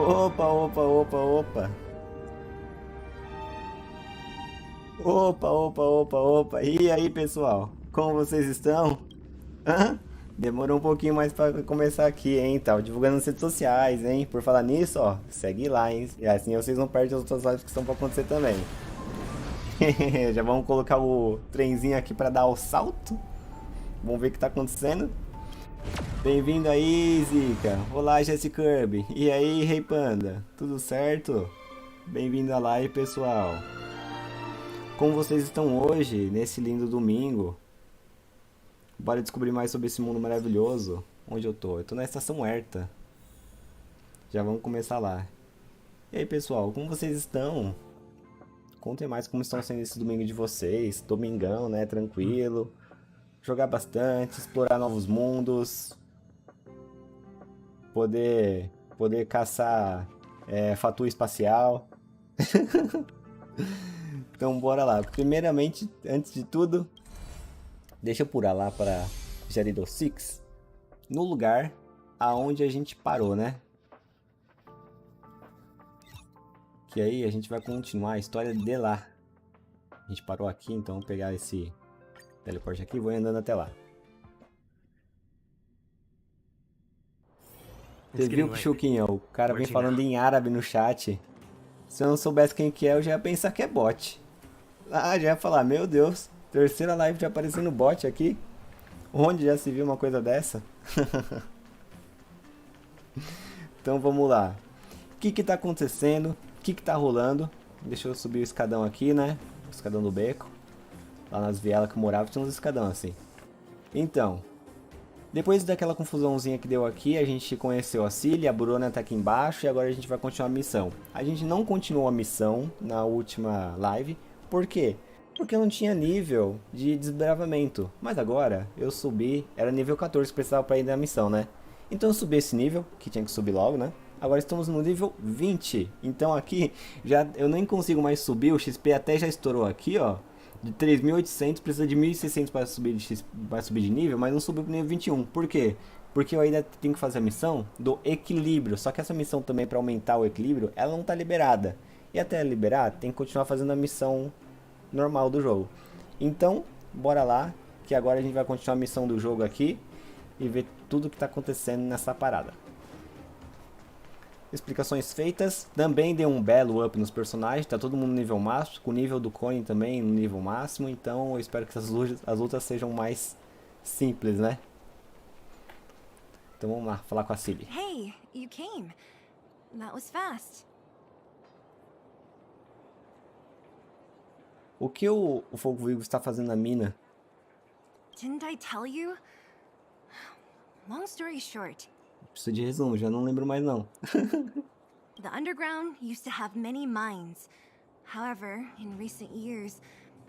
Opa, opa, opa, opa. Opa, opa, opa, opa. E aí, pessoal? Como vocês estão? Hã? Demorou um pouquinho mais pra começar aqui, hein? Tava divulgando nas redes sociais, hein? Por falar nisso, ó, segue lá, hein? E assim vocês não perdem as outras lives que estão pra acontecer também. Já vamos colocar o trenzinho aqui pra dar o salto. Vamos ver o que tá acontecendo. Bem-vindo aí, Zika. Olá, Jesse Kirby. E aí, Rei Panda? Tudo certo? Bem-vindo à live, pessoal. Como vocês estão hoje, nesse lindo domingo? Bora descobrir mais sobre esse mundo maravilhoso. Onde eu tô? Eu tô na estação Herta. Já vamos começar lá. E aí, pessoal, como vocês estão? Contem mais como estão sendo esse domingo de vocês. Domingão, né? Tranquilo. Jogar bastante, explorar novos mundos. Poder caçar fatua espacial. Então bora lá. Primeiramente, antes de tudo, deixa eu pular lá para JARILO-VI, no lugar aonde a gente parou, né? Que aí a gente vai continuar a história de lá. A gente parou aqui, então vou pegar esse teleporte aqui e vou andando até lá. Você viu, Chuquinha? O cara vem falando em árabe no chat. Se eu não soubesse quem que é, eu já ia pensar que é bot. Ah, já ia falar, meu Deus, terceira live já aparecendo bot aqui. Onde já se viu uma coisa dessa? Então vamos lá. O que que tá acontecendo? O que que tá rolando? Deixa eu subir o escadão aqui, né? O escadão do beco. Lá nas vielas que eu morava tinha uns escadão assim. Então, depois daquela confusãozinha que deu aqui, a gente conheceu a Cilly, a Bruna tá aqui embaixo e agora a gente vai continuar a missão. A gente não continuou a missão na última live. Por quê? Porque eu não tinha nível de desbravamento. Mas agora eu subi, era nível 14 que precisava para ir na missão, né? Então eu subi esse nível, que tinha que subir logo, né? Agora estamos no nível 20. Então aqui já eu nem consigo mais subir, o XP até já estourou aqui, ó. De 3.800 precisa de 1.600 para subir de nível, mas não subiu para nível 21. Por quê? Porque eu ainda tenho que fazer a missão do equilíbrio. Só que essa missão também para aumentar o equilíbrio, ela não tá liberada. E até liberar, tem que continuar fazendo a missão normal do jogo. Então, bora lá, que agora a gente vai continuar a missão do jogo aqui e ver tudo que está acontecendo nessa parada. Explicações feitas, também deu um belo up nos personagens, tá todo mundo no nível máximo, com o nível do Coin também no nível máximo, então eu espero que as lutas sejam mais simples, né? Então vamos lá, falar com a Cilly. Hey, you came. That was fast. O que o Fogo Vivo está fazendo na mina? Didn't I tell you? Long story short, Preciso de resumo, já não lembro mais não. the underground used to have many mines. However, in recent years,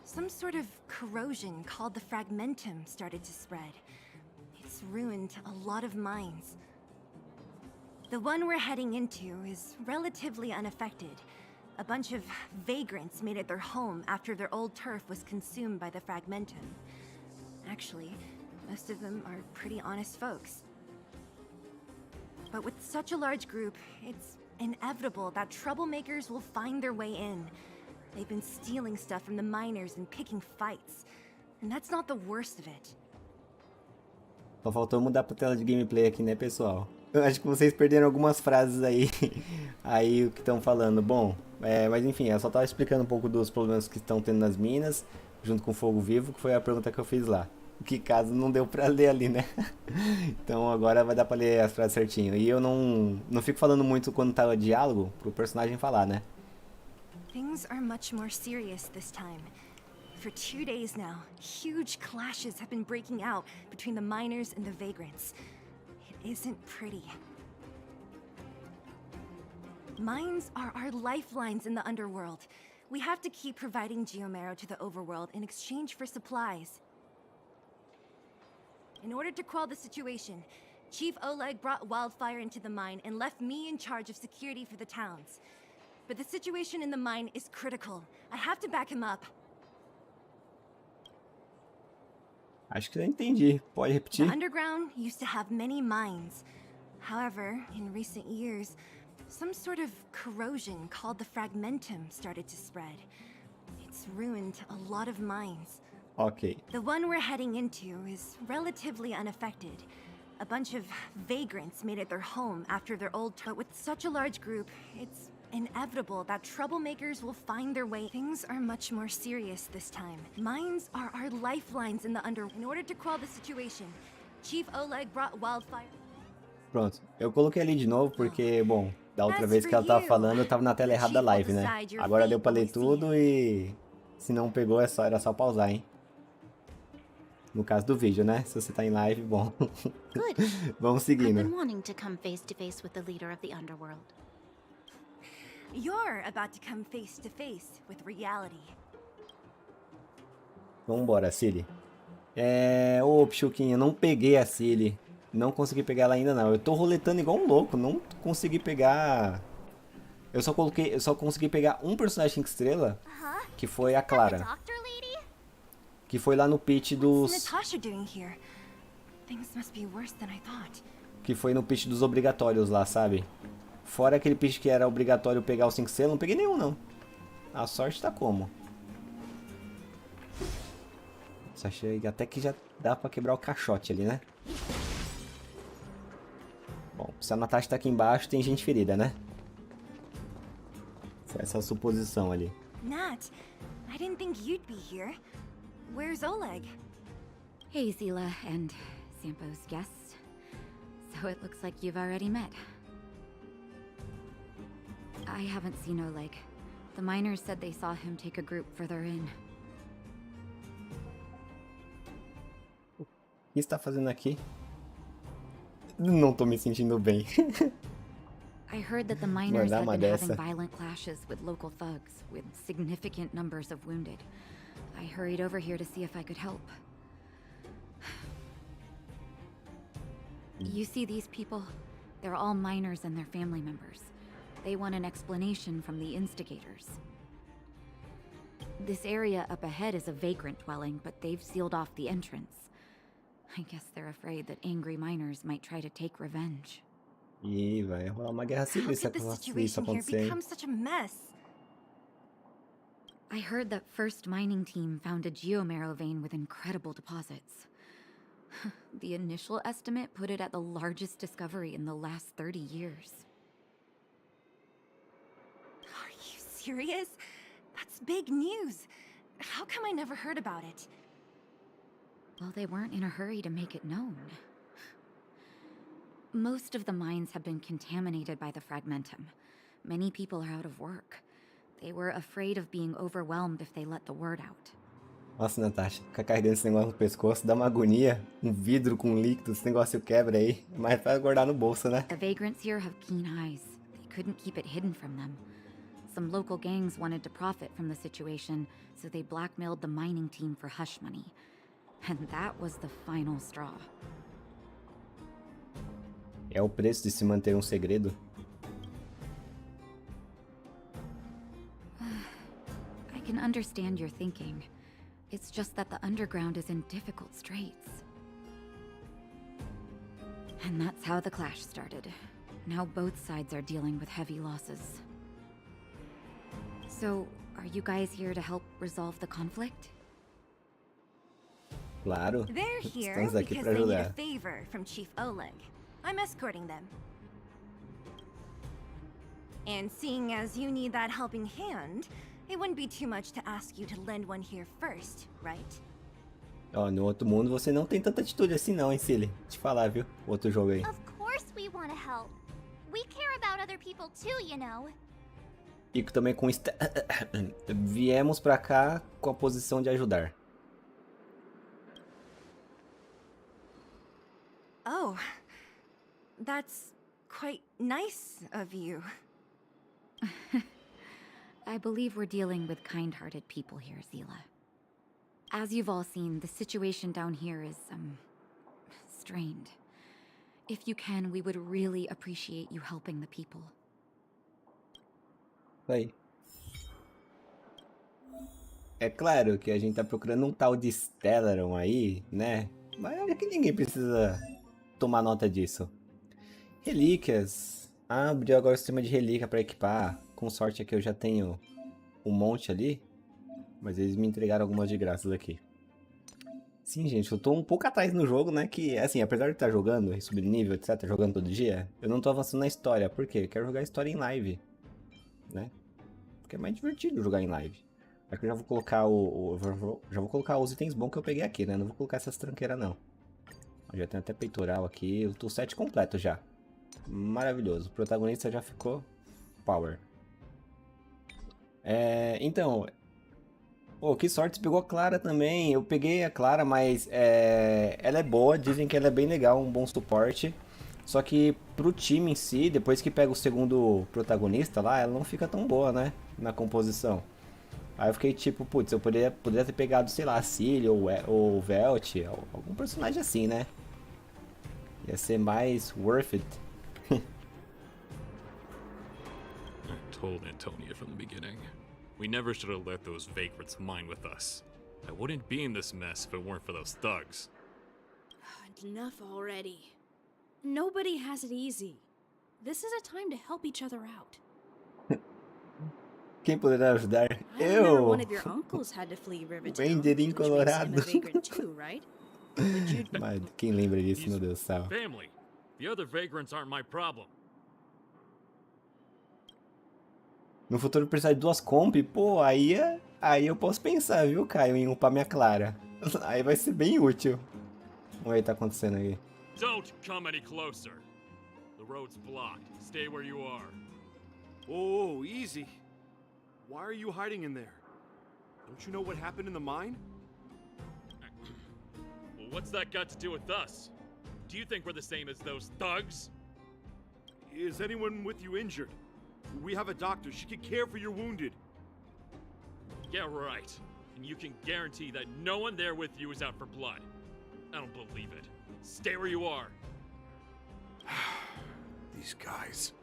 some sort of corrosion called the fragmentum started to spread. It's ruined a lot of mines. The one we're heading into is relatively unaffected. A bunch of vagrants made it their home after their old turf was consumed by the fragmentum. Actually, most of them are pretty honest folks. But with such a large group, it's inevitable that troublemakers will find their way in. They've been stealing stuff from the miners and picking fights. And that's not the worst of it. Só faltou mudar pra tela de gameplay aqui, né, pessoal? Eu acho que vocês perderam algumas frases aí, aí o que estão falando. Bom, mas enfim, eu só tava explicando um pouco dos problemas que estão tendo nas minas, junto com o fogo vivo, que foi a pergunta que eu fiz lá. Que caso não deu pra ler ali, né? Então agora vai dar pra ler as frases certinho. E eu não fico falando muito quando tá o diálogo, pro personagem falar, né? Things are much more serious this time. For 2 days now, huge clashes have been breaking out between the miners and the vagrants. It isn't pretty. Mines are our lifelines in the underworld. We have to keep providing geomarrow to the overworld in exchange for supplies. In order to quell the situation, Chief Oleg brought wildfire into the mine and left me in charge of security for the towns. But the situation in the mine is critical. I have to back him up. Acho que eu entendi. Pode repetir? The underground used to have many mines. However, in recent years, some sort of corrosion called the fragmentum started to spread. It's ruined a lot of mines. Ok. The one we're heading into is relatively unaffected. A bunch of vagrants made it their home after their old but with such a large group, it's inevitable that troublemakers will find their way. Things are much more serious this time. Mines are our lifelines in the In order to quell the situation, Chief Oleg brought wildfire. Pronto. Eu coloquei ali de novo porque, bom, da outra vez que ela tava falando, eu tava na tela errada da live, né? Agora deu pra ler tudo e... se não pegou, era só pausar, hein? No caso do vídeo, né? Se você tá em live, bom. Vamos I've been seguindo. wanting to come face to face with the leader of the underworld. You're about to come face to face with reality. Vambora, Cilly. Ô, Pichuquinha, não peguei a Cilly. Não consegui pegar ela ainda não. Eu tô roletando igual um louco. Não consegui pegar... Eu só consegui pegar um personagem 5 estrelas, que foi a Clara. Doctor lady? Que foi lá no pitch dos... Natasha doing here? Things must be worse than I thought. Que foi no pitch dos obrigatórios lá, sabe? Fora aquele pitch que era obrigatório pegar os 5 estrelas, não peguei nenhum não. A sorte tá como? Só chega até que já dá pra quebrar o caixote ali, né? Bom, se a Natasha tá aqui embaixo, tem gente ferida, né? Foi essa suposição ali. Nat, I didn't think you'd be here. Where's Oleg? Hey, Zila and Sampo's guests. So it looks like you've already met. I haven't seen Oleg. The miners said they saw him take a group further in. O que está fazendo aqui? Não tô me sentindo bem. I heard that the miners had been dessa. having violent clashes with local thugs, with significant numbers of wounded. I hurried over here to see if I could help. You see these people? They're all miners and their family members. They want an explanation from the instigators. This area up ahead is a vagrant dwelling, but they've sealed off the entrance. I guess they're afraid that angry miners might try to take revenge. Ih, vai rolar uma guerra civil How se did the isso situation here acontecer. become such a mess? I heard that first mining team found a geomarrow vein with incredible deposits. The initial estimate put it at the largest discovery in the last 30 years. Are you serious? That's big news. How come I never heard about it? Well, they weren't in a hurry to make it known. Most of the mines have been contaminated by the fragmentum. Many people are out of work. They were afraid of being overwhelmed if they let the word out. Nossa, Natasha, ficar carregando esse negócio no pescoço dá uma agonia. Um vidro com líquido, esse negócio quebra aí. Mas vai guardar no bolso, né? The vagrants here have keen eyes. They couldn't keep it hidden from them. Some local gangs wanted to profit from the situation, so they blackmailed the mining team for hush money. And that was the final straw. É o preço de se manter um segredo. I can understand your thinking. It's just that the underground is in difficult straits. And that's how the clash started. Now both sides are dealing with heavy losses. So, are you guys here to help resolve the conflict? Claro. They're here Estamos aqui because pra they need a ajudar. favor from Chief Oleg. I'm escorting them. And seeing as you need that helping hand, it wouldn't be too much to ask you to lend one here first, right? Ó, no outro mundo você não tem tanta atitude assim não, hein, Cilly? Te falar, viu? Outro jogo aí. Of course we want to help. We care about other people too, you know. E também com... Viemos pra cá com a posição de ajudar. Oh, that's quite nice of you. I believe we're dealing with kind-hearted people here, Zila. As you've all seen, the situation down here is, strained. If you can, we would really appreciate you helping the people. Aí. É claro que a gente tá procurando um tal de Stellaron aí, né? Mas acho que ninguém precisa tomar nota disso. Relíquias, Ah, abriu agora o sistema de relíquia pra equipar. Com sorte aqui eu já tenho um monte ali. Mas eles me entregaram algumas de graças aqui. Sim, gente, eu tô um pouco atrás no jogo, né? Que, assim, apesar de estar jogando e subir nível, etc., jogando todo dia, eu não tô avançando na história. Por quê? Eu quero jogar a história em live, né? Porque é mais divertido jogar em live. Aqui eu já vou colocar já vou colocar os itens bons que eu peguei aqui, né? Não vou colocar essas tranqueiras, não. Eu já tenho até peitoral aqui. Eu tô set completo já. Maravilhoso. O protagonista já ficou power. Então, pô, que sorte, você pegou a Clara também. Eu peguei a Clara, mas ela é boa, dizem que ela é bem legal, um bom suporte. Só que pro time em si, depois que pega o segundo protagonista lá, ela não fica tão boa, né? Na composição. Aí eu fiquei tipo, putz, eu poderia ter pegado, sei lá, a Cilly ou Velt, algum personagem assim, né? Ia ser mais worth it. I told Antonia from the beginning. We never should have let those vagrants mine with us. I wouldn't be in this mess if it weren't for those thugs. Enough already. Nobody has it easy. This is a time to help each other out. Quem poderá ajudar? I remember one Eu! of your uncles had to flee Rivertown, Vendedinho which makes him colorado. a vagrant too, right? Would you Mas quem lembra disso, He's meu Deus do céu. family. The other vagrants aren't my problem. No futuro precisar de duas comp, pô, aí eu posso pensar, viu, Caio, em upar minha Clara. Aí vai ser bem útil. Olha o que tá acontecendo aqui. Don't come any closer. The road's blocked. Stay where you are. Oh, easy. Why are you hiding in there? Don't you know what happened in the mine? Well, what's that got to do with us? Do you think we're the same as those thugs? Is anyone with you injured? We have a doctor. She can care for your wounded. Yeah, right. And you can guarantee that no one there with you is out for blood. I don't believe it. Stay where you are. These guys.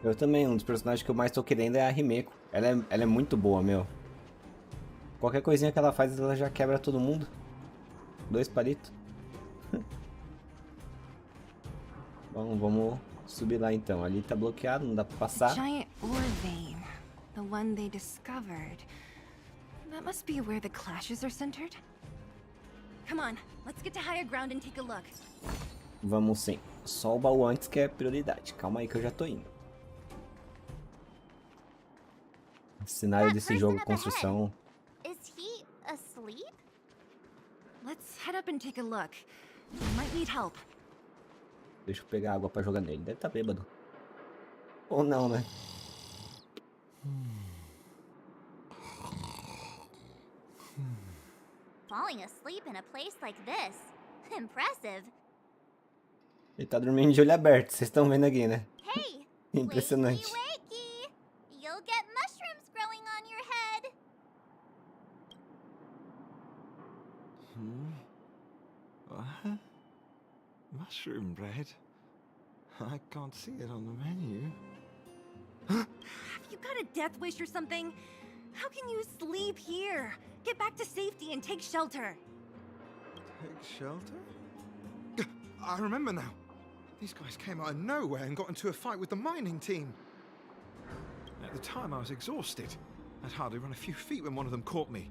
Eu também, um dos personagens que eu mais tô querendo é a Himeko. Ela é muito boa, meu. Qualquer coisinha que ela faz, ela já quebra todo mundo. 2 palitos. Bom, vamos subir lá então. Ali tá bloqueado, não dá pra The passar. giant ore vein. The one they discovered. That must be where the clashes are centered. Come on, let's get to higher ground and take a look. Vamos sim. Só o baú antes que é prioridade. Calma aí que eu já tô indo. O cenário desse jogo, construção. Is he asleep? Let's head up and take a look. We might need help. Deixa eu pegar água pra jogar nele. Deve estar bêbado. Ou não, né? Falling asleep in a place like this. Impressive. Ele tá dormindo de olho aberto. Vocês estão vendo aqui, né? Hey, Impressionante. wakey, wakey. You'll get mushrooms growing on your head. What? Mushroom bread? I can't see it on the menu. Have you got a death wish or something? How can you sleep here? Get back to safety and take shelter. Take shelter? I remember now. These guys came out of nowhere and got into a fight with the mining team. At the time, I was exhausted. I'd hardly run a few feet when one of them caught me.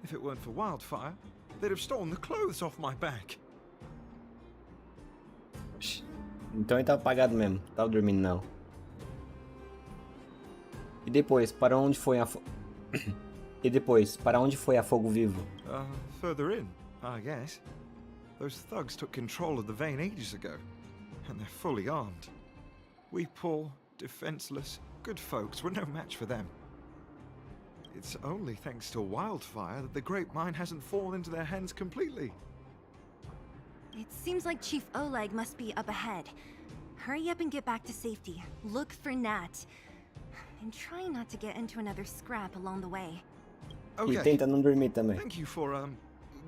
If it weren't for wildfire, they'd have stolen the clothes off my back. Então ele tava apagado mesmo. Tava dormindo não. E depois, para onde foi a E depois, para onde foi a Fogo Vivo? Further in, I guess. Those thugs took control of the vein ages ago, and they're fully armed. We poor, defenseless, good folks were no match for them. It's only thanks to wildfire that the great mine hasn't fallen into their hands completely. It seems like Chief Oleg must be up ahead. Hurry up and get back to safety. Look for Nat. And try not to get into another scrap along the way. E Okay, tenta não dormir também. thank you for,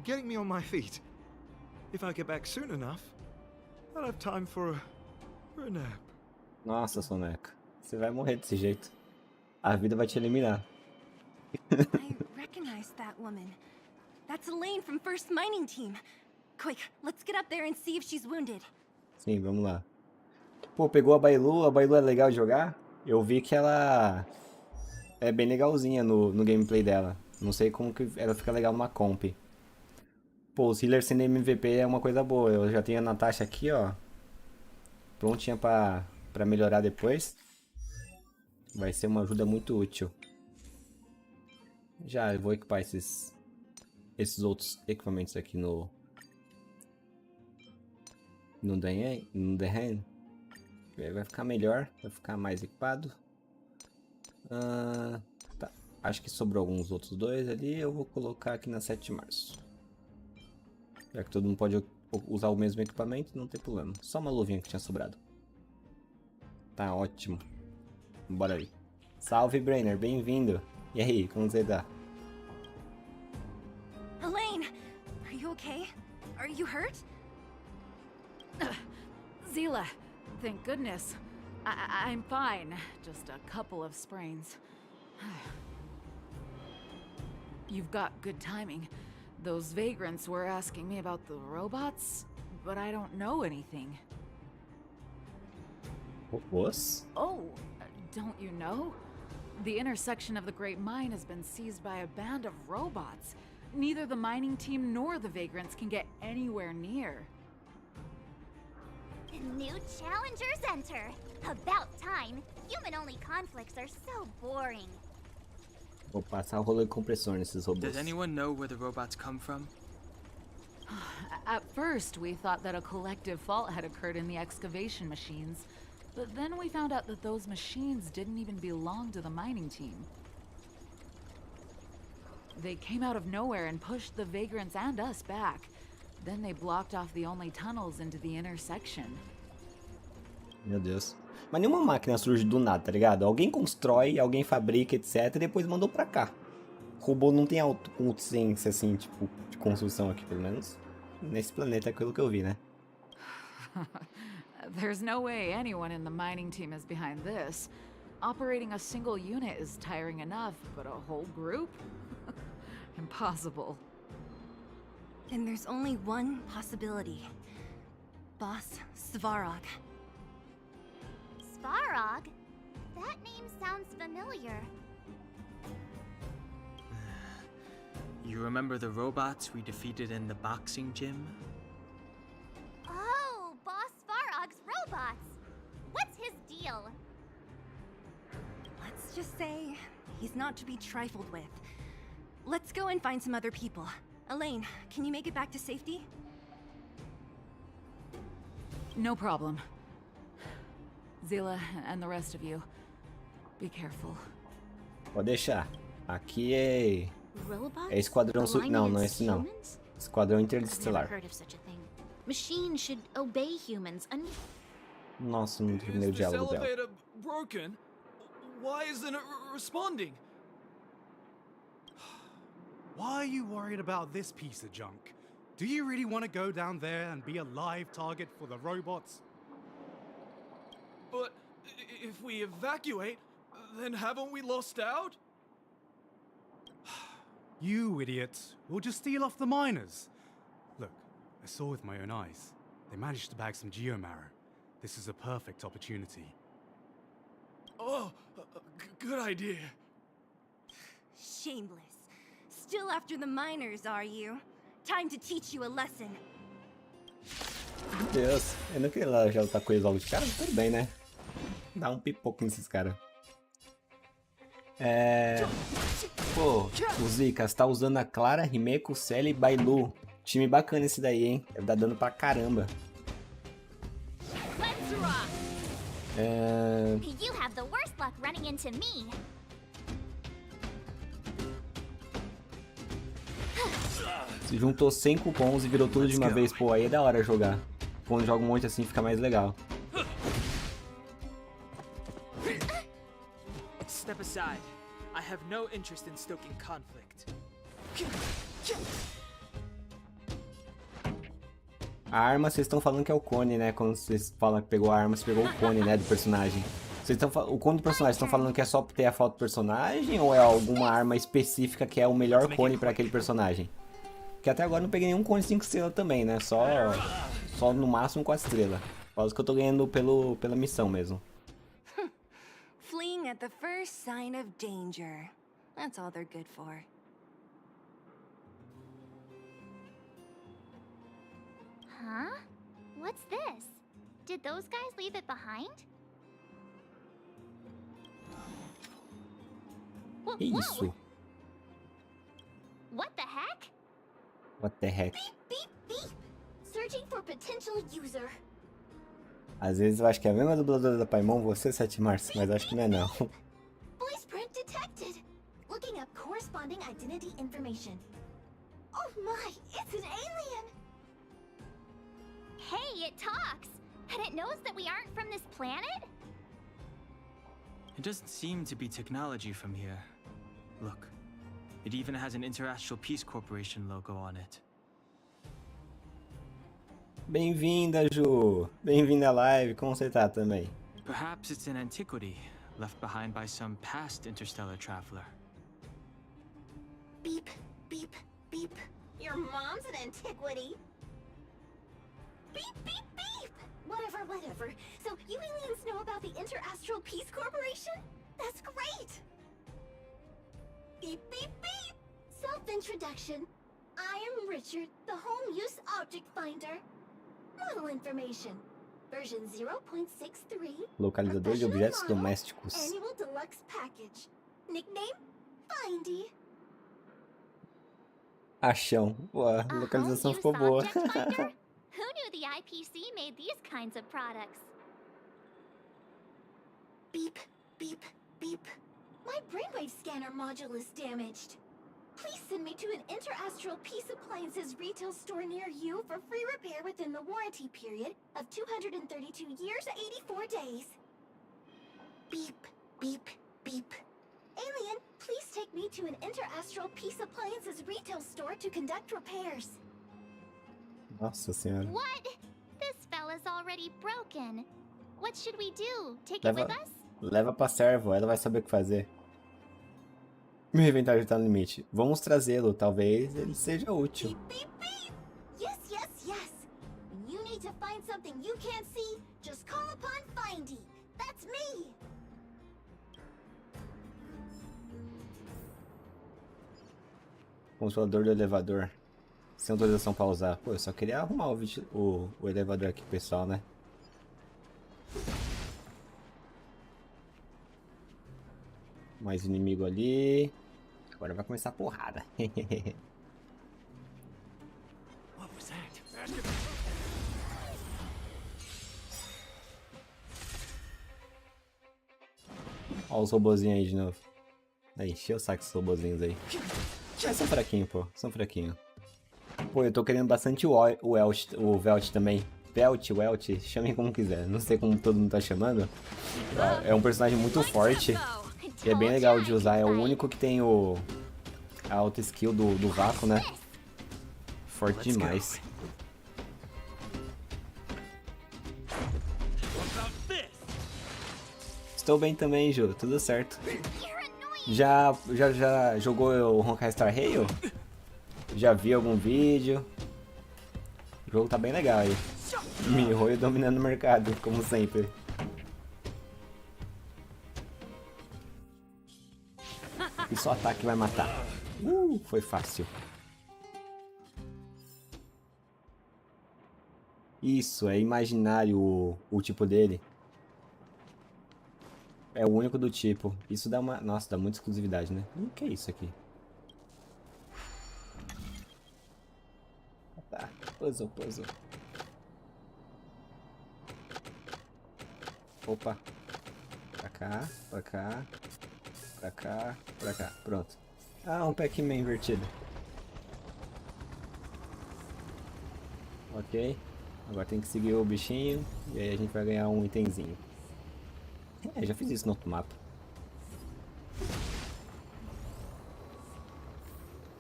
getting me on my feet. If I get back soon enough, I'll have time for a nap. Nossa, Soneca. Você vai morrer desse jeito. A vida vai te eliminar. I recognize that woman. That's Elaine from First Mining Team. Quick, let's get up there and see if she's wounded. Sim, vamos lá. Pô, pegou a Bailu é legal de jogar? Eu vi que ela é bem legalzinha no gameplay dela. Não sei como que ela fica legal numa comp. Pô, os healers sendo MVP é uma coisa boa. Eu já tenho a Natasha aqui, ó. Prontinha pra melhorar depois. Vai ser uma ajuda muito útil. Já vou equipar esses outros equipamentos aqui no Dehen. Vai ficar melhor, vai ficar mais equipado. Tá. Acho que sobrou alguns outros dois ali. Eu vou colocar aqui na 7 de março. Já que todo mundo pode usar o mesmo equipamento, não tem problema. Só uma luvinha que tinha sobrado. Tá ótimo. Bora aí. Salve, Brainer, bem-vindo. E aí, como você tá? Elaine, are you okay? Are you hurt? Zila, thank goodness. I'm fine. Just a couple of sprains. You've got good timing. Those vagrants were asking me about the robots, but I don't know anything. What? Oh, don't you know? The intersection of the Great Mine has been seized by a band of robots. Neither the mining team nor the vagrants can get anywhere near. New challengers enter. About time. Human-only conflicts are so boring. Vou passar o rolo de compressor nesses robôs. Does anyone know where the robots come from? At first, we thought that a collective fault had occurred in the excavation machines. But then we found out that those machines didn't even belong to the mining team. They came out of nowhere and pushed the vagrants and us back. Then they blocked off the only tunnels into the intersection. Meu Deus. Mas nenhuma máquina surge do nada, tá ligado? Alguém constrói, alguém fabrica, etc. E depois mandou pra cá. O robô não tem autoconsciência, assim, tipo, de construção aqui, pelo menos. Nesse planeta, aquilo que eu vi, né? There's no way anyone in the mining team is behind this. Operating a single unit is tiring enough, but a whole group? Impossible. Then there's only one possibility. Boss Svarog. Svarog? That name sounds familiar. You remember the robots we defeated in the boxing gym? Oh, Boss Svarog's robots! What's his deal? Let's just say he's not to be trifled with. Let's go and find some other people. Elaine, can you make it back to safety? No problem. Zila and the rest of you, be careful. Pode deixar. Aqui é... Robots? É esquadrão... Não, não é esse não. Humans? Esquadrão I've never interestelar. heard of such a thing. Machines should obey humans. Nossa, não terminei o Is this diálogo dela. elevator broken? Why isn't it responding? Why are you worried about this piece of junk? Do you really want to go down there and be a live target for the robots? But if we evacuate, then haven't we lost out? You idiots. We'll just steal off the miners. Look, I saw with my own eyes. They managed to bag some geomarrow. This is a perfect opportunity. Oh, good idea. Shameless. Still after the miners, are you? Time to teach you a lesson. Meu Deus, eu não queria lá já lutar com eles logo de cara, mas tudo bem, né? Dá um pipoco nesses caras. Pô, o Zika, você tá usando a Clara, Himeko, Celi e Bailu. Time bacana esse daí, hein? Deve dar dano pra caramba. You have the worst luck running into me. Se juntou 100 cupons e virou tudo de uma vez, pô, aí é da hora jogar. Quando joga um monte assim fica mais legal. Step aside. I have no interest in stoking conflict. A arma, vocês estão falando que é o cone, né? Quando vocês falam que pegou a arma, você pegou o cone, né, do personagem. O cone do personagem, estão falando que é só ter a foto do personagem ou é alguma arma específica que é o melhor cone pra aquele personagem? Porque até agora não peguei nenhum cone 5 estrelas também, né? Só no máximo 4 estrelas. Quase que eu tô ganhando pela missão mesmo. Fleeing at the first sign of danger. That's all they're good for. Huh? What's this? Did those guys leave it behind? Que isso? What the heck? What the heck? Beep, beep, beep. Searching for potential user. Às vezes eu acho que é a mesma dubladora da Paimon, você, 7 Março, mas acho que não é não. Voice print detected. Looking up corresponding identity information. Oh my, it's an alien! Hey, it talks! And it knows that we aren't from this planet? It doesn't seem to be technology from here. Look, it even has an Interastral Peace Corporation logo on it. Bem-vinda, Ju! Bem-vinda à live, como você tá também? Perhaps it's an antiquity left behind by some past interstellar traveler. Beep, beep, beep. Your mom's an antiquity. Beep, beep, beep! Whatever, whatever. So, you aliens know about the Interastral Peace Corporation? That's great! Beep, beep, beep! Self-introduction. I am Richard, the home use object finder. Model information. Version 0.63. Localizador de objetos Professional model, domésticos. Annual deluxe package. Nickname? Findy. Achão. Pô, a localização ficou boa. Who knew the IPC made these kinds of products? Beep, beep, beep. My brainwave scanner module is damaged. Please send me to an Interastral Peace Appliances retail store near you for free repair within the warranty period of 232 years, 84 days. Beep, beep, beep. Alien, please take me to an Interastral Peace Appliances retail store to conduct repairs. Nossa senhora. What? This fella's already broken. What should we do? Take it with us? Leva pra servo, ela vai saber o que fazer. Meu inventário tá no limite. Vamos trazê-lo, talvez ele seja útil. Beep, beep, beep. Yes, yes, yes. When you need to find something you can't see, just call upon Findy. That's me. Controlador do elevador. Sem autorização pra usar. Pô, eu só queria arrumar o elevador aqui, pessoal, né? Mais inimigo ali. Agora vai começar a porrada. Olha os robozinhos aí de novo. Aí, encheu o saco esses robozinhos aí. Mas são fraquinhos, pô. São fraquinhos. Pô, eu tô querendo bastante o Velt também. Welt, chamem como quiser. Não sei como todo mundo tá chamando. É um personagem muito forte. E é bem legal de usar. É o único que tem a auto skill do vácuo, né? Forte demais. Estou bem também, Ju. Tudo certo. Já jogou o Honkai Star Rail? Já vi algum vídeo. O jogo tá bem legal aí. Mihoyo dominando o mercado, como sempre. E só ataque vai matar. Foi fácil. Isso, é imaginário o tipo dele. É o único do tipo. Isso dá uma... Nossa, dá muita exclusividade, né? O que é isso aqui? Tá, puzzle. Opa. Pra cá. Pra cá. Pronto. Ah, um Pac-Man invertido. Ok. Agora tem que seguir o bichinho. E aí a gente vai ganhar um itemzinho. Já fiz isso no outro mapa.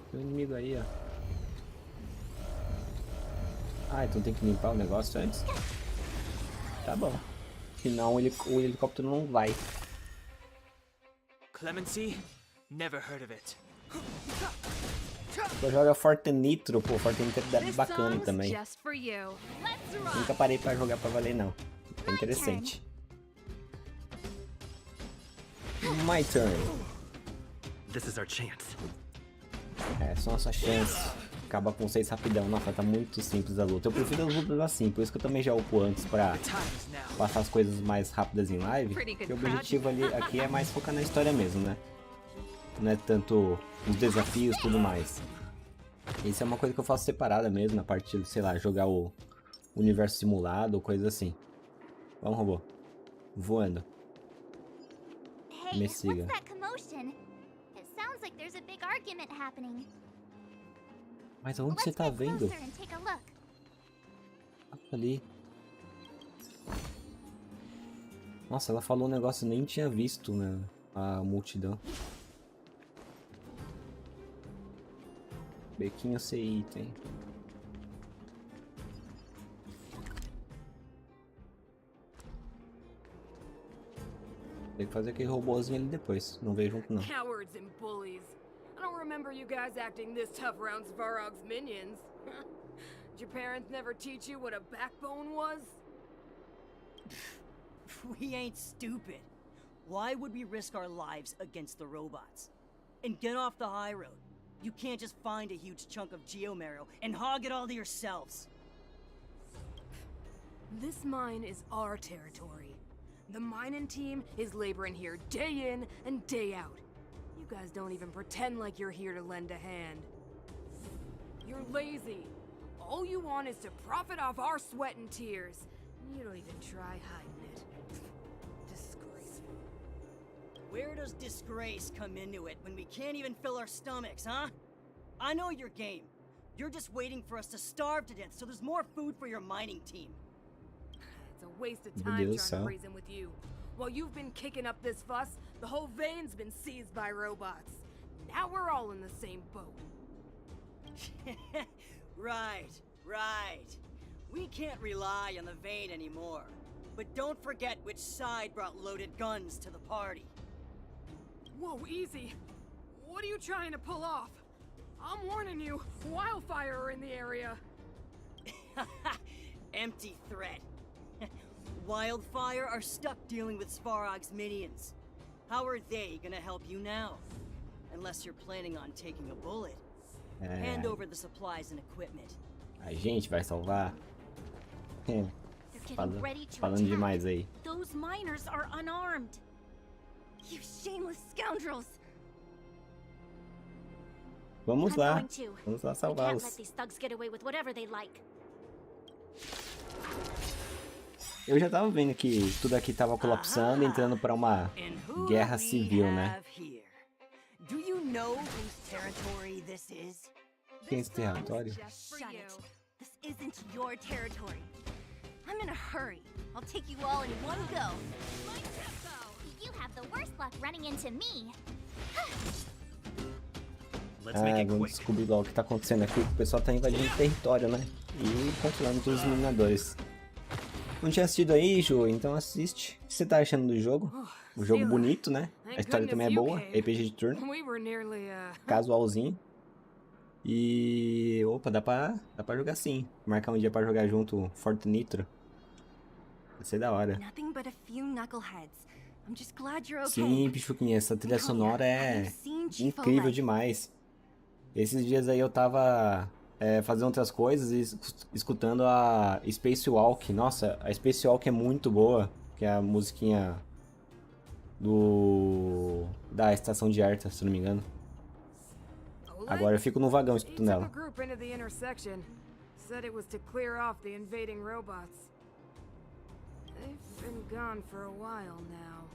Tem um inimigo aí, ó. Ah, então tem que limpar o negócio antes? Tá bom. Senão o helicóptero não vai. Clemency? Never heard of it. Eu jogo Forte Nitro, pô, Forte Nitro é bacana também. Just for you. Let's rock. Nunca parei pra jogar pra valer, não. É interessante. My turn. This is our chance. É, só nossa chance. Acaba com 6 rapidão. Nossa, tá muito simples a luta. Eu prefiro as lutas assim, por isso que eu também já upo antes pra passar as coisas mais rápidas em live. Porque o objetivo aqui é mais focar na história mesmo, né? Não é tanto os desafios e tudo mais. Isso é uma coisa que eu faço separada mesmo, na parte de, sei lá, jogar o universo simulado ou coisa assim. Vamos, robô. Voando. Hey, Me siga. what's that commotion? It sounds like there's a big argument happening. Mas aonde você Let's tá get vendo? closer and take a look. Ali. Nossa, ela falou um negócio que eu nem tinha visto, né? A multidão. Bequinho sem item. Tem que fazer aquele robôzinho ali depois. Não veio junto, não. Cowards and bullies. I don't remember you guys acting this tough around Svarog's minions. Did your parents never teach you what a backbone was? We ain't stupid. Why would we risk our lives against the robots? And get off the high road. You can't just find a huge chunk of geomarrow and hog it all to yourselves. This mine is our territory. The mining team is laboring here day in and day out. You guys don't even pretend like you're here to lend a hand. You're lazy. All you want is to profit off our sweat and tears. You don't even try hiding it. Disgraceful. Where does disgrace come into it when we can't even fill our stomachs, huh? I know your game. You're just waiting for us to starve to death so there's more food for your mining team. It's a waste of time trying to reason with you. While you've been kicking up this fuss, the whole vein's been seized by robots. Now we're all in the same boat. Right. We can't rely on the vein anymore. But don't forget which side brought loaded guns to the party. Whoa, easy. What are you trying to pull off? I'm warning you, wildfire are in the area. Empty threat. Wildfire are stuck dealing with Svarog's minions. How are they gonna help you now? Unless you're planning on taking a bullet. Hand over the supplies and equipment. A gente vai salvar. Falando demais aí. Those miners are unarmed. You shameless scoundrels! Vamos I'm lá. going to. Vamos lá We can't salvá-los. let these thugs get away with whatever they like. Eu já tava vendo que tudo aqui tava colapsando, entrando pra uma guerra civil, né? Do you know whose territory this is? Tem esse território? Shut it. This isn't your territory. I'm in a hurry. I'll take you all in one go. You have the worst luck running into me. Vamos descobrir logo o que tá acontecendo aqui. O pessoal tá invadindo o território, né? E controlando todos os minadores. Não tinha assistido aí, Ju? Então assiste. O que você tá achando do jogo? O jogo bonito, né? A história também é boa. RPG de turno. Casualzinho. E... Opa, dá pra jogar sim. Marcar um dia pra jogar junto Forte Nitro. Vai ser da hora. Nothing but a few knuckleheads. I'm just glad you're okay. Sim, Pichuquinha, essa trilha sonora é incrível demais. Esses dias aí eu tava fazendo outras coisas e escutando a Spacewalk. Nossa, a Spacewalk é muito boa. Que é a musiquinha da estação de Arta, se não me engano. Agora eu fico no vagão escutando ela. They've been gone for a while now.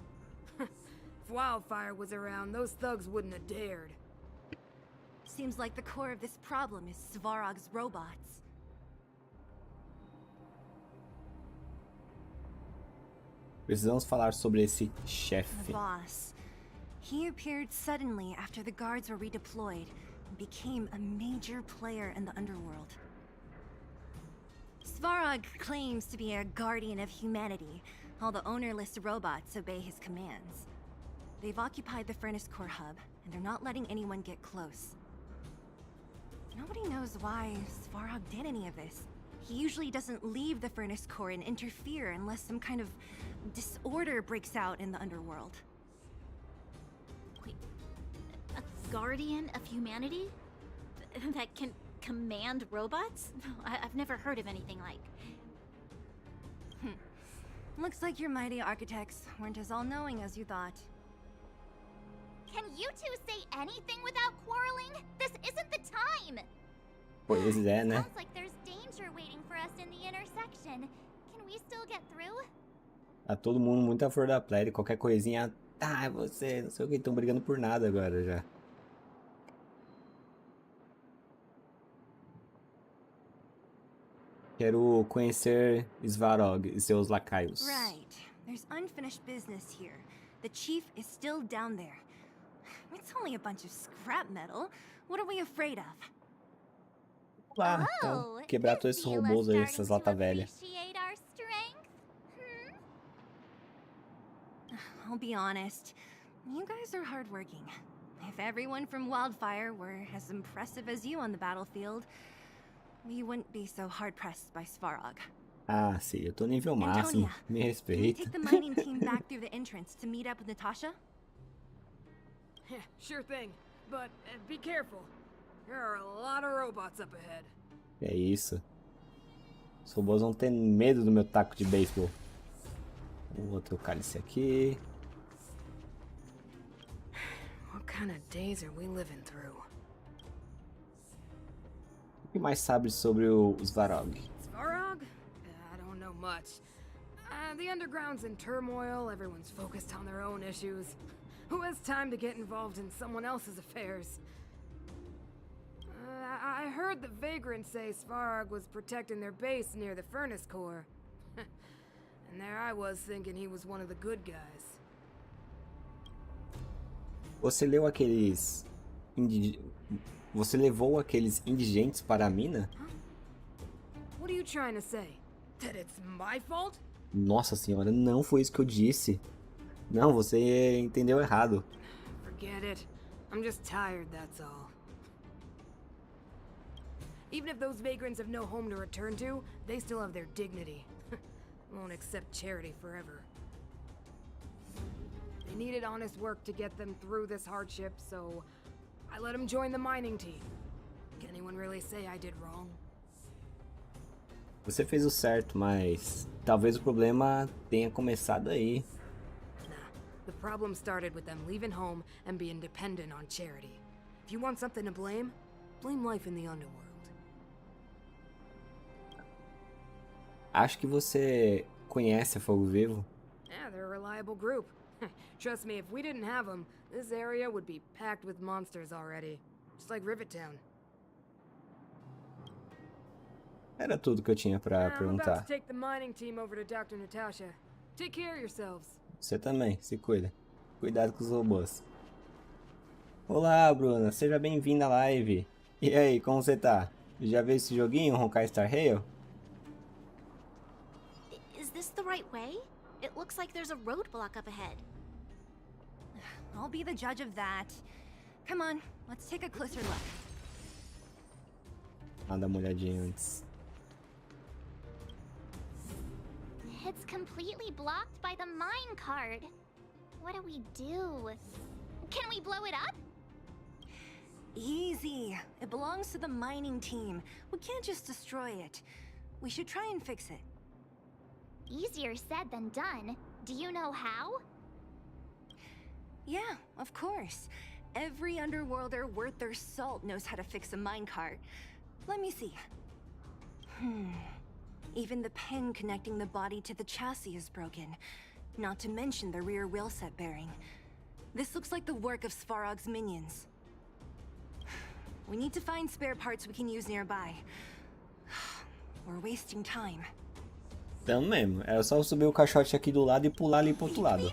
If wildfire was around, those thugs wouldn't have dared. Seems like the core of this problem is Svarog's robots. Precisamos falar sobre esse chefe. The boss. He appeared suddenly after the guards were redeployed and became a major player in the underworld. Svarog claims to be a guardian of humanity. All the ownerless robots obey his commands. They've occupied the furnace core hub, and they're not letting anyone get close. Nobody knows why Svarog did any of this. He usually doesn't leave the furnace core and interfere unless some kind of disorder breaks out in the underworld. Wait, a guardian of humanity? That can command robots? I've never heard of anything like. Looks like your mighty architects weren't as all-knowing as you thought. Can you two say anything without quarreling? This isn't the time! Pois é, né? Sounds like there's danger waiting for us in the intersection. Can we still get through? Tá todo mundo muito à flor da pele. Qualquer coisinha, tá, você, não sei o que, estão brigando por nada agora já. Quero conhecer Svarog e seus lacaios. Right. There's unfinished business here. The chief is still down there. It's only a bunch of scrap metal. What are we afraid of? Lá, então, quebrar todos esses robôs aí, essas latas velhas. I'll be honest. You guys are hardworking. If everyone from Wildfire were as impressive as you on the battlefield, we wouldn't be so hard-pressed by Svarog. Ah, sim, eu tô nível máximo. Me Can you respeita. take the mining team back through the entrance to meet up with Natasha? Yeah, sure thing. But be careful. There are a lot of robots up ahead. É isso. Os robôs vão ter medo do meu taco de beisebol. O outro cálice aqui. What kind of days are we living through? O que mais sabe sobre o Svarog? Svarog? I don't know much. The underground's in turmoil, everyone's focused on their own issues. Who has time to get involved in someone else's affairs? I heard the vagrants say Svarog was protecting their base near the furnace core. And there I was thinking he was one of the good guys. Você leu aqueles... Você levou aqueles indigentes para a mina? What are you trying to say? That it's my fault? Nossa senhora, não foi isso que eu disse. Não, você entendeu errado. Forget it. I'm just tired, that's all. Even if those vagrants have no home to return to, they still have their dignity. Won't accept charity forever. They needed honest work to get them through this hardship, so I let them join the mining team. Can anyone really say I did wrong? Você fez o certo, mas talvez o problema tenha começado aí. The problem started with them leaving home and being dependent on charity. If you want something to blame, blame life in the underworld. Acho que você conhece a Fogo Vivo. Yeah, they're a reliable group. Trust me, if we didn't have them, this area would be packed with monsters already. Just like Rivet Town. Era tudo que eu tinha pra I'm about perguntar. to take the mining team over to Dr. Natasha. Take care of yourselves. Você também, se cuida. Cuidado com os robôs. Olá, Bruna. Seja bem-vinda à live. E aí, como você tá? Já viu esse joguinho, Honkai Star Rail? Is this the right way? It looks like there's a roadblock up ahead. I'll be the judge of that. Come on, let's take a closer look. Dá uma olhadinha antes. It's completely blocked by the mine card. What do we do? Can we blow it up? Easy. It belongs to the mining team. We can't just destroy it. We should try and fix it. Easier said than done. Do you know how? Yeah, of course. Every underworlder worth their salt knows how to fix a minecart. Let me see. Even the pin connecting the body to the chassis is broken. Not to mention the rear wheel set bearing. This looks like the work of Svarog's minions. We need to find spare parts we can use nearby. We're wasting time. Então mesmo, era só subir o caixote aqui do lado e pular ali pro outro lado.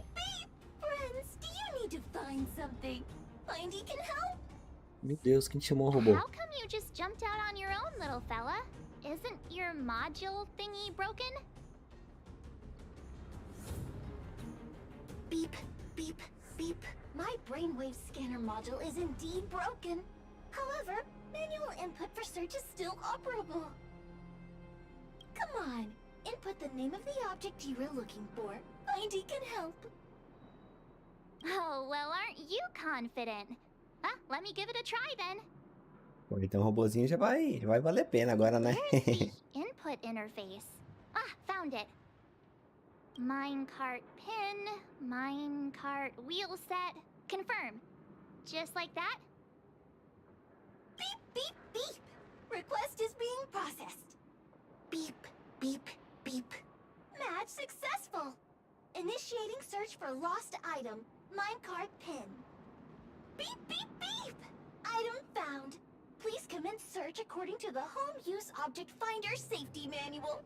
Friends, do you need to find something? Findy can help? Meu Deus, quem chamou o robô? How come you just jumped out on your own, little fella? Isn't your module thingy broken? Beep, beep, beep. My brainwave scanner module is indeed broken. However, Manual input for search is still operable. Come on, input the name of the object you were looking for. Findy can help. Oh, well, aren't you confident? Huh? Let me give it a try then. Pô, então o robozinho já vai valer a pena agora, né? Where's the input interface? Ah, found it. Minecart pin, minecart wheel set, confirm. Just like that? Beep, beep, beep. Request is being processed. Beep, beep, beep. Match successful. Initiating search for lost item, minecart pin. Beep, beep, beep. Item found. Please commence search according to the Home Use Object Finder Safety Manual.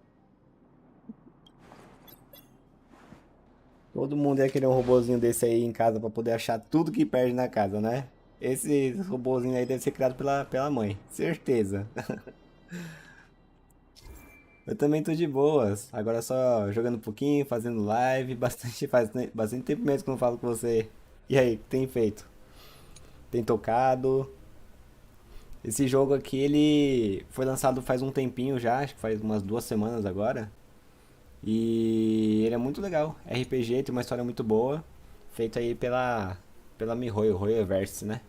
Todo mundo ia querer um robozinho desse aí em casa pra poder achar tudo que perde na casa, né? Esse robozinho aí deve ser criado pela mãe, certeza. Eu também tô de boas, agora só jogando um pouquinho, fazendo live, faz bastante tempo mesmo que eu não falo com você. E aí, o que tem feito? Tem tocado? Esse jogo aqui, ele foi lançado faz um tempinho já, acho que faz umas 2 semanas agora. E ele é muito legal, RPG, tem uma história muito boa, feito aí pela MiHoYo, HoYoverse, né?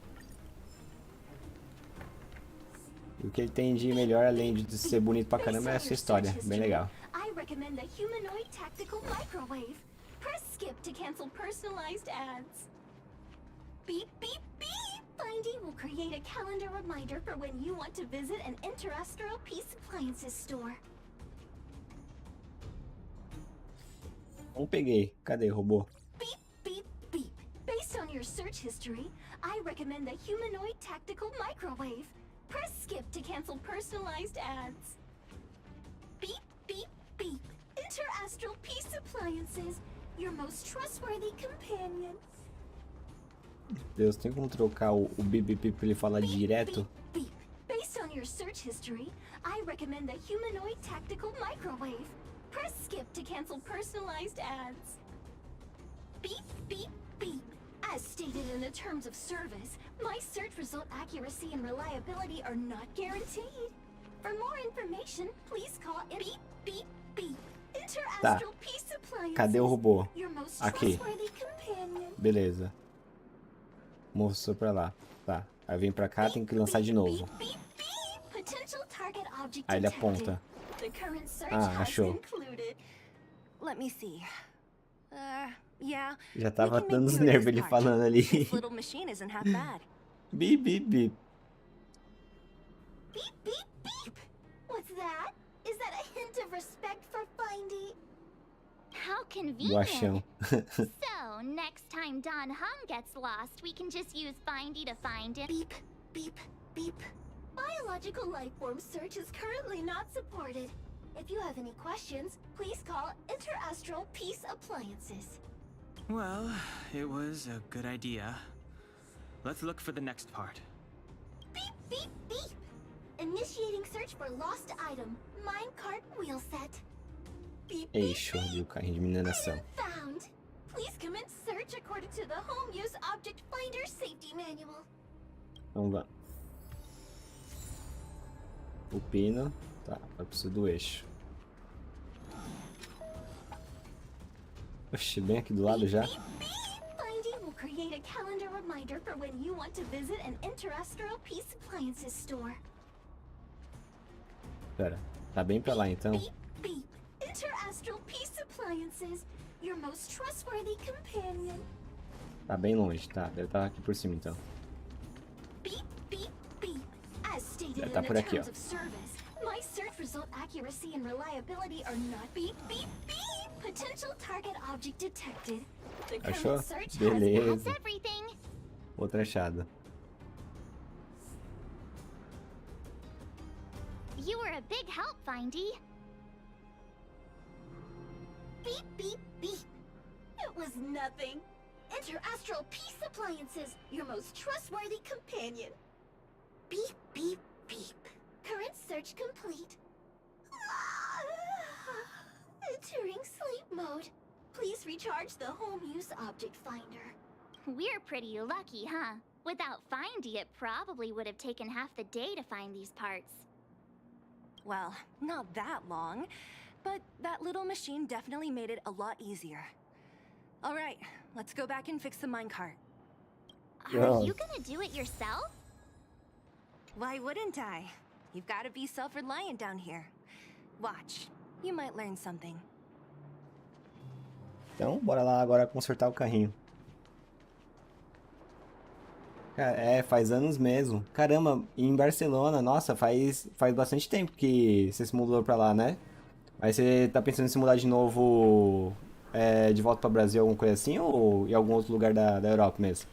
E o que ele tem de melhor, além de ser bonito pra caramba, é essa história, bem legal. I recommend the humanoid tactical microwave. Press skip to cancel personalized ads. Beep, beep, beep. Findy will create a calendar reminder for when you want to visit an interastral peace appliances store. Não peguei. Cadê o robô? Beep, beep, beep. Based on your search history, I recommend the humanoid tactical microwave. Press skip to cancel personalized ads. Beep, beep, beep. Interastral peace appliances, your most trustworthy companion. Deus, tem como trocar o bip bip pra ele falar direto? Beep, beep. Based on your search history, I recommend the humanoid tactical microwave. Press skip to cancel personalized ads. Beep, beep, beep. As stated in the terms of service, my search result accuracy and reliability are not guaranteed. For more information, please call beep, beep, beep. Tá. Interastral peace appliances. Cadê o robô? Your most Aqui. trustworthy companion. Beleza. Mostrou pra lá. Tá. Aí vem pra cá, tem que lançar de novo. Beep, beep. Potential target object Aí ele detected. aponta. The current search Ah, has achou. included. Let me see. Yeah. Já tava we can dando make os do with nervos this ele part. falando ali. This little machine isn't half bad. Bip, bip, bip. Beep, beep, beep. What's that? Is that a hint of respect for Findy? How Guaxão. convenient. So, next time Don Hum gets lost, we can just use Findy to find it. Beep, beep, beep. Biological life form search is currently not supported. If you have any questions, please call Interastral Peace Appliances. Well, it was a good idea. Let's look for the next part. Beep, beep, beep. Initiating search for lost item, minecart wheel set. Beep, beep, Eixo do carrinho de mineração. found. Please commence search according to the Home Use Object Finder Safety Manual. Vamos lá. O pino. Tá, vai precisar do eixo. Oxi, bem aqui do lado já. Findy will create a calendar reminder for when you want to visit an Interastral Peace Appliances store. Pera, tá bem pra lá então. Beep, beep. Interastral Peace Appliances, your most trustworthy companion. Tá bem longe, tá. Deve estar aqui por cima então. Beep, beep, beep. As stated Já in tá the por aqui, terms ó. of service, my search result accuracy and reliability are not beep, beep, beep. Potential target object detected. The Achou? current search has Beleza. Everything. Outra achada. You were a big help, Findy. beep, beep, beep. It was nothing. Interastral Peace Appliances, your most trustworthy companion. Beep, beep, beep. Current search complete. Entering sleep mode. Please recharge the home use object finder. We're pretty lucky, huh? Without Findy, it probably would have taken half the day to find these parts. Well, not that long, but that little machine definitely made it a lot easier. All right, let's go back and fix the minecart. Are you gonna do it yourself? Why wouldn't I? You've got to be self-reliant down here. Watch, you might learn something. Então, bora lá agora consertar o carrinho. Cara, faz anos mesmo. Caramba, em Barcelona, nossa, faz bastante tempo que você se mudou pra lá, né? Mas você tá pensando em se mudar de novo, de volta pra Brasil, alguma coisa assim, ou em algum outro lugar da Europa mesmo?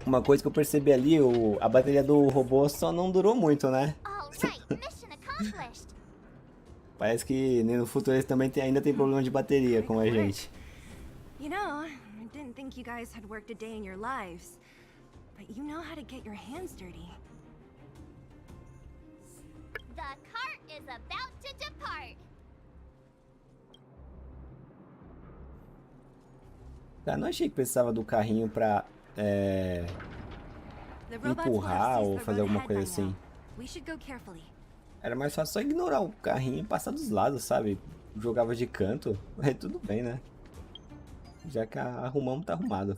Uma coisa que eu percebi ali, a bateria do robô só não durou muito, né? Parece que no futuro eles também ainda tem problema de bateria, como a gente. You know, I didn't think you guys had worked a day in your lives, but you know how to get your hands dirty. The cart is about to depart. Tá, não achei que precisava do carrinho pra empurrar ou fazer alguma coisa assim. Era mais fácil só ignorar o carrinho e passar dos lados, sabe? Jogava de canto, aí tudo bem, né? Já que arrumamos, tá arrumado.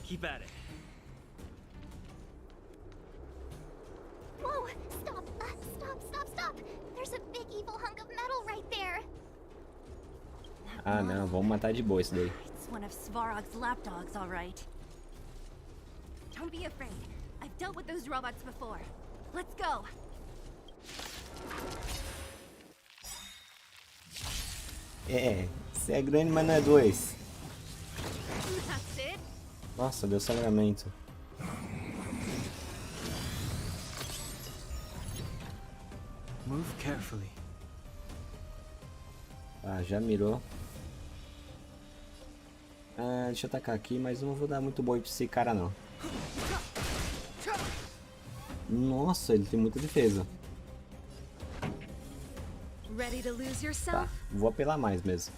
Keep at it. Whoa! Stop! Stop! There's a big evil hunk of metal right there. Ah, não, vamos matar de boa isso daí. It's one of Svarog's lapdogs, all right. Don't be afraid. I've dealt with those robots before. Let's go. Você é grande, mas não é dois. That's it. Nossa, deu sangramento. Move carefully. Ah, já mirou. Ah, deixa eu atacar aqui, mas não vou dar muito boi pra esse cara não. Nossa, ele tem muita defesa. Tá, vou apelar mais mesmo.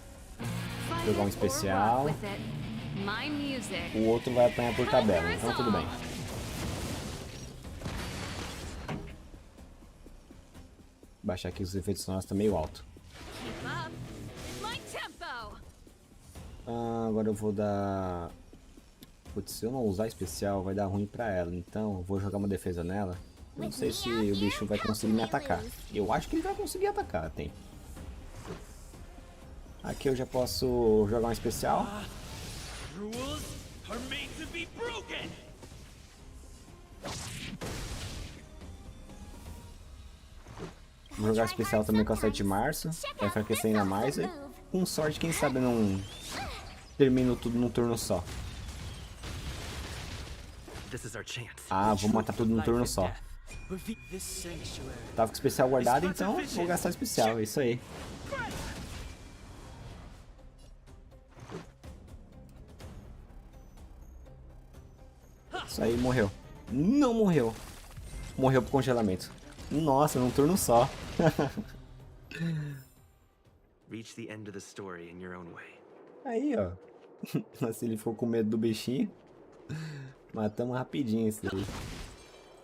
Jogar um especial. O outro vai apanhar por tabela, então tudo bem. Baixar aqui os efeitos sonoros, tá meio alto. Agora eu vou dar... Putz, se eu não usar especial vai dar ruim pra ela, então eu vou jogar uma defesa nela. Eu não sei se o bicho vai conseguir me atacar. Eu acho que ele vai conseguir atacar, tem. Aqui eu já posso jogar um especial. Vou jogar especial também com a 7 de março, vai enfraquecer ainda mais. E com sorte, quem sabe não termino tudo num turno só. Ah, vou matar tudo num turno só. Tava com o especial guardado, então vou gastar o especial, é isso aí. Isso aí, morreu. Não morreu. Morreu por congelamento. Nossa, num turno só. Reach the end of the story in your own way. Aí, ó. Se ele ficou com medo do bichinho. Matamos rapidinho esse daí.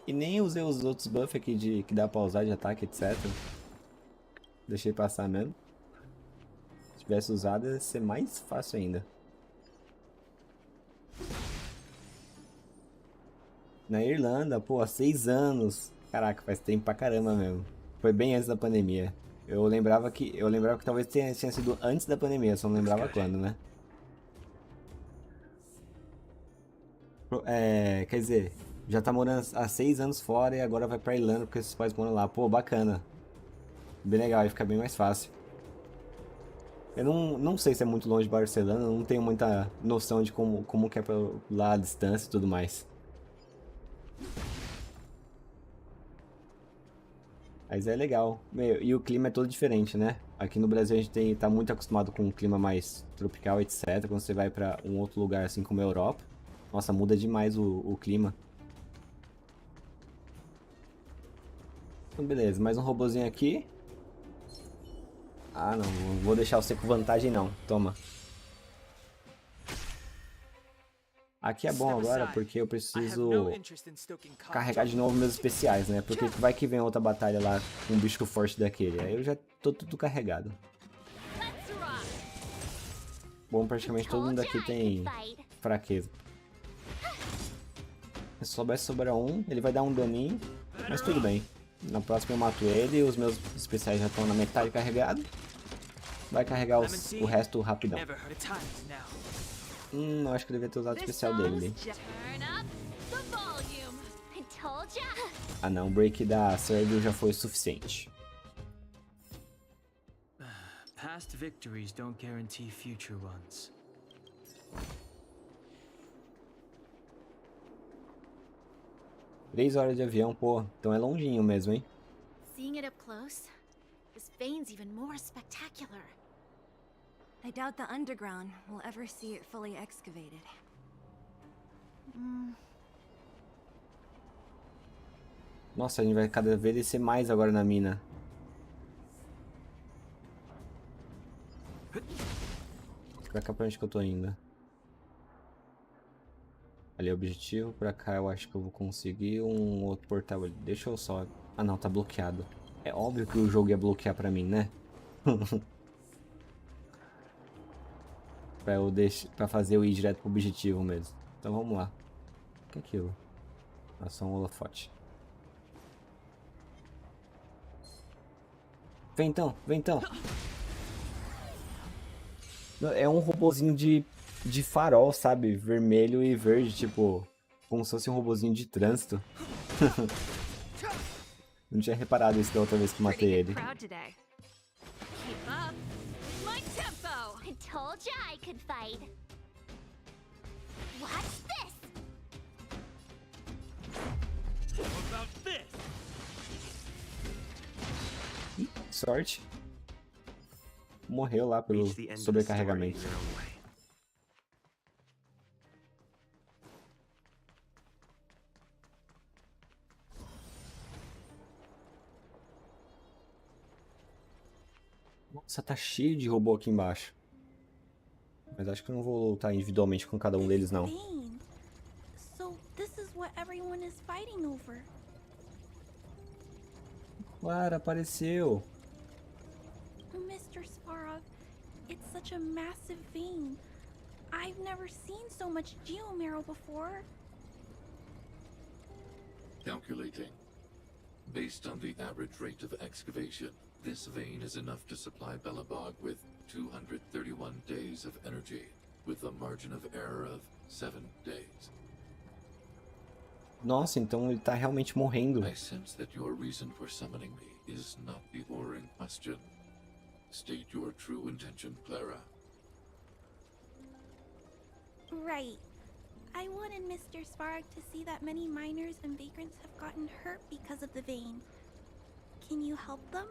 E nem usei os outros buffs aqui que dá pra usar de ataque, etc. Deixei passar mesmo. Se tivesse usado, ia ser mais fácil ainda. Na Irlanda, pô, há 6 anos. Caraca, faz tempo pra caramba mesmo. Foi bem antes da pandemia. Eu lembrava que talvez tenha sido antes da pandemia, só não lembrava quando, né? Quer dizer, já tá morando há 6 anos fora e agora vai pra Irlanda porque seus pais moram lá. Pô, bacana. Bem legal, aí fica bem mais fácil. Eu não sei se é muito longe de Barcelona, não tenho muita noção de como que é pra lá a distância e tudo mais. Mas é legal. Meu, e o clima é todo diferente, né? Aqui no Brasil a gente tá muito acostumado com um clima mais tropical, etc. Quando você vai pra um outro lugar assim como a Europa, nossa, muda demais o clima. Então beleza, mais um robozinho aqui. Ah, não. Vou deixar você com vantagem, não. Toma. Aqui é bom agora porque eu preciso carregar de novo meus especiais, né? Porque vai que vem outra batalha lá com um bicho forte daquele. Aí eu já tô tudo carregado. Bom, praticamente todo mundo aqui tem fraqueza. Se soubesse sobrar um, ele vai dar um daninho, mas tudo bem. Na próxima eu mato ele, os meus especiais já estão na metade carregados. Vai carregar o resto rapidão. Acho que eu devia ter usado o especial dele. Ah não, o break da Sergio já foi o suficiente. Past victories don't guarantee future ones. 3 horas de avião, pô, então é longinho mesmo, hein? Seeing it up close, this vein's even more spectacular. I doubt the underground will ever see it fully excavated. Nossa, a gente vai cada vez descer mais agora na mina. Pra cá, pra onde que eu tô indo? Ali é o objetivo, pra cá eu acho que eu vou conseguir um outro portal ali. Deixa eu só... Ah não, tá bloqueado. É óbvio que o jogo ia bloquear pra mim, né? pra fazer eu ir direto pro objetivo mesmo. Então vamos lá. O que é aquilo? Ah, só um holofote. Vem então, vem então. É um robozinho de farol, sabe? Vermelho e verde, tipo... Como se fosse um robozinho de trânsito. Não tinha reparado isso da outra vez que matei ele. Sorte. Morreu lá pelo sobrecarregamento. Nossa, tá cheio de robô aqui embaixo. Mas acho que eu não vou lutar individualmente com cada um deles, não. So this is what everyone is fighting over. Claro, apareceu. Mr. Svarog, it's such a massive vein. I've never seen so much geomarrow before. Calculating. Based on the average rate of excavation, this vein is enough to supply Belobog with 231 days of energy, with a margin of error of 7 days. Nossa, então ele tá realmente morrendo. I sense that your reason for summoning me is not the ore in question. State your true intention, Clara. Right. I wanted Mr. Svarog to see that many miners and vagrants have gotten hurt because of the vein. Can you help them?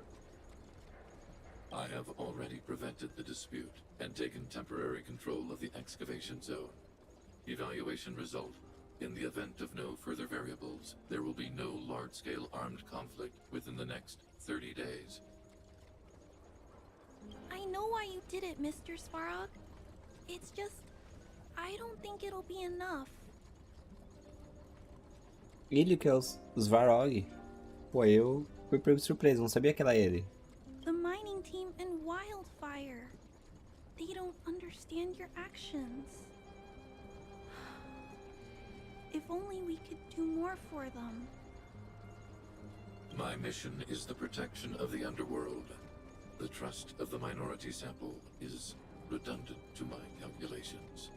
I have already prevented the dispute and taken temporary control of the excavation zone. Evaluation result. In the event of no further variables, there will be no large-scale armed conflict within the next 30 days. I know why you did it, Mr. Svarog. It's just... I don't think it'll be enough. Ele que é os Svarog. Pô, eu fui pego de surpresa, não sabia que era ele. The mining team and Wildfire. They don't understand your actions. If only we could do more for them. My mission is the protection of the underworld. The trust of the minority sample is redundant to my calculations.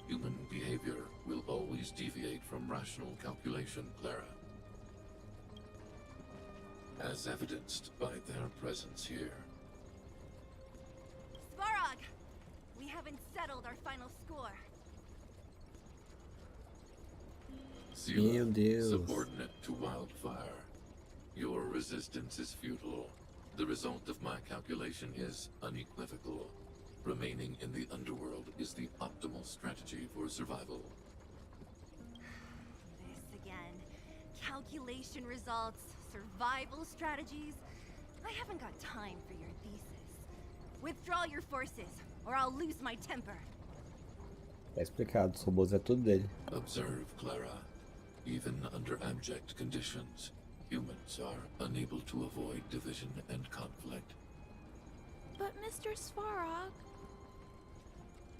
Human behavior will always deviate from rational calculation, Clara. As evidenced by their presence here. Svarog! We haven't settled our final score. Zila, Meu Deus. subordinate to Wildfire. Your resistance is futile. The result of my calculation is unequivocal. Remaining in the underworld is the optimal strategy for survival. This again. Calculation results, survival strategies. I haven't got time for your thesis. Withdraw your forces, or I'll lose my temper. Tá explicado, os robôs é tudo dele. Observe, Clara. Even under abject conditions, humans are unable to avoid division and conflict. But Mr. Svarog...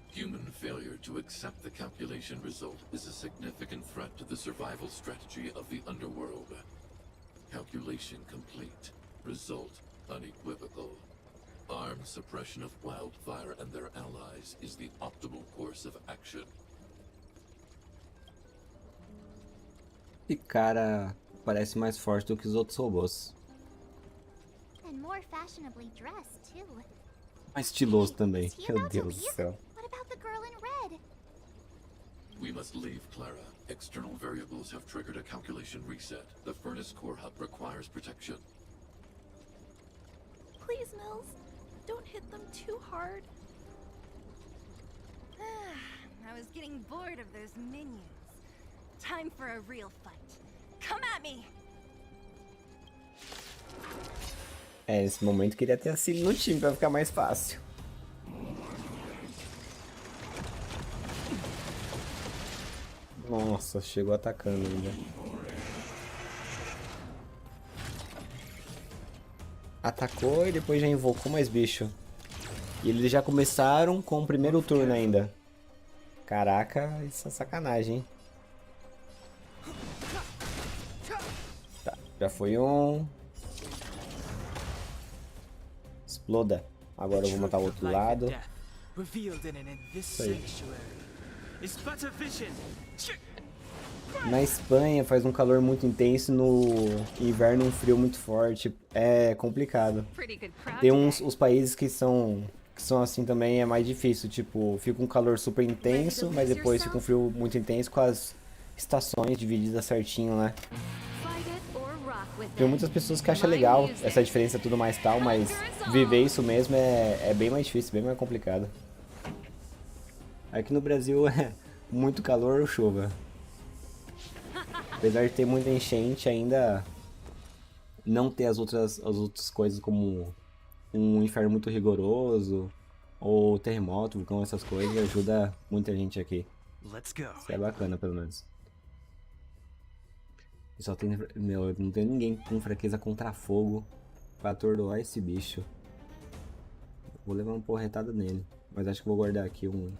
Human failure to accept the calculation result is a significant threat to the survival strategy of the underworld. Calculation complete. Result unequivocal. Armed suppression of Wildfire and their allies is the optimal course of action. Esse cara parece mais forte do que os outros robôs. And more fashionably dressed, too. Mais estiloso também. Meu Deus do céu. What about the girl in red? We must leave, Clara. External variables have triggered a calculation reset. The furnace core hub requires protection. Please, Mills. Don't hit them too hard. I was getting bored of those minions. Time for a real fight. Come at me! Nesse momento eu queria ter a Cilly no time pra ficar mais fácil. Nossa, chegou atacando ainda. Atacou e depois já invocou mais bicho. E eles já começaram com o primeiro turno ainda. Caraca, isso é sacanagem, hein? Tá, já foi um. Exploda. Agora eu vou matar o outro lado. Isso aí. Na Espanha faz um calor muito intenso, no inverno um frio muito forte. É complicado. Tem os países que são assim também, é mais difícil. Tipo, fica um calor super intenso, mas depois fica um frio muito intenso com as estações divididas certinho, né? Tem muitas pessoas que acham legal essa diferença tudo mais tal, mas viver isso mesmo é bem mais difícil, bem mais complicado. Aqui no Brasil é muito calor ou chuva. Apesar de ter muita enchente, ainda não ter as outras coisas como um inferno muito rigoroso ou terremoto, vulcão, essas coisas, ajuda muita gente aqui. Isso é bacana, pelo menos. Só tem, meu, não tem ninguém com fraqueza contra fogo pra atordoar esse bicho. Vou levar uma porretada nele, mas acho que vou guardar aqui um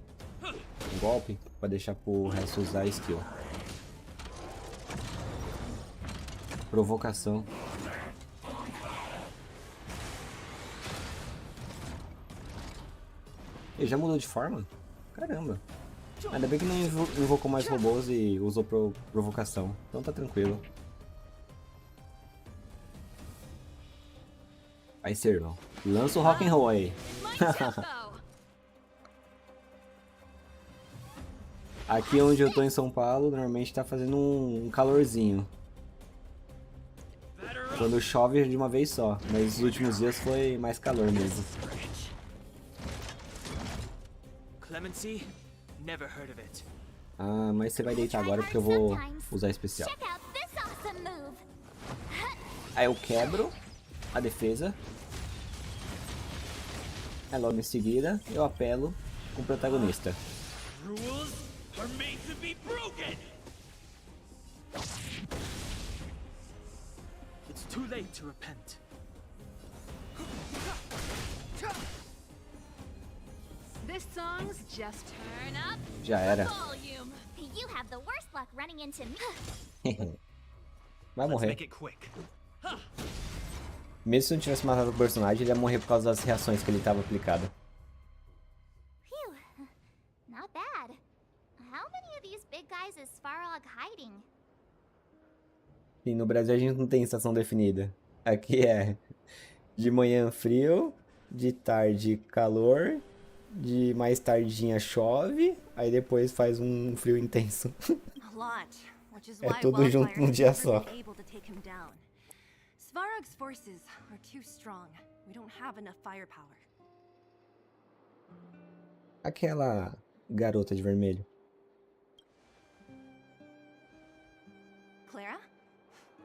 golpe pra deixar pro resto usar a skill. Provocação. Ele já mudou de forma? Caramba. Ainda bem que não invocou mais robôs e usou provocação. Então tá tranquilo. Vai ser, irmão. Lança o rock and roll aí. Aqui onde eu tô em São Paulo, normalmente tá fazendo um calorzinho. Quando chove de uma vez só, mas os últimos dias foi mais calor mesmo. Ah, mas você vai deitar agora porque eu vou usar especial. Aí eu quebro a defesa. Aí logo em seguida eu apelo com o protagonista. Too late to repent. This song's just turn up. Já era. You have the worst luck running into me. Vai morrer. Mesmo se eu não tivesse matado o personagem, ele ia morrer por causa das reações que ele estava aplicado. Phew. Not bad. How many of these big guys is Svarog hiding? E no Brasil a gente não tem estação definida. Aqui é de manhã frio, de tarde calor, de mais tardinha chove, aí depois faz um frio intenso. É tudo junto num dia só. Svarog's forces are too strong. We don't have enough firepower. Aquela garota de vermelho. Clara?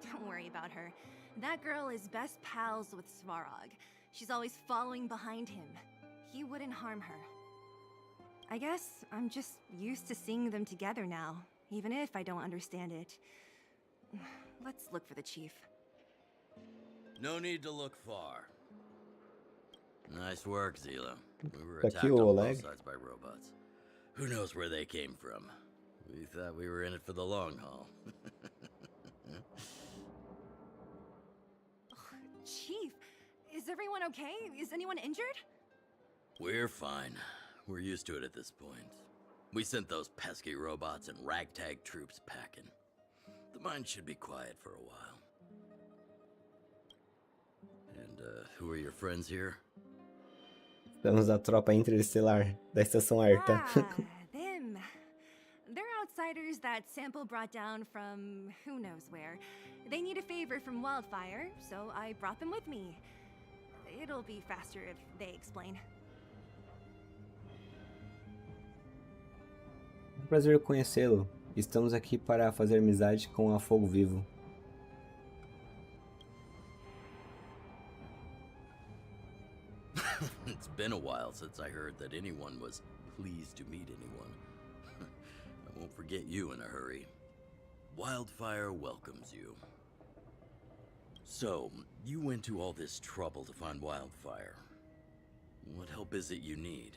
Don't worry about her. That girl is best pals with Svarog. She's always following behind him. he wouldn't harm her. I guess I'm just used to seeing them together now, even if I don't understand it. Let's look for the chief. No need to look far. Nice work, Zila. We were Tá attacked aqui on o both Oleg. sides by robots. Who knows where they came from? We thought we were in it for the long haul. Chief, is everyone okay? Is anyone injured? We're fine. We're used to it at this point. We sent those pesky robots and ragtag troops packing. The mine should be quiet for a while. And, who are your friends here? Estamos a tropa interestelar da estação Arta. Them. They're outsiders that Sample brought down from who knows where. They need a favor from Wildfire, so I brought them with me. It'll be faster if they explain. É um prazer conhecê-lo. Estamos aqui para fazer amizade com a Fogo Vivo. It's been a while since I heard that anyone was pleased to meet anyone. I won't forget you in a hurry. Wildfire welcomes you. So, you went to all this trouble to find Wildfire. What help is it you need?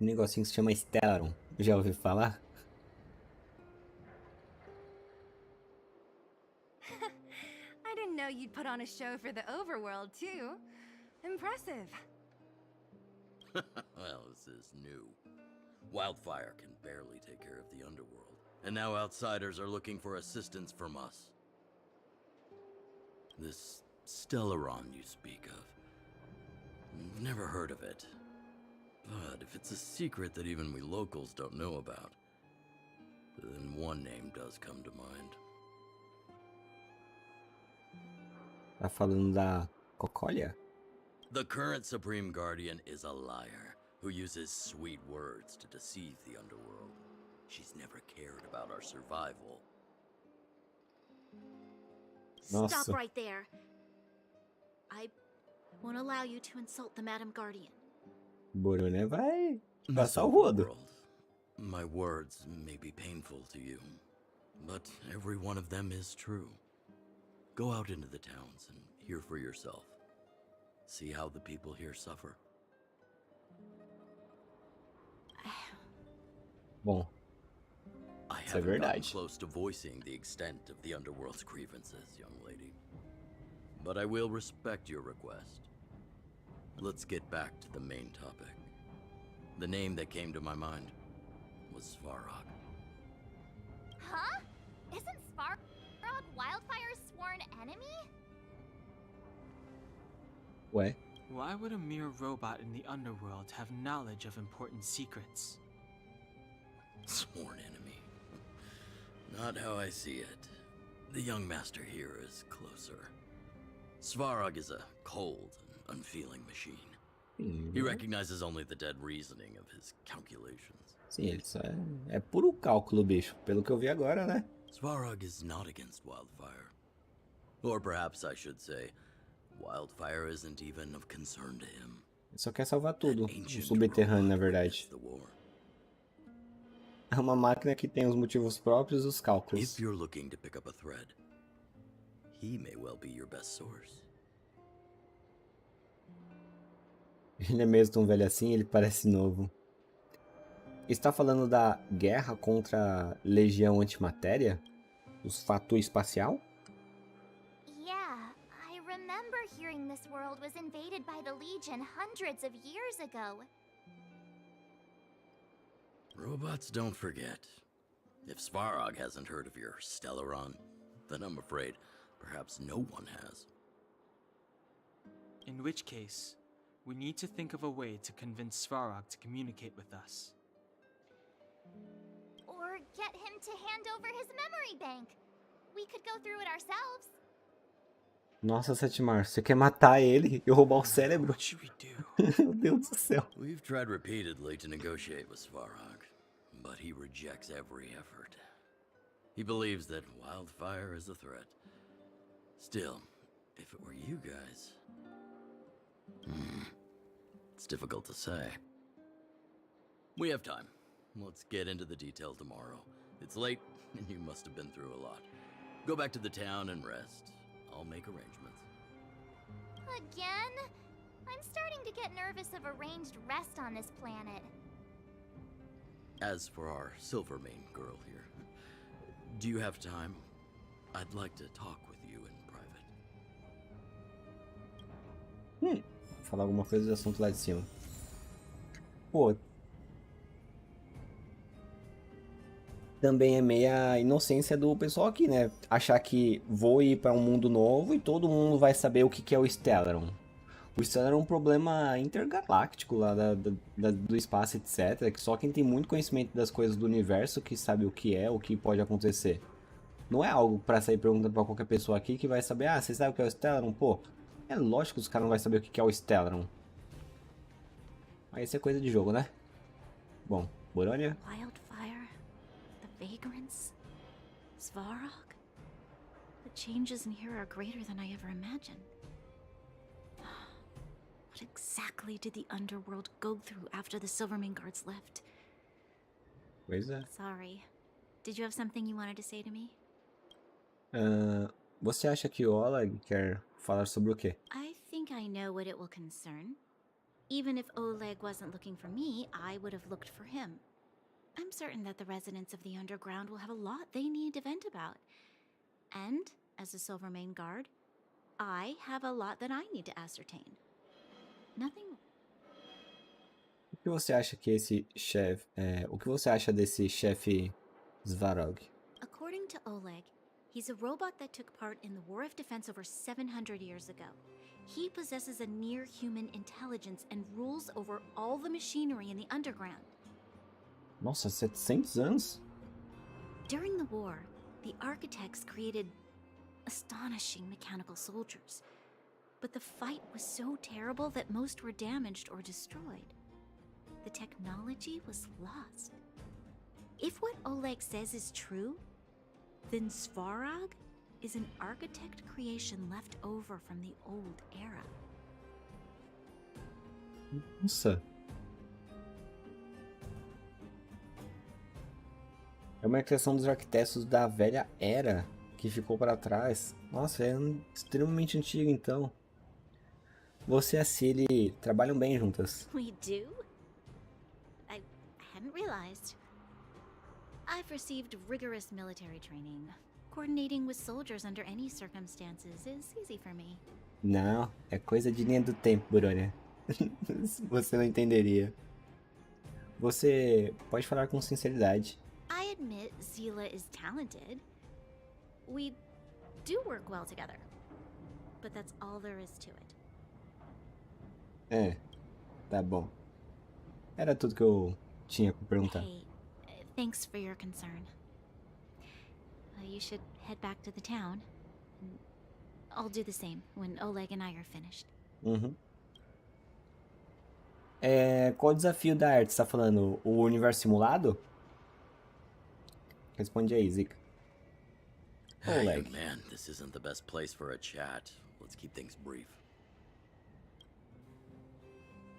Um negocinho que se chama Stellaron. Já ouviu falar? I didn't know you'd put on a show for the overworld, too. Impressive. Well, this is new. Wildfire can barely take care of the underworld, and now outsiders are looking for assistance from us. This Stellaron you speak of, I've never heard of it. But if it's a secret that even we locals don't know about, then one name does come to mind. Tá falando da Cocólia? The current Supreme Guardian is a liar who uses sweet words to deceive the underworld. She's never cared about our survival. Stop right there. I won't allow you to insult the Madam Guardian. Borona vai This passar o rodo. overworld, my words may be painful to you, but every one of them is true. Go out into the towns and hear for yourself. See how the people here suffer. Bom, I isso é haven't gotten verdade. close to voicing the extent of the underworld's grievances, young lady. But I will respect your request. Let's get back to the main topic. The name that came to my mind was Svarog. Huh? Isn't Svarog Wildfire's sworn enemy? Ué? Why would a mere robot in the underworld have knowledge of important secrets? Sworn enemy. Not how I see it. The young master here is closer. Svarog is a cold and unfeeling machine. He recognizes only the dead reasoning of his calculations. Sim, ele só é puro cálculo, bicho. Pelo que eu vi agora, né? Svarog is not against Wildfire. Or perhaps I should say, Wildfire isn't even of concern to him. Ele só quer salvar tudo. O subterrâneo, na verdade. É uma máquina que tem os motivos próprios e os cálculos. If you're looking to pick up a thread, he may well be your best source. Ele é mesmo tão velho assim, ele parece novo. Está falando da guerra contra a Legião Antimatéria? Os Fatu Espacial? Yeah, I remember hearing this world was invaded by the Legion hundreds of years ago. Robots don't forget. If Svarog hasn't heard of your Stellaron, then I'm afraid perhaps no one has. In which case, we need to think of a way to convince Svarog to communicate with us. Or get him to hand over his memory bank. We could go through it ourselves. Nossa, Setmar, você quer matar ele e roubar o cérebro? What should we do? Meu Deus do céu. We've tried repeatedly to negotiate with Svarog, but he rejects every effort. He believes that Wildfire is a threat. Still, if it were you guys... It's difficult to say. We have time. Let's get into the details tomorrow. It's late, and you must have been through a lot. Go back to the town and rest. I'll make arrangements. Again? I'm starting to get nervous of arranged rest on this planet. As for our Silvermane girl here, do you have time? I'd like to talk with you in private. Falar alguma coisa de assunto lá de cima. Pô. Também é meia inocência do pessoal aqui, né? Achar que vou ir para um mundo novo e todo mundo vai saber o que é o Stellaron. O Stellaron é um problema intergaláctico lá do espaço, etc. Que só quem tem muito conhecimento das coisas do universo que sabe o que é, o que pode acontecer. Não é algo para sair perguntando para qualquer pessoa aqui que vai saber, ah, você sabe o que é o Stellaron? Pô, é lógico que os caras não vão saber o que é o Stellaron. Mas isso é coisa de jogo, né? Bom, Borônia. Wildfire, the vagrants, Svarog. The changes in here are greater than I ever imagined. What exactly did the underworld go through after the Silvermane guards left? Pois é. Sorry. Did you have something you wanted to say to me? Você acha que o Oleg quer falar sobre o quê? I think I know what it will concern. Even if Oleg wasn't looking for me, I would have looked for him. I'm certain that the residents of the underground will have a lot they need to vent about. And, as a Silvermane guard, I have a lot that I need to ascertain. Nothing. O que você acha que esse chefe... o que você acha desse chefe Svarog? According to Oleg, he's a robot that took part in the War of Defense over 700 years ago. He possesses a near-human intelligence and rules over all the machinery in the underground. Nossa, 700 anos? During the war, the architects created astonishing mechanical soldiers. But the fight was so terrible that most were damaged or destroyed. The technology was lost. If what Oleg says is true, then Svarog is an architect creation left over from the old era. Nossa. É uma criação dos arquitetos da velha era que ficou para trás. Nossa, é extremamente antigo então. Você e a Cilly trabalham bem juntas. We do? I hadn't realized. I've received rigorous military training. Coordinating with soldiers under any circumstances is easy for me. Não, é coisa de linha do tempo, Borônia. Você não entenderia. Você pode falar com sinceridade. I admit Zila is talented. We do work well together. But that's all there is to it. Tá bom. Era tudo que eu tinha pra perguntar. Hey, thanks for your concern. You should head back to the town. I'll do the same when Oleg and I are finished. Uhum. Qual o desafio da arte? Você tá falando o universo simulado? Responde aí, Zika. Oleg. Man, this isn't the best place for a chat. Let's keep things brief.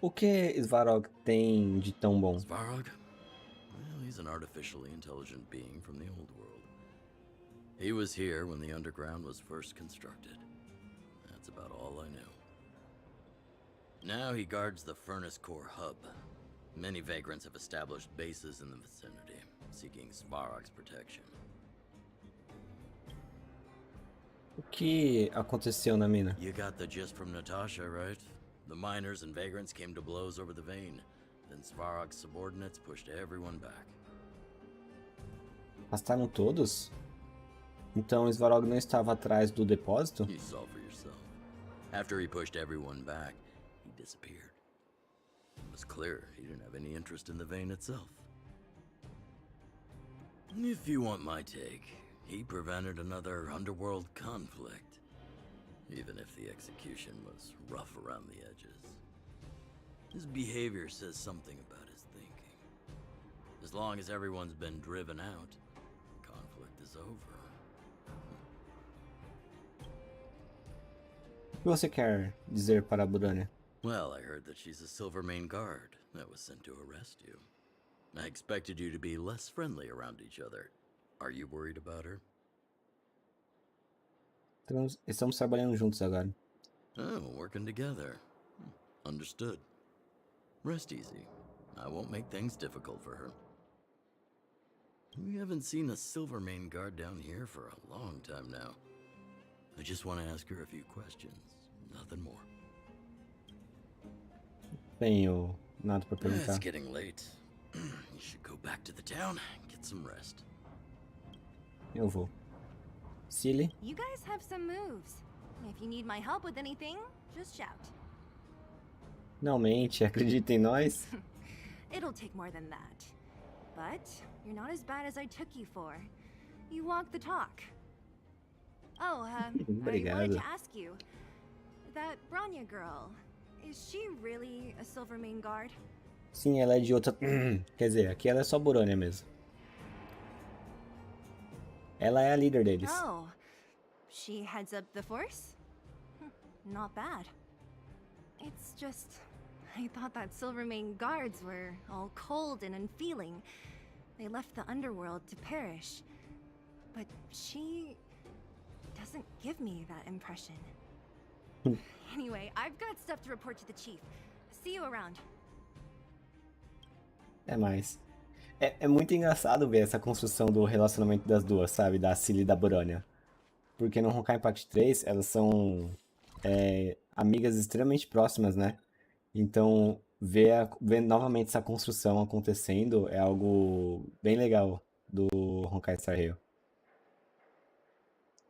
O que Svarog tem de tão bom? Svarog? Well, he's an artificially intelligent being from the old world. He was here when the underground was first constructed. That's about all I know. Now he guards the Furnace Core hub. Many vagrants have established bases in the vicinity, seeking Svarog's protection. O que aconteceu na mina? You got the gist from Natasha, right? The miners and vagrants came to blows over the vein. Then Svarog's subordinates pushed everyone back. Afastaram todos? Então Svarog não estava atrás do depósito? You saw for yourself. After he pushed everyone back, he disappeared. It was clear he didn't have any interest in the vein itself. If you want my take, he prevented another underworld conflict. Even if the execution was rough around the edges. His behavior says something about his thinking. As long as everyone's been driven out, conflict is over. O que você quer dizer para a Burania? Well, I heard that she's a Silvermane guard that was sent to arrest you. I expected you to be less friendly around each other. Are you worried about her? Estamos trabalhando juntos agora. Oh, working together. Understood. Rest easy. I won't make things difficult for her. We haven't seen a Silvermane guard down here for a long time now. I just want to ask her a few questions. Nothing more. Tenho nada pra perguntar. It's getting late. You should go back to the town and get some rest. Eu vou. Silly? You guys have some moves. If you need my help with anything, just shout. Não mente, acredita em nós. It'll take more than that. But you're not as bad as I took you for. You walk the talk. Oh, I wanted to ask you. That Bronya girl, is she really a Silvermane guard? Sim, ela é de outra... Quer dizer, aqui ela é só Borônia mesmo. Ela é a líder deles. Oh, she heads up the force? Not bad. It's just, I thought that Silvermane guards were all cold and unfeeling. They left the underworld to perish. But she doesn't give me that impression. Anyway, I've got stuff to report to the chief. See you around. É mais. É muito engraçado ver essa construção do relacionamento das duas, sabe? Da Cilly e da Borônia. Porque no Honkai Impact 3, elas são amigas extremamente próximas, né? Então, ver novamente essa construção acontecendo é algo bem legal do Honkai Star Rail.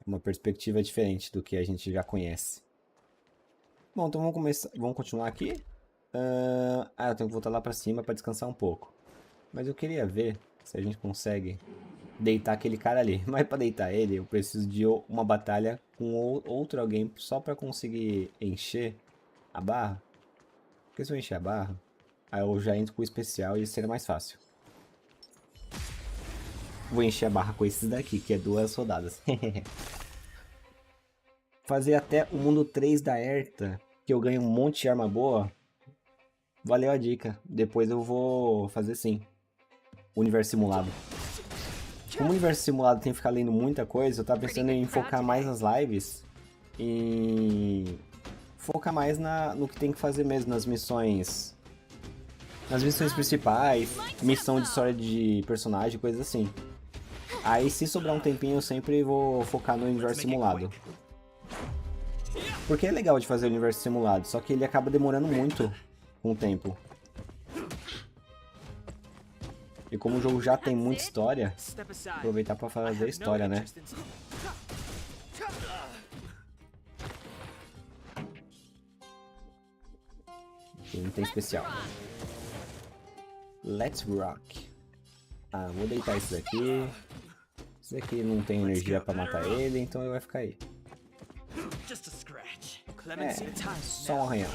Uma perspectiva diferente do que a gente já conhece. Bom, então vamos continuar aqui. Eu tenho que voltar lá pra cima pra descansar um pouco. Mas eu queria ver se a gente consegue deitar aquele cara ali. Mas pra deitar ele, eu preciso de uma batalha com outro alguém só pra conseguir encher a barra. Porque se eu encher a barra, aí eu já entro com o especial e seria mais fácil. Vou encher a barra com esses daqui, que é 2 rodadas. Fazer até o mundo 3 da Erta, que eu ganho um monte de arma boa. Valeu a dica. Depois eu vou fazer sim. Universo simulado. Como o universo simulado tem que ficar lendo muita coisa, eu tava pensando em focar mais nas lives. E focar mais no que tem que fazer mesmo, nas missões. Nas missões principais, missão de história de personagem, coisas assim. Aí se sobrar um tempinho eu sempre vou focar no universo simulado. Porque é legal de fazer o universo simulado, só que ele acaba demorando muito com o tempo. E como o jogo já tem muita história, aproveitar pra fazer a história, né? Aqui não tem especial. Let's rock. Vou deitar esse daqui. Esse daqui não tem energia pra matar ele, então ele vai ficar aí. Só um arranhão.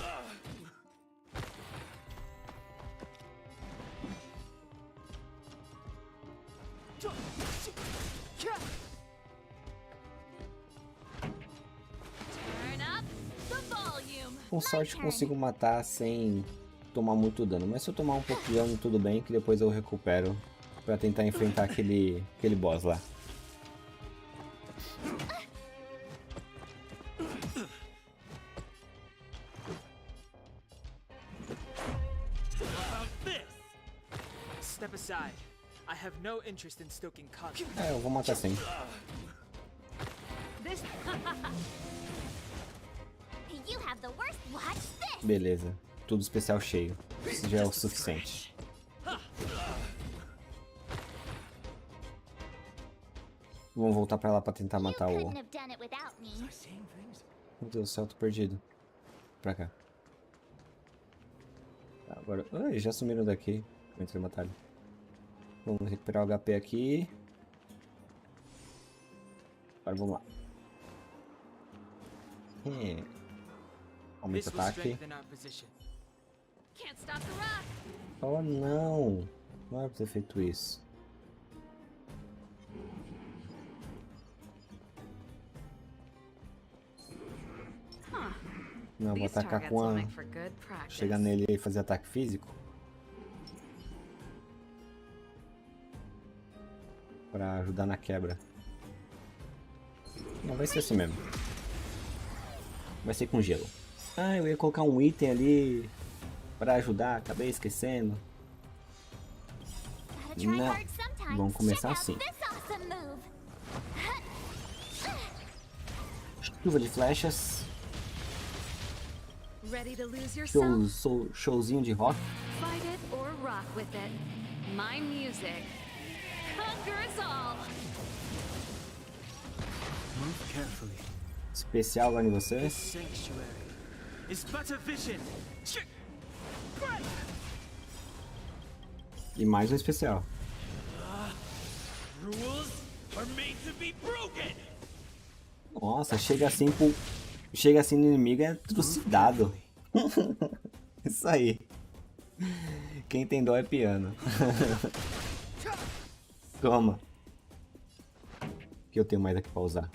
Com sorte consigo matar sem tomar muito dano, mas se eu tomar um pouco de dano tudo bem, que depois eu recupero pra tentar enfrentar aquele boss lá. Eu vou matar sim. Beleza, tudo especial cheio. Isso já é o suficiente. Vamos voltar pra lá pra tentar matar o... Meu Deus do céu, tô perdido. Pra cá. Agora... Ai, já sumiram daqui. Eu entrei na batalha. Vamos recuperar o HP aqui. Agora vamos lá. Aumenta o ataque. Oh não! Não era pra ter feito isso. Não, vou These atacar targets com will a... make for good practice. Chegar nele e fazer ataque físico. Pra ajudar na quebra. Não, vai ser assim mesmo. Vai ser com gelo. Ah, eu ia colocar um item ali pra ajudar, acabei esquecendo. Não, vamos começar assim. Chuva de flechas. Ready to lose yourself? Showzinho de rock. Fight it or rock with it. My music conquers all. Move carefully. Especial agora em você. This sanctuary is but a vision. E mais um especial. Rules are made to be broken. Nossa, chega assim pro... Chega assim no inimigo é trucidado. Isso aí. Quem tem dó é piano. Toma. Que eu tenho mais aqui pra usar.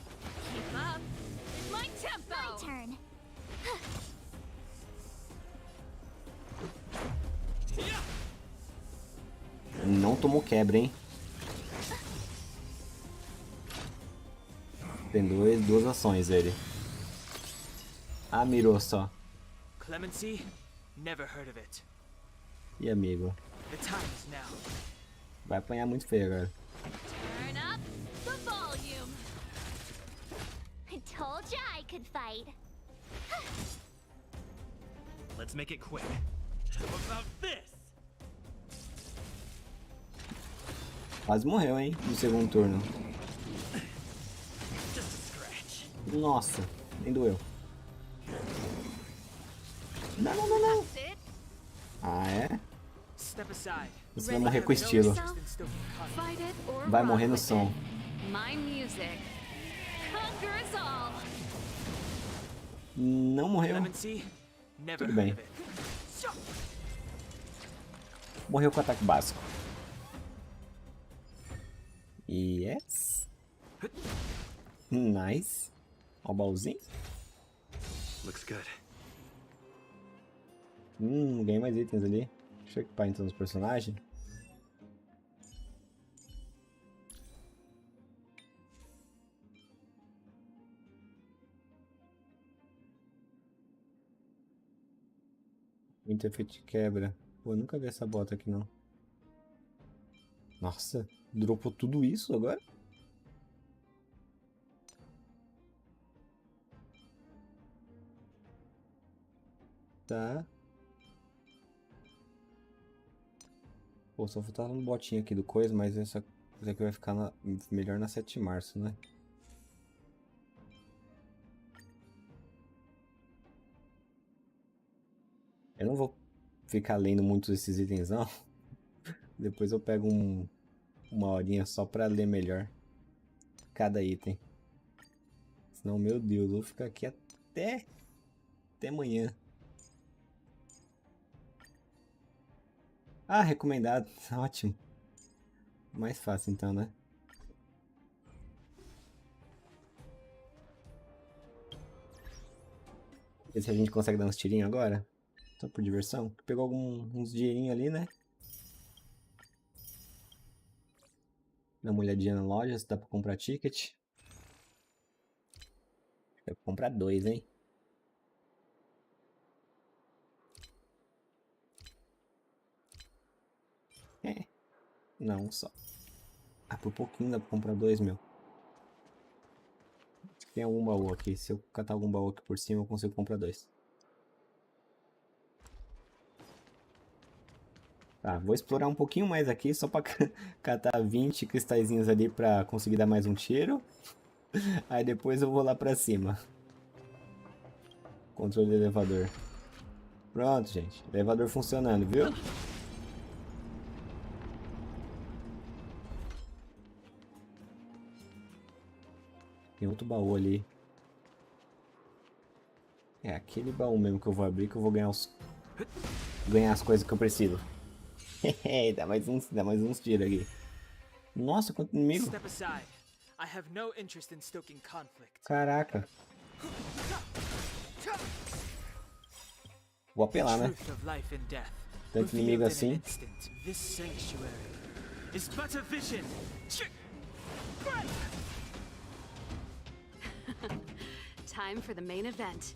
Não tomou quebra, hein? Tem duas ações ele. Ah, mirou só. Clemency? Never heard of it. E amigo? The time is now. Vai apanhar muito feio agora. Turn up the volume. I told ya I could fight. Let's make it quick. How about this? Quase morreu, hein? No segundo turno. Just a scratch. Nossa, nem doeu. Não, não, não, não. Ah, é? Step aside. Você vai morrer com estilo. Vai morrer no som. My music conquers all. Não morreu. Tudo bem. Morreu com ataque básico. Yes. Nice. Ó o baúzinho. Looks good. Ganhei mais itens ali. Deixa eu equipar então os personagens. Muito efeito de quebra. Pô, eu nunca vi essa bota aqui não. Nossa, dropou tudo isso agora? Tá. Pô, só faltava um botinho aqui do coisa, mas essa coisa aqui vai ficar melhor na 7 de março, né? Eu não vou ficar lendo muitos esses itens não. Depois eu pego uma horinha só pra ler melhor cada item. Senão, meu Deus, eu vou ficar aqui até amanhã. Ah, recomendado. Ótimo. Mais fácil então, né? Ver se a gente consegue dar uns tirinhos agora. Só por diversão. Pegou uns dinheirinhos ali, né? Dá uma olhadinha na loja se dá pra comprar ticket. Dá pra comprar 2, hein? É. Não, só. Ah, por pouquinho dá pra comprar 2, meu. Tem algum baú aqui. Se eu catar algum baú aqui por cima, eu consigo comprar 2. Tá, vou explorar um pouquinho mais aqui, só pra catar 20 cristalzinhos ali pra conseguir dar mais um tiro. Aí depois eu vou lá pra cima. Controle do elevador. Pronto, gente. Elevador funcionando, viu? Tem outro baú ali. É aquele baú mesmo que eu vou abrir, que eu vou ganhar as coisas que eu preciso. dá mais uns tiros aqui. Nossa, quanto inimigo. Caraca. Vou apelar, né? Truth of life and death, Tanto inimigo revealed in an assim. instant. This sanctuary is but a vision. Time for the main event.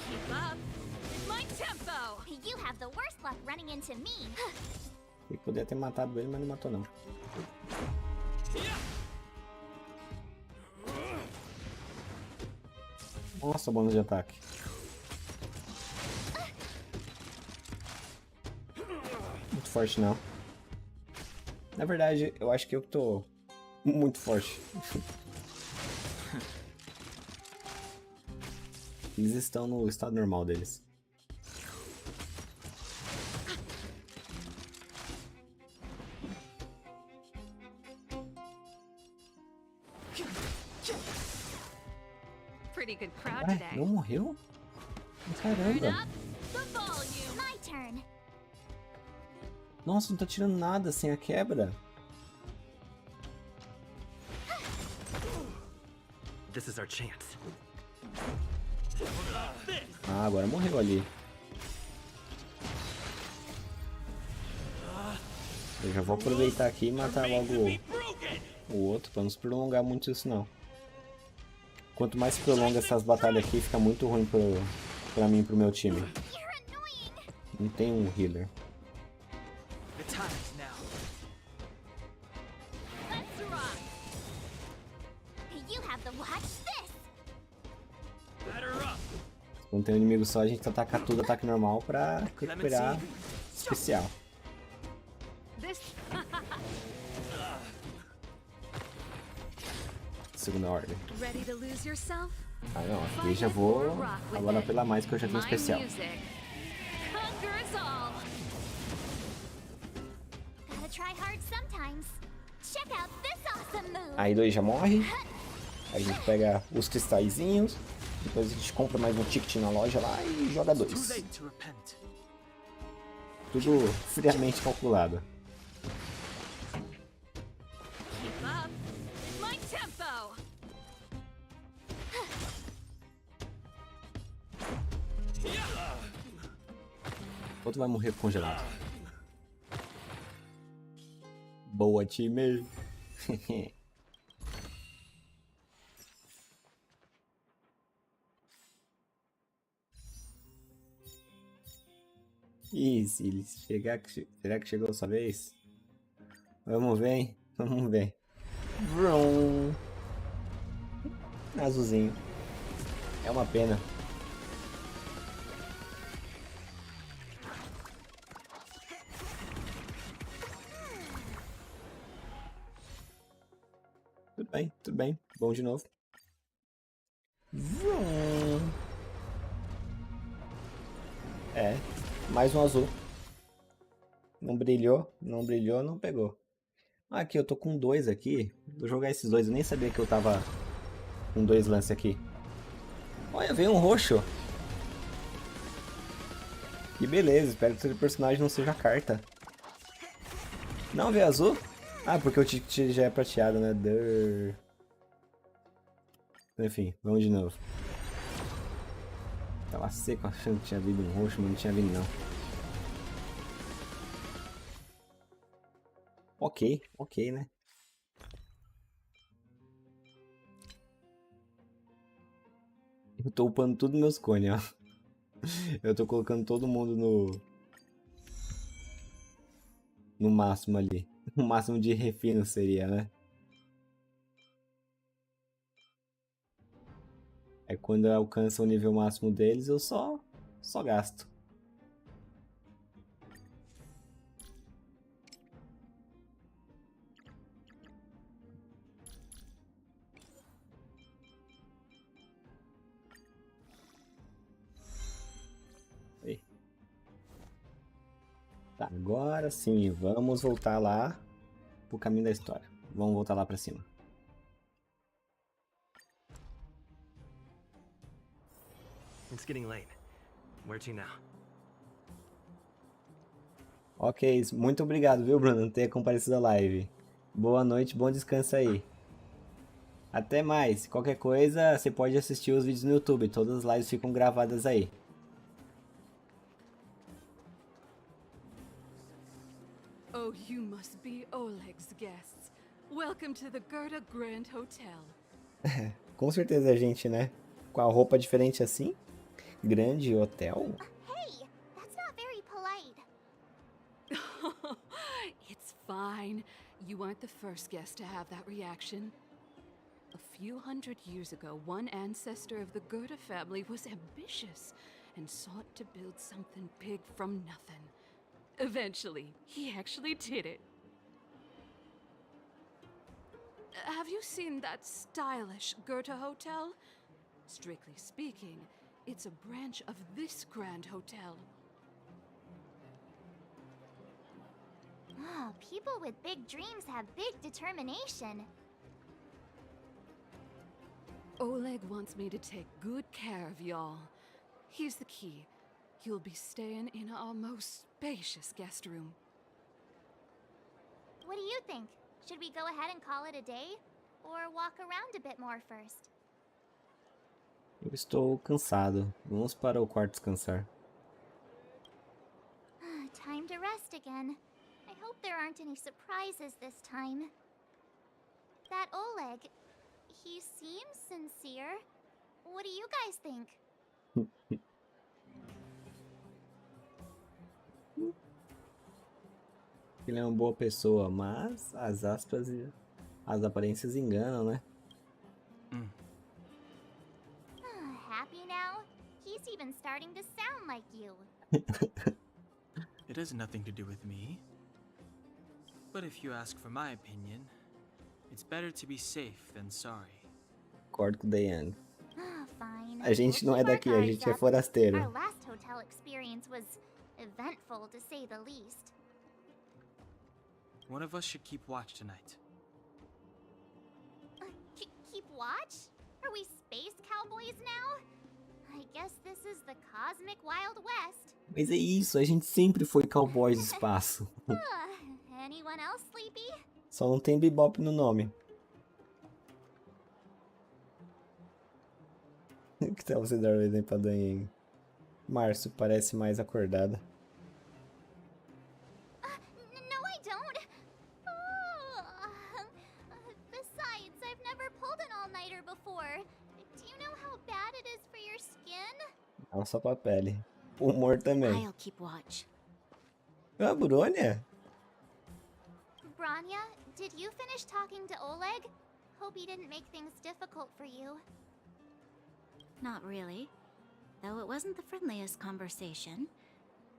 Keep up. My tempo! You have the worst luck running into me. Eu poderia ter matado ele, mas não matou não. Nossa, bônus de ataque. Muito forte não. Na verdade, eu acho que eu tô muito forte. Eles estão no estado normal deles. Pretty good crowd Ué, today. não morreu? Caramba. My turn. Nossa, não tá tirando nada sem a quebra. This is our chance. Ah, agora morreu ali. Eu já vou aproveitar aqui e matar logo o outro, pra não se prolongar muito isso não. Quanto mais se prolonga essas batalhas aqui, fica muito ruim pra mim e pro meu time. Não tem um healer. The time is now. Let's rock. You have the watch this. Quando tem um inimigo só, a gente ataca tudo ataque normal pra recuperar especial. Segunda ordem. Ready to lose yourself? Ah não, aqui já vou agora pela mais que eu já tenho especial. Conquer us all. Gotta try hard sometimes. Check out this awesome move. Aí 2 já morre. Aí a gente pega os cristalzinhos. Depois a gente compra mais um ticket na loja lá e joga 2. Tudo friamente calculado. Keep up. My tempo. Outro vai morrer congelado. Boa, time! Ih, se ele chegar, será que chegou sua vez? Vamos ver, hein? Vamos ver. Vrum. Azulzinho. É uma pena. Tudo bem, tudo bem. Bom de novo. Vrum. É, mais um azul. Não brilhou, não brilhou, não pegou. Aqui, eu tô com 2 aqui. Vou jogar esses 2. Eu nem sabia que eu tava com 2 lances aqui. Olha, veio um roxo. Que beleza, espero que o personagem não seja carta. Não, veio azul? Ah, porque o ticket já é prateado, né? Durr. Enfim, vamos de novo. Tava seco achando que tinha vindo um roxo, mas não tinha vindo não. Ok, né? Eu tô upando tudo meus cones, ó. Eu tô colocando todo mundo no máximo ali. O máximo de refino seria, né? É quando alcança o nível máximo deles, eu só gasto. Aí. Tá, agora sim, vamos voltar lá pro caminho da história. Vamos voltar lá pra cima. It's getting late. Where to now? Ok, muito obrigado, viu, Bruno, por ter comparecido à live. Boa noite, bom descanso aí. Até mais. Qualquer coisa, você pode assistir os vídeos no YouTube. Todas as lives ficam gravadas aí. Oh, you must be Oleg's guests. Welcome to the Gerda Grand Hotel. Com certeza a gente, né? Com a roupa diferente assim? Grande hotel? Hey, that's not very polite. It's fine. You aren't the first guest to have that reaction. A few hundred years ago, one ancestor of the Gerda family was ambitious and sought to build something big from nothing. Eventually, he actually did it. Have you seen that stylish Goethe Hotel? Strictly speaking, it's a branch of this grand hotel. Oh, people with big dreams have big determination. Oleg wants me to take good care of y'all. Here's the key. You'll be staying in our most spacious guest room. What do you think? Should we go ahead and call it a day? Or walk around a bit more first? Eu estou cansado. Vamos para o quarto descansar. Time to rest again. I hope there aren't any surprises this time. That Oleg, he seems sincere. What do you guys think? Ele é uma boa pessoa, mas as aspas e as aparências enganam, né? Happy now? He's even starting to sound like you. It has nothing to do with me. But if you ask for my opinion, it's better to be safe than sorry. Concordo com o Dayan. Fine. A gente não é daqui, a gente é forasteiro. Our last hotel experience was eventful, to say the least. One of us should keep watch tonight. Keep watch? Are we space cowboys now? I guess this is the cosmic Wild West. Mas é isso, a gente sempre foi cowboys do espaço. Anyone else sleepy? Só não tem bebop no nome. Que tal você dar um exemplo pra Dayan? Márcio parece mais acordada. No, I don't. Besides, I've never pulled an all-nighter before. Do you know how bad it is for your skin? Não só pra pele. O humor também. I'll keep watch. Ah, Brônia? Branya, did you finish talking to Oleg? Hope he didn't make things difficult for you. Not really. Though it wasn't the friendliest conversation.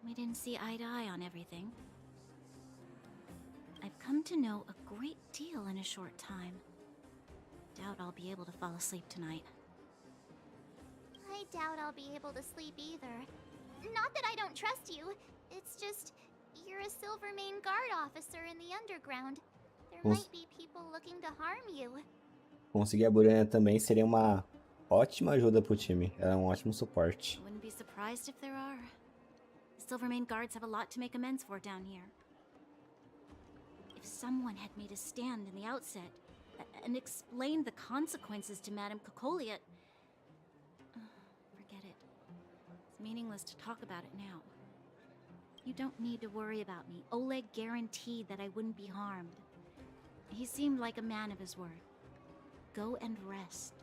We didn't see eye to eye on everything. I've come to know a great deal in a short time. Doubt I'll be able to fall asleep tonight. I doubt I'll be able to sleep either. Not that I don't trust you. It's just, you're a Silvermane guard officer in the underground. There might be people looking to harm you. Conseguir a Brônia também seria uma ótima ajuda pro time. Ela é um ótimo suporte. Wouldn't be surprised if there are. The Silvermane guards have a lot to make amends for down here. If someone had made a stand in the outset and explained the consequences to Madame Cocolia, forget it. It's meaningless to talk about it now. You don't need to worry about me. Oleg guaranteed that I wouldn't be harmed. He seemed like a man of his word. Go and rest.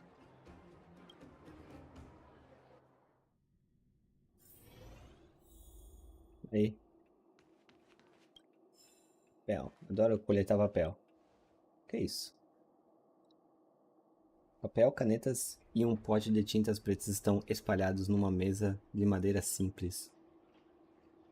Aí. Papel. Adoro coletar papel. Que isso? Papel, canetas e um pote de tintas pretas estão espalhados numa mesa de madeira simples.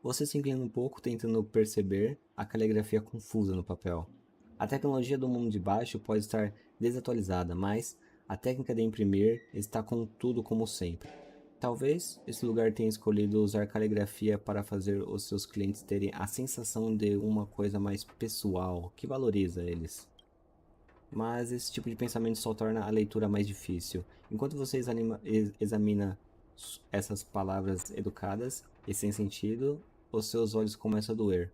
Você se inclina um pouco tentando perceber a caligrafia confusa no papel. A tecnologia do mundo de baixo pode estar desatualizada, mas a técnica de imprimir está com tudo como sempre. Talvez esse lugar tenha escolhido usar caligrafia para fazer os seus clientes terem a sensação de uma coisa mais pessoal, que valoriza eles. Mas esse tipo de pensamento só torna a leitura mais difícil. Enquanto você examina essas palavras educadas e sem sentido, os seus olhos começam a doer.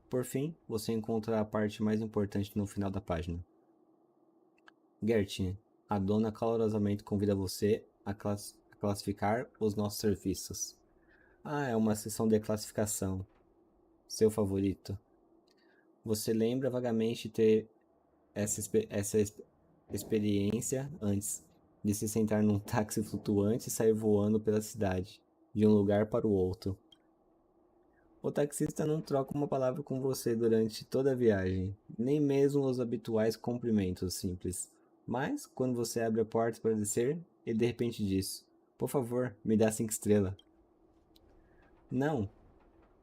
Por fim, você encontra a parte mais importante no final da página. Gert, A dona calorosamente convida você a classificar os nossos serviços. Ah, é uma sessão de classificação. Seu favorito. Você lembra vagamente ter essa experiência antes de se sentar num táxi flutuante e sair voando pela cidade, de um lugar para o outro. O taxista não troca uma palavra com você durante toda a viagem, nem mesmo os habituais cumprimentos simples. Mas, quando você abre a porta para descer, ele de repente diz: por favor, me dá 5 estrelas. Não,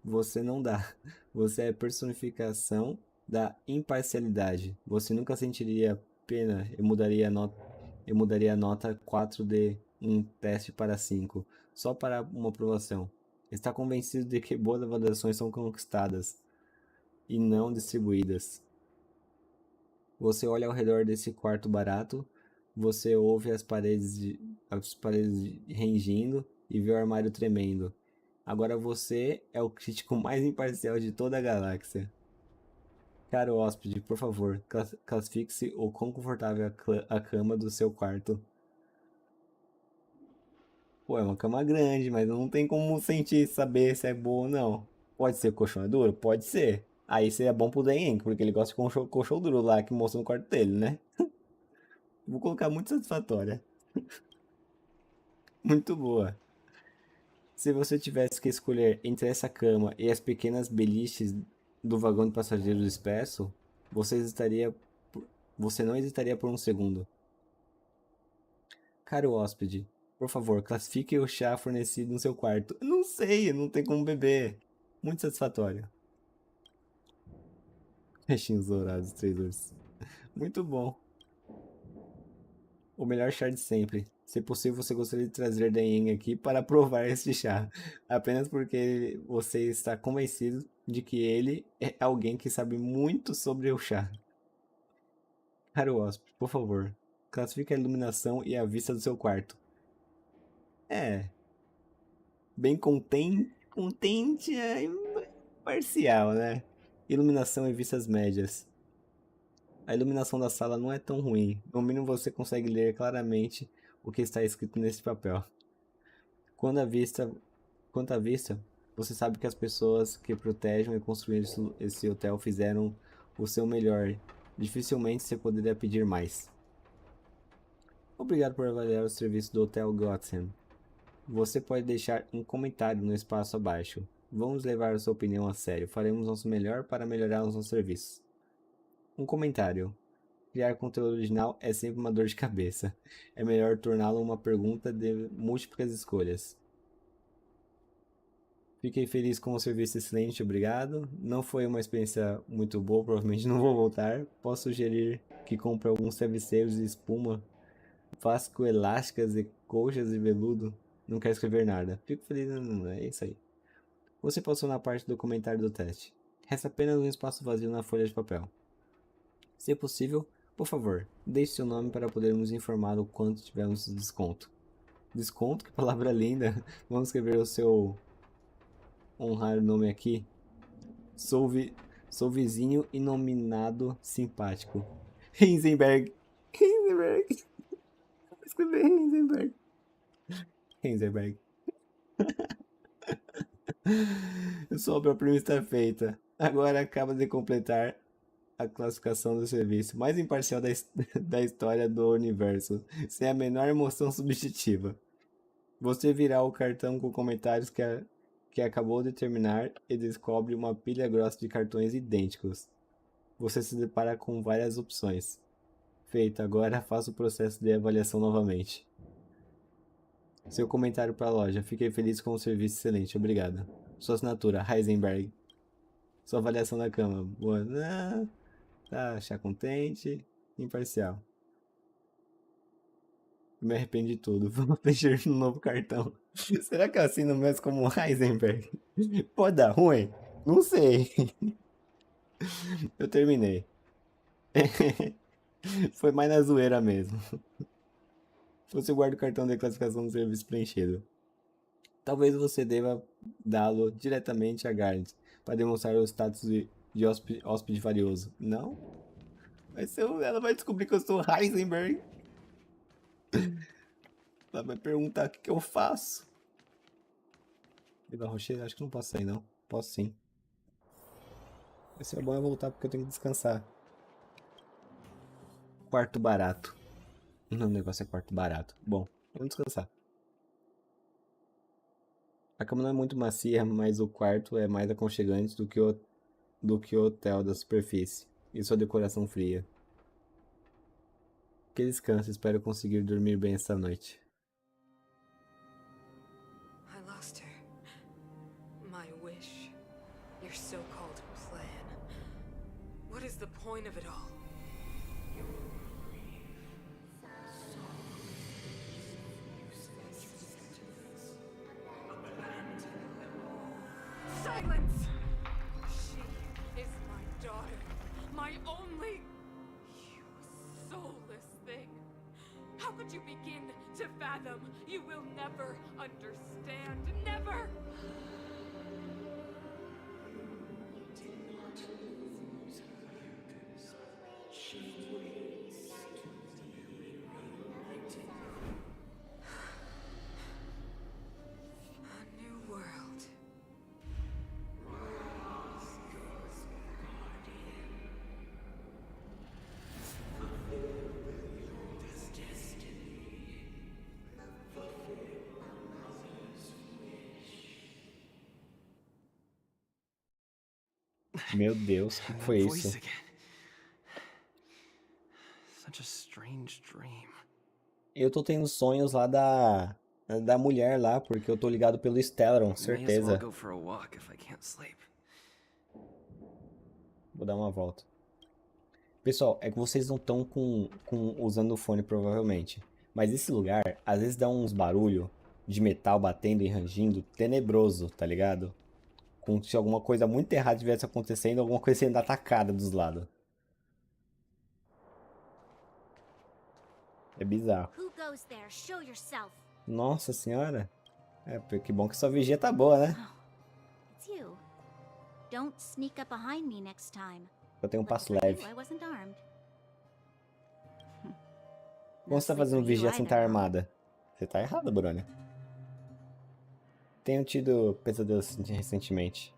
você não dá. Você é a personificação da imparcialidade. Você nunca sentiria pena e mudaria a nota 4 de um teste para 5, só para uma aprovação. Está convencido de que boas avaliações são conquistadas e não distribuídas. Você olha ao redor desse quarto barato, você ouve as paredes rangindo e vê o armário tremendo. Agora você é o crítico mais imparcial de toda a galáxia. Caro hóspede, por favor, classifique-se o quão confortável a cama do seu quarto. Pô, é uma cama grande, mas não tem como saber se é boa ou não. Pode ser colchão duro? Pode ser. Aí seria bom pro Dayen, porque ele gosta de colchão duro lá que mostra no quarto dele, né? Vou colocar muito satisfatória. Muito boa. Se você tivesse que escolher entre essa cama e as pequenas beliches do vagão de passageiros expresso, você não hesitaria por um segundo. Caro hóspede, por favor, classifique o chá fornecido no seu quarto. Não sei, não tem como beber. Muito satisfatório. Peixinhos dourados, 3 ursos. Muito bom. O melhor chá de sempre. Se possível, você gostaria de trazer Dayen aqui para provar este chá. Apenas porque você está convencido de que ele é alguém que sabe muito sobre o chá. Caro hóspede, por favor, classifique a iluminação e a vista do seu quarto. Bem contente é parcial, né? Iluminação e vistas médias. A iluminação da sala não é tão ruim. No mínimo você consegue ler claramente o que está escrito nesse papel. Quanto à vista, você sabe que as pessoas que protegem e construíram esse hotel fizeram o seu melhor. Dificilmente você poderia pedir mais. Obrigado por avaliar o serviço do Hotel Gotham. Você pode deixar um comentário no espaço abaixo. Vamos levar a sua opinião a sério. Faremos nosso melhor para melhorar os nossos serviços. Um comentário. Criar conteúdo original é sempre uma dor de cabeça. É melhor torná-lo uma pergunta de múltiplas escolhas. Fiquei feliz com o serviço excelente, obrigado. Não foi uma experiência muito boa, provavelmente não vou voltar. Posso sugerir que compre alguns travesseiros de espuma, vascoelásticas e colchas de veludo. Não quero escrever nada. Fico feliz, não, é isso aí. Você passou na parte do comentário do teste. Resta apenas um espaço vazio na folha de papel. Se possível, por favor, deixe seu nome para podermos informar o quanto tivermos de desconto. Desconto? Que palavra linda! Vamos escrever o seu honrar nome aqui. Sou vizinho inominado simpático. Heisenberg. Vou escrever Heisenberg. Sua obra-prima está feita. Agora acaba de completar a classificação do serviço mais imparcial da história do universo, sem a menor emoção subjetiva. Você virá o cartão com comentários que acabou de terminar e descobre uma pilha grossa de cartões idênticos. Você se depara com várias opções. Feito, agora faça o processo de avaliação novamente. Seu comentário para a loja. Fiquei feliz com o serviço excelente, obrigado. Sua assinatura, Heisenberg. Sua avaliação da cama. Boa. Tá, chá contente, imparcial. Eu me arrependi de tudo. Vamos fechar um novo cartão. Será que eu assino mesmo como Heisenberg? Pode dar ruim? Não sei. Eu terminei. Foi mais na zoeira mesmo. Você guarda o cartão de classificação do serviço preenchido. Talvez você deva dá-lo diretamente a Garnet para demonstrar o status de hóspede valioso. Não? Ela vai descobrir que eu sou Heisenberg. Ela vai perguntar o que eu faço. Viva Rocher, acho que não posso sair não. Posso sim. Vai ser bom eu voltar porque eu tenho que descansar. Quarto barato. Não, o negócio é quarto barato. Bom, vamos descansar. A cama não é muito macia, mas o quarto é mais aconchegante do que o hotel da superfície. E sua decoração fria. Que descanso, espero conseguir dormir bem esta noite. I lost her. My wish. Your so-called plan. What is the point of it all? Silence! She is my daughter. My only... You soulless thing. How could you begin to fathom? You will never understand. Never! A new world. Meu Deus, o que foi isso? Such a strange dream. Eu tô tendo sonhos lá da mulher lá, porque eu tô ligado pelo Stellar, certeza. Vou dar uma volta. Pessoal, é que vocês não estão usando o fone provavelmente. Mas esse lugar, às vezes dá uns barulho de metal batendo e rangindo tenebroso, tá ligado? Como se alguma coisa muito errada estivesse acontecendo, alguma coisa sendo atacada dos lados. É bizarro. Who goes there? Show yourself. Nossa senhora. É, que bom que sua vigia tá boa, né? It's you. Don't sneak up behind me next time. Eu tenho um passo Lucky for leve. you, I wasn't armed. Como você tá fazendo vigia sem estar armada? Você tá errada, Bruna. Tenho tido pesadelos recentemente.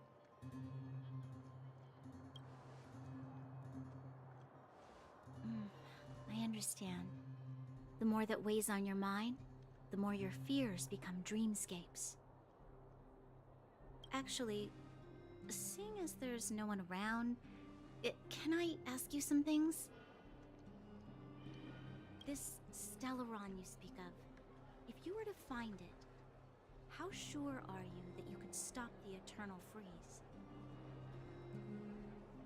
I understand. The more that weighs on your mind, the more your fears become dreamscapes. Actually, seeing as there's no one around, can I ask you some things? This Stellaron you speak of, if you were to find it, how sure are you that you could stop the eternal freeze?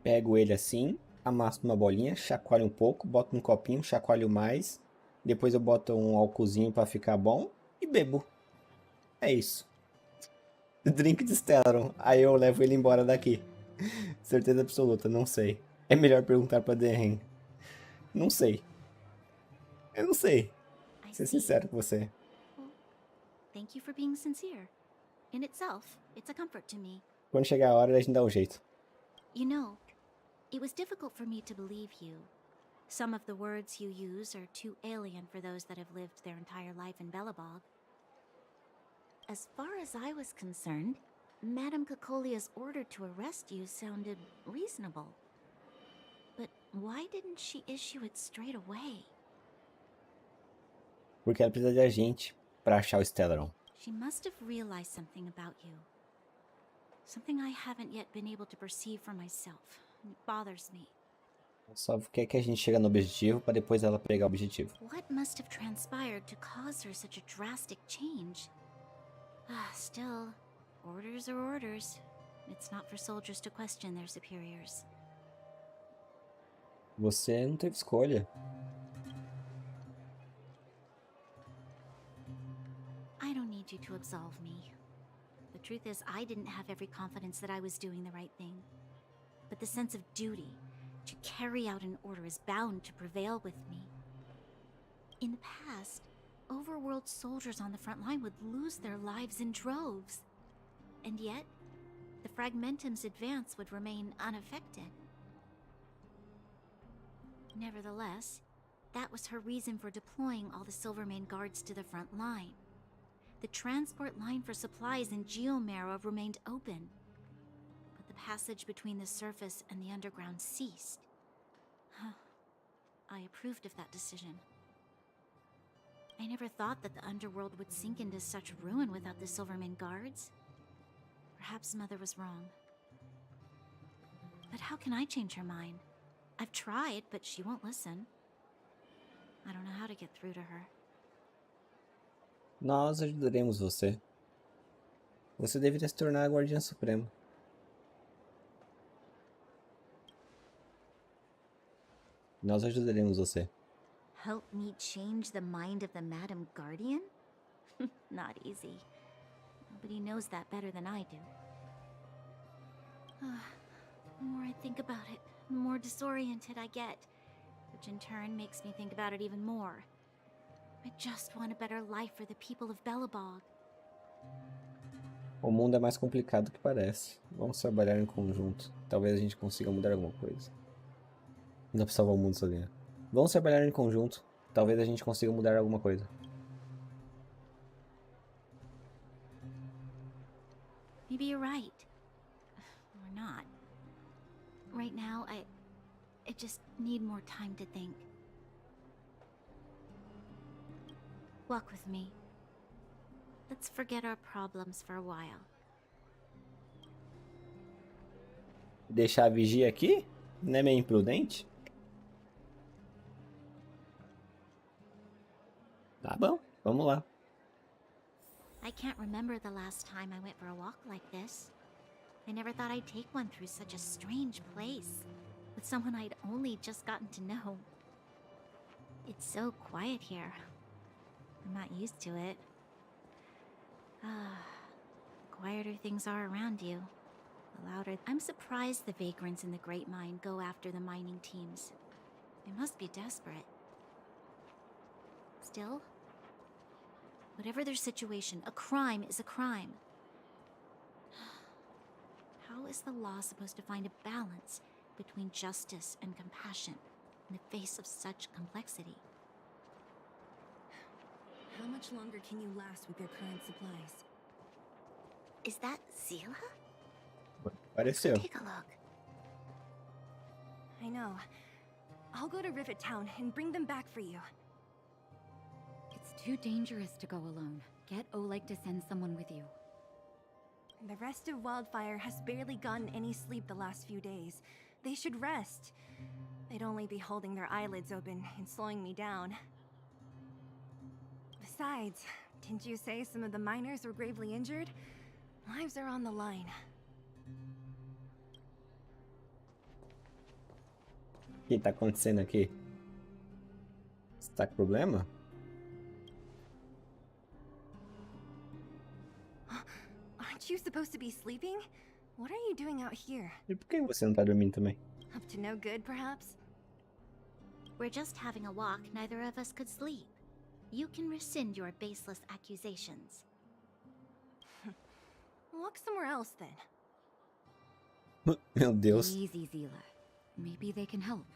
Pego ele assim, amasso numa bolinha, chacoalho um pouco, boto num copinho, chacoalho mais. Depois eu boto um álcoolzinho pra ficar bom e bebo. É isso. Drink de Stellaron. Aí eu levo ele embora daqui. Certeza absoluta, não sei. É melhor perguntar pra Deren. Não sei. Eu não sei. Vou ser sincero com você. Thank you for being sincere. In itself, it's a comfort to me. Quando chegar a hora, a gente dá um jeito. You know, it was difficult for me to believe you. Some of the words you use are too alien for those that have lived their entire life in Belobog. As far as I was concerned, Madame Cocolia's order to arrest you sounded reasonable. But why didn't she issue it straight away? Porque ela precisa de a gente pra achar o Stellaron. She must have realized something about you. Something I haven't yet been able to perceive for myself. It bothers me. Só quer que a gente chegue no objetivo pra depois ela pegar o objetivo. What must have transpired to cause her such a drastic change? Still, orders are orders. It's not for soldiers to question their superiors. Você não teve escolha. I don't need you to absolve me. The truth is, I didn't have every confidence that I was doing the right thing. But the sense of duty to carry out an order is bound to prevail with me. In the past, overworld soldiers on the front line would lose their lives in droves. And yet, the Fragmentum's advance would remain unaffected. Nevertheless, That was her reason for deploying all the Silvermane guards to the front line. The transport line for supplies in Geomera remained open, but the passage between the surface and the underground ceased. I approved of that decision. I never thought that the underworld would sink into such ruin without the Silvermane guards. Perhaps Mother was wrong. But how can I change her mind? I've tried, but she won't listen. I don't know how to get through to her. Nós ajudaremos você. Você deveria se tornar a Guardiã Suprema. Nós ajudaremos você. Help me change the mind of the Madam Guardian? Not easy. Nobody knows that better than I do. The more I think about it, the more disoriented I get, which in turn makes me think about it even more. I just want a better life for the people of Belobog. O mundo é mais complicado do que parece. Vamos trabalhar em conjunto. Talvez a gente consiga mudar alguma coisa. Não dá pra salvar o mundo sozinho. Vamos trabalhar em conjunto. Talvez a gente consiga mudar alguma coisa. Maybe you're right. Or not. Right now, I just need more time to think. Walk with me. Let's forget our problems for a while. Deixar a vigia aqui? Não é meio imprudente? Tá bom, vamos lá. I can't remember the last time I went for a walk like this. I never thought I'd take one through such a strange place, with someone I'd only just gotten to know. It's so quiet here. I'm not used to it. Quieter things are around you, the louder. I'm surprised the vagrants in the Great Mine go after the mining teams. They must be desperate. Still, whatever their situation, a crime is a crime. How is the law supposed to find a balance between justice and compassion in the face of such complexity? How much longer can you last with your current supplies? Is that Zila? Pareceu. Take a look. I know. I'll go to Rivet Town and bring them back for you. It's too dangerous to go alone. Get Oleg to send someone with you. The rest of Wildfire has barely gotten any sleep the last few days. They should rest. They'd only be holding their eyelids open and slowing me down. Besides, didn't you say some of the miners were gravely injured? Lives are on the line. O que tá acontecendo aqui? Você tá com problema? Aren't you supposed to be sleeping? What are you doing out here? E por que você não tá dormindo também? Up to no good, perhaps? We're just having a walk. Neither of us could sleep. You can rescind your baseless accusations. Walk somewhere else, then. Meu Deus. Easy, Zila. Maybe they can help.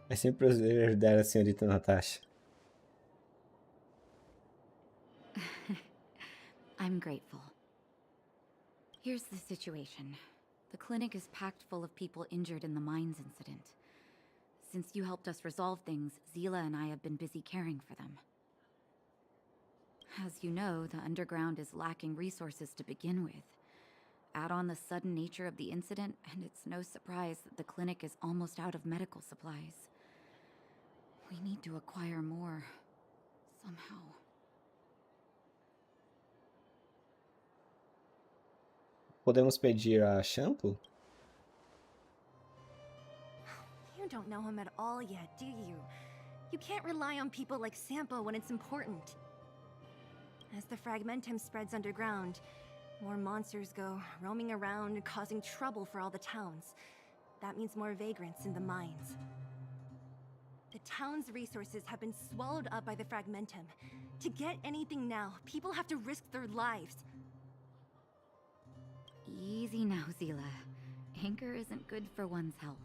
É sempre prazer ajudar a senhorita Natasha. I'm grateful. Here's the situation. The clinic is packed full of people injured in the mines incident. Since you helped us resolve things, Zila and I have been busy caring for them. As you know, the underground is lacking resources to begin with. Add on the sudden nature of the incident, and it's no surprise that the clinic is almost out of medical supplies. We need to acquire more, somehow. Podemos pedir a shampoo? You don't know him at all yet, do you? You can't rely on people like Sampo when it's important. As the Fragmentum spreads underground, more monsters go roaming around, causing trouble for all the towns. That means more vagrants in the mines. The town's resources have been swallowed up by the Fragmentum. To get anything now, people have to risk their lives. Easy now, Zila. Anger isn't good for one's health.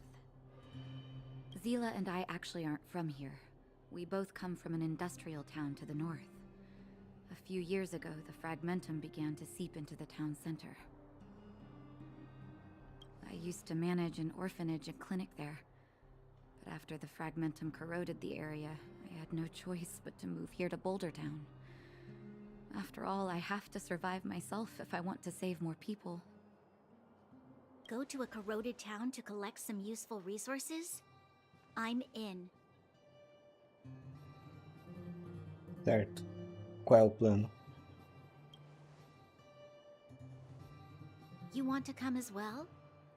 Zila and I actually aren't from here. We both come from an industrial town to the north. A few years ago, the fragmentum began to seep into the town center. I used to manage an orphanage and clinic there. But after the fragmentum corroded the area, I had no choice but to move here to Boulder Town. After all, I have to survive myself if I want to save more people. Go to a corroded town to collect some useful resources? I'm in. Certo. Qual é o plano? You want to come as well?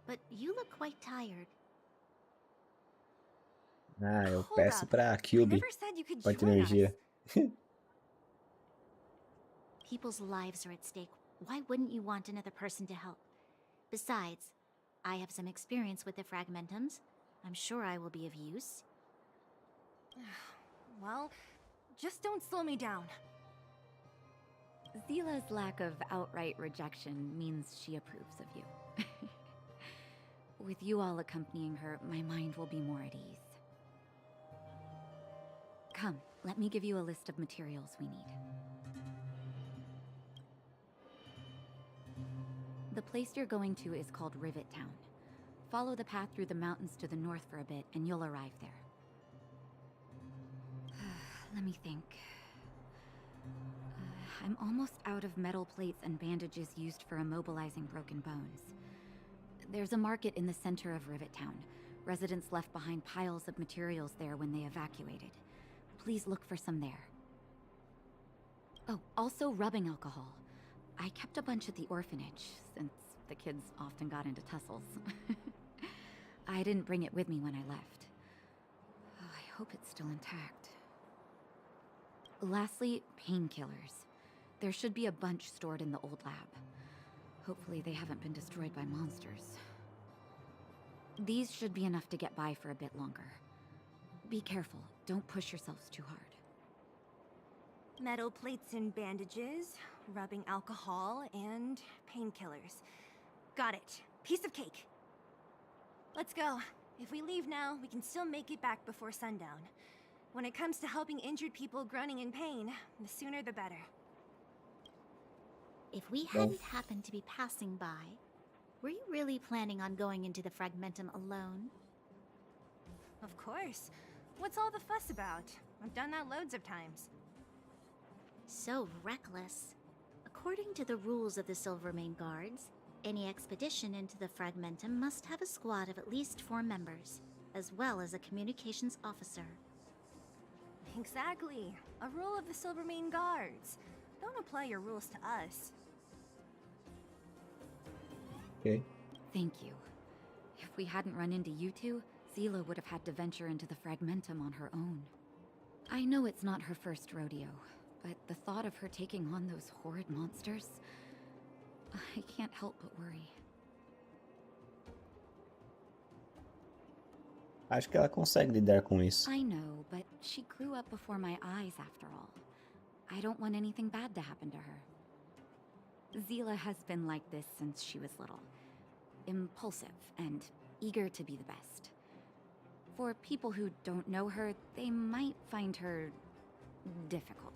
But you look quite tired. Ah, eu Hold peço up. pra I Cube. never said you could Quanta join us. energia. People's lives are at stake. Why wouldn't you want another person to help? Besides, I have some experience with the fragmentums. I'm sure I will be of use. Well, just don't slow me down. Zila's lack of outright rejection means she approves of you. With you all accompanying her, my mind will be more at ease. Come, let me give you a list of materials we need. The place you're going to is called Rivet Town. Follow the path through the mountains to the north for a bit, and you'll arrive there. Let me think. I'm almost out of metal plates and bandages used for immobilizing broken bones. There's a market in the center of Rivet Town. Residents left behind piles of materials there when they evacuated. Please look for some there. Oh, also rubbing alcohol. I kept a bunch at the orphanage, since the kids often got into tussles. I didn't bring it with me when I left. Oh, I hope it's still intact. Lastly, painkillers. There should be a bunch stored in the old lab. Hopefully they haven't been destroyed by monsters. These should be enough to get by for a bit longer. Be careful, don't push yourselves too hard. Metal plates and bandages, rubbing alcohol, and painkillers. Got it. Piece of cake. Let's go. If we leave now, we can still make it back before sundown. When it comes to helping injured people groaning in pain, the sooner the better. If we hadn't happened to be passing by, were you really planning on going into the fragmentum alone? Of course. What's all the fuss about? I've done that loads of times. So reckless. According to the rules of the Silvermane Guards, any expedition into the fragmentum must have a squad of at least 4 members, as well as a communications officer. Exactly. A rule of the Silvermane Guards. Don't apply your rules to us. Okay. Thank you. If we hadn't run into you two, Zila would have had to venture into the fragmentum on her own. I know it's not her first rodeo, but the thought of her taking on those horrid monsters, I can't help but worry. Acho que ela consegue lidar com isso. I know, but she grew up before my eyes after all. I don't want anything bad to happen to her. Zila has been like this since she was little. Impulsive and eager to be the best. For people who don't know her, they might find her difficult.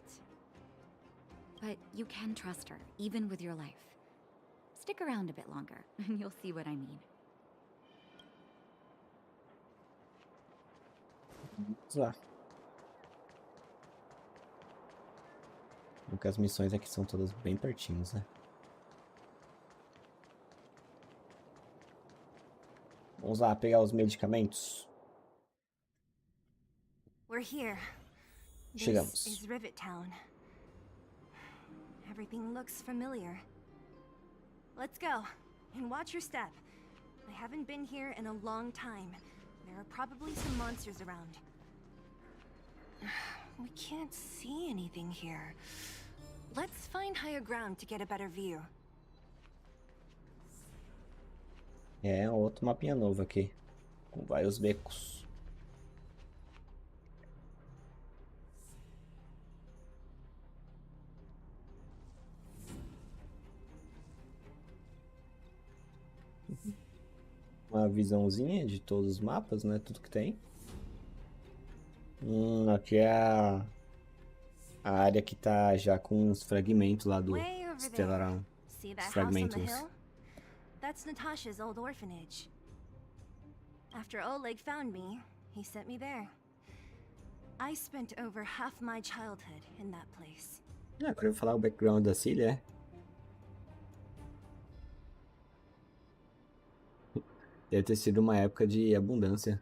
But you can trust her, even with your life. Stick around a bit longer, and you'll see what I mean. Vamos lá. Porque as missões aqui são todas bem pertinhas, né? Vamos lá pegar os medicamentos. We're here. Chegamos. This is Rivet Town. Everything looks familiar. Let's go, and watch your step. I haven't been here in a long time. There are probably some monsters around. We can't see anything here. Let's find higher ground to get a better view. É, outro mapinha novo aqui. Com vários becos. Uma visãozinha de todos os mapas, né? Tudo que tem. Aqui é a área que tá já com os fragmentos lá do Way over there. Stellar. See that Os house on the fragmentos. hill? That's Natasha's old orphanage. After Oleg found me, he sent me there. I spent over half my childhood in that place. Quando eu falar o background da Cília, deve ter sido uma época de abundância.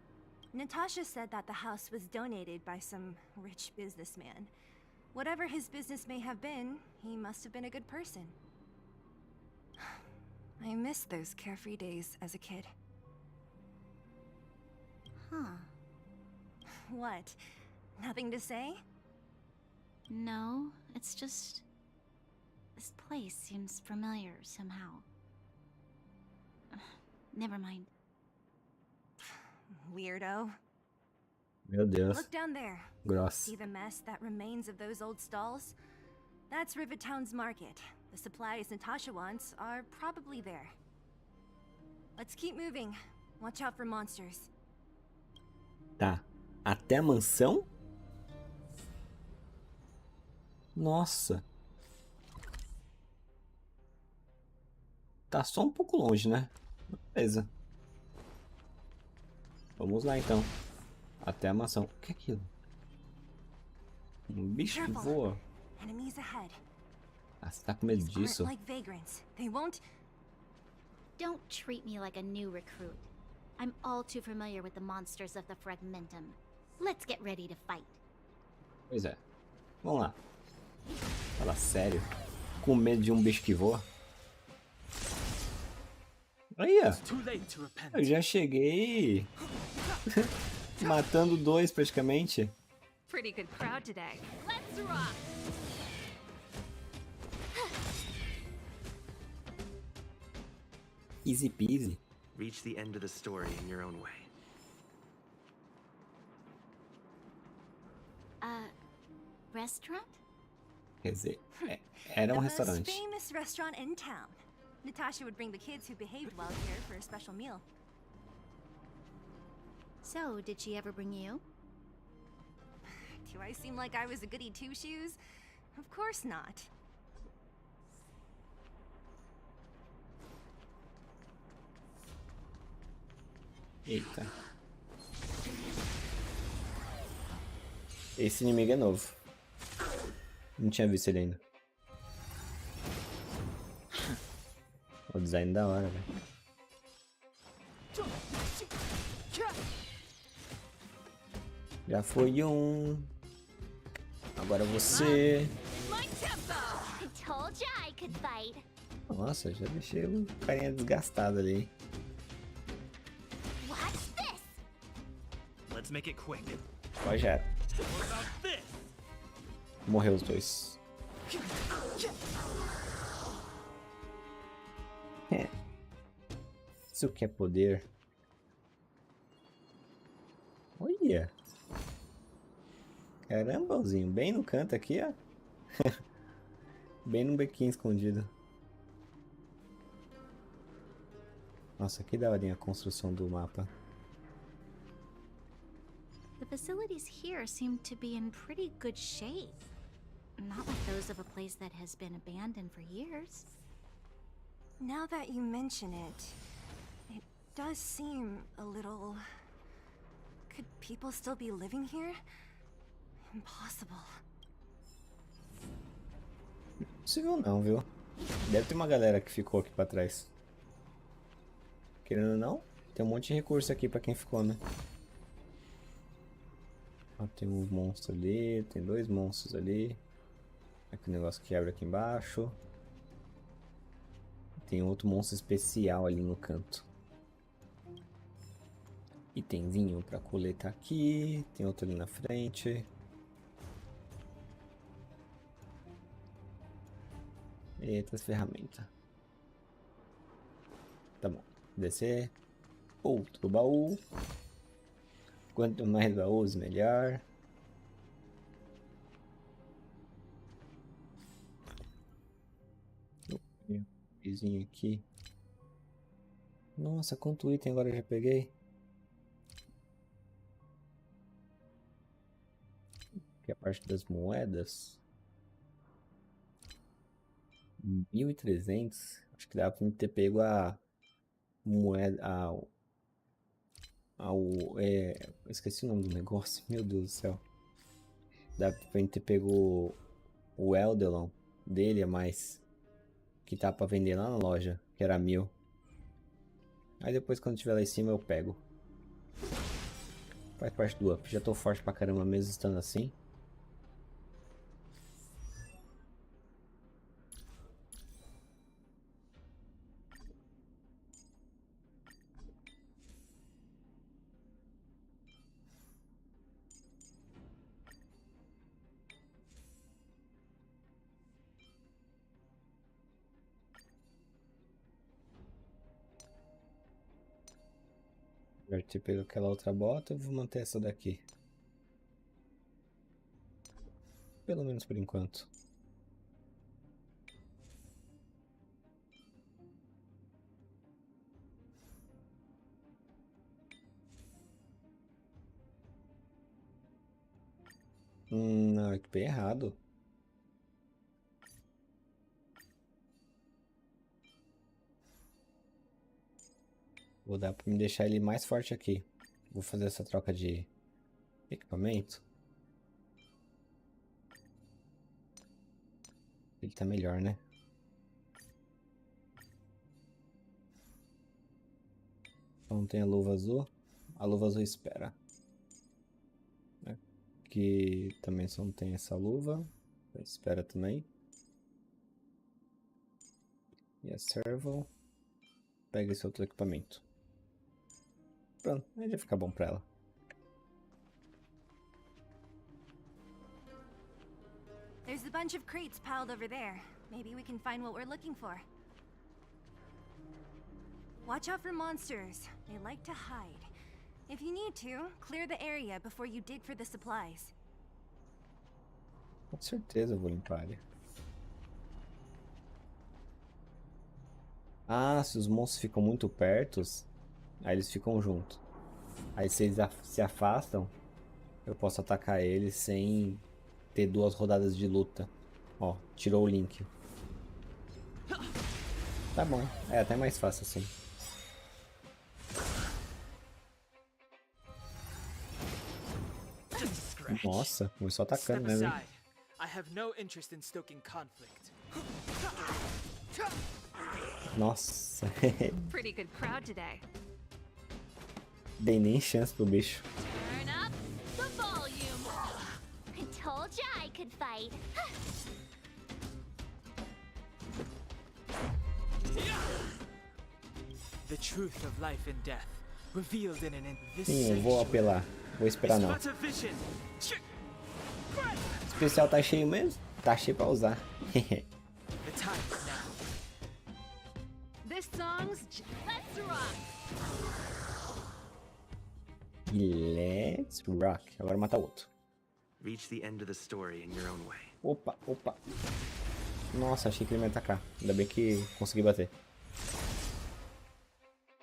Natasha said that the house was donated by some rich businessman. Whatever his business may have been, he must have been a good person. I miss those carefree days as a kid. Huh. What? Nothing to say? No, it's just... This place seems familiar somehow. Never mind. Weirdo. Meu Deus. Look down there. Gross. See the mess that remains of those old stalls? That's Rivertown's market. The supplies Natasha wants are probably there. Let's keep moving. Watch out for monsters. Tá. Até a mansão? Nossa. Tá só um pouco longe, né? Beleza. Vamos lá então. Até a mansão. O que é aquilo? Um bicho que voa. Enemies ahead. Ah, você tá com medo disso? Like vagrants. They won't. Don't treat me like a new recruit. I'm all too familiar with the monsters of the Fragmentum. Let's get ready to fight. Pois é. Vamos lá. Fala sério. Com medo de um bicho que voa? Aí, ó. Eu já cheguei. Matando dois praticamente. Pretty good crowd today. Let's rock. Easy peasy. Reach the end of the story in your own way. Restaurant? Quer dizer, era um The restaurante. most famous restaurant in town. Natasha would bring the kids who behaved well here for a special meal. So, did she ever bring you? Do I seem like I was a goody two-shoes? Of course not. Eita. Esse inimigo é novo. Não tinha visto ele ainda. O design da hora, velho. Já foi um. Agora você. I told ya I could fight. Nossa, já deixei o carinha desgastado ali. What's this? Let's make it quick. Ó, já era. What about this? Morreu os dois. É. Isso que é poder. Olha. Carambãozinho, bem no canto aqui, ó. Bem no bequinho escondido. Nossa, que daorinha a construção do mapa. The facilities here seem to be in pretty good shape. Not like those of a place that has been abandoned for years. Now that you mention it, it does seem a little... Could people still be living here? Impossible. Possível não, viu? Deve ter uma galera que ficou aqui pra trás. Querendo ou não, tem um monte de recurso aqui pra quem ficou, né? Ó, tem um monstro ali, tem dois monstros ali. Aqui o negócio que abre aqui embaixo. Tem outro monstro especial ali no canto. Itemzinho pra coletar aqui. Tem outro ali na frente. Eita, as ferramentas. Tá bom. Descer. Outro baú. Quanto mais baús, melhor. Vizinho aqui. Nossa, quanto item agora eu já peguei. Aqui é a parte das moedas. 1.300. Acho que dá pra me ter pego a moeda. Esqueci o nome do negócio. Meu Deus do céu. Dá pra gente ter pego o Eldelon dele a mais. Que tá pra vender lá na loja. Que era 1.000. Aí depois quando tiver lá em cima eu pego. Faz parte do up. Já tô forte pra caramba mesmo estando assim. Já ter pego aquela outra bota, eu vou manter essa daqui. Pelo menos por enquanto. Não, equipei errado. Vou dar pra me deixar ele mais forte aqui. Vou fazer essa troca de equipamento. Ele tá melhor, né? Então tem a luva azul. A luva azul espera. Aqui também só não tem essa luva. Espera também. E a servo. Pega esse outro equipamento. Pronto, aí já fica bom pra ela. There's a bunch of crates piled over there. Maybe we can find what we're looking for. Watch out for monsters. They like to hide. If you need to, clear the area before you dig for the supplies. Com certeza eu vou limpar a área. Ah, se os monstros ficam muito perto, aí eles ficam juntos. Aí se eles se afastam, eu posso atacar eles sem ter 2 rodadas de luta. Ó, tirou o link. Tá bom, é até mais fácil assim. Nossa, começou atacando, né, velho? I have no interest in stoking conflict. Nossa. Pretty good crowd today. Dei nem chance pro bicho. Turn up the volume. I told ya I could fight. The truth of life and death revealed in this Sim, eu vou apelar. Vou esperar não. O especial tá cheio mesmo? Tá cheio pra usar. This song's Let's Rock. Let's rock. Agora matar o outro. Reach the end of the story in your own way. Opa, opa. Nossa, achei que ele ia me atacar. Ainda bem que consegui bater.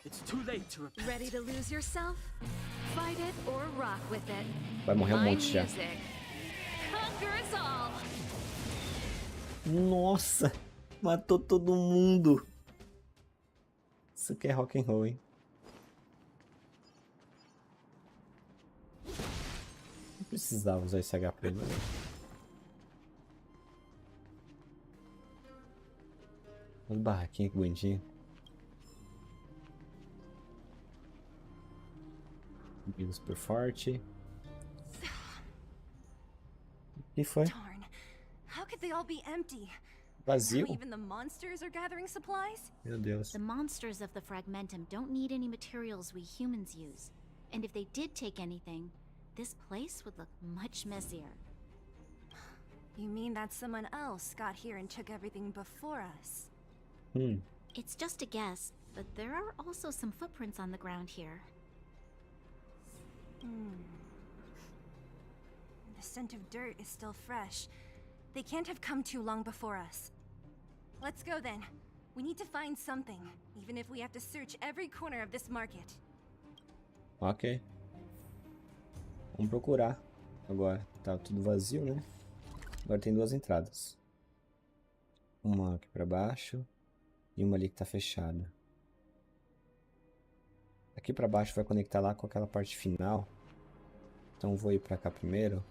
It's too late to repent. Ready to lose yourself? Fight it or rock with it. Vai morrer um monte já. Conquer us all. Nossa, matou todo mundo. Isso aqui é rock and roll, hein? Não precisava usar esse HP, né? Olha o barraquinho, que bonitinho. Inimigo super forte. O que foi? Darn. How could they all be empty? Vazio? Now even the monsters are gathering supplies? Meu Deus. The monsters of the Fragmentum don't need any materials we humans use. And if they did take anything, this place would look much messier. You mean that someone else got here and took everything before us? It's just a guess, but there are also some footprints on the ground here. The scent of dirt is still fresh. They can't have come too long before us. Let's go then. We need to find something, even if we have to search every corner of this market. Ok. Vamos procurar. Agora tá tudo vazio, né? Agora tem duas entradas. Uma aqui pra baixo e uma ali que tá fechada. Aqui pra baixo vai conectar lá com aquela parte final. Então vou ir pra cá primeiro.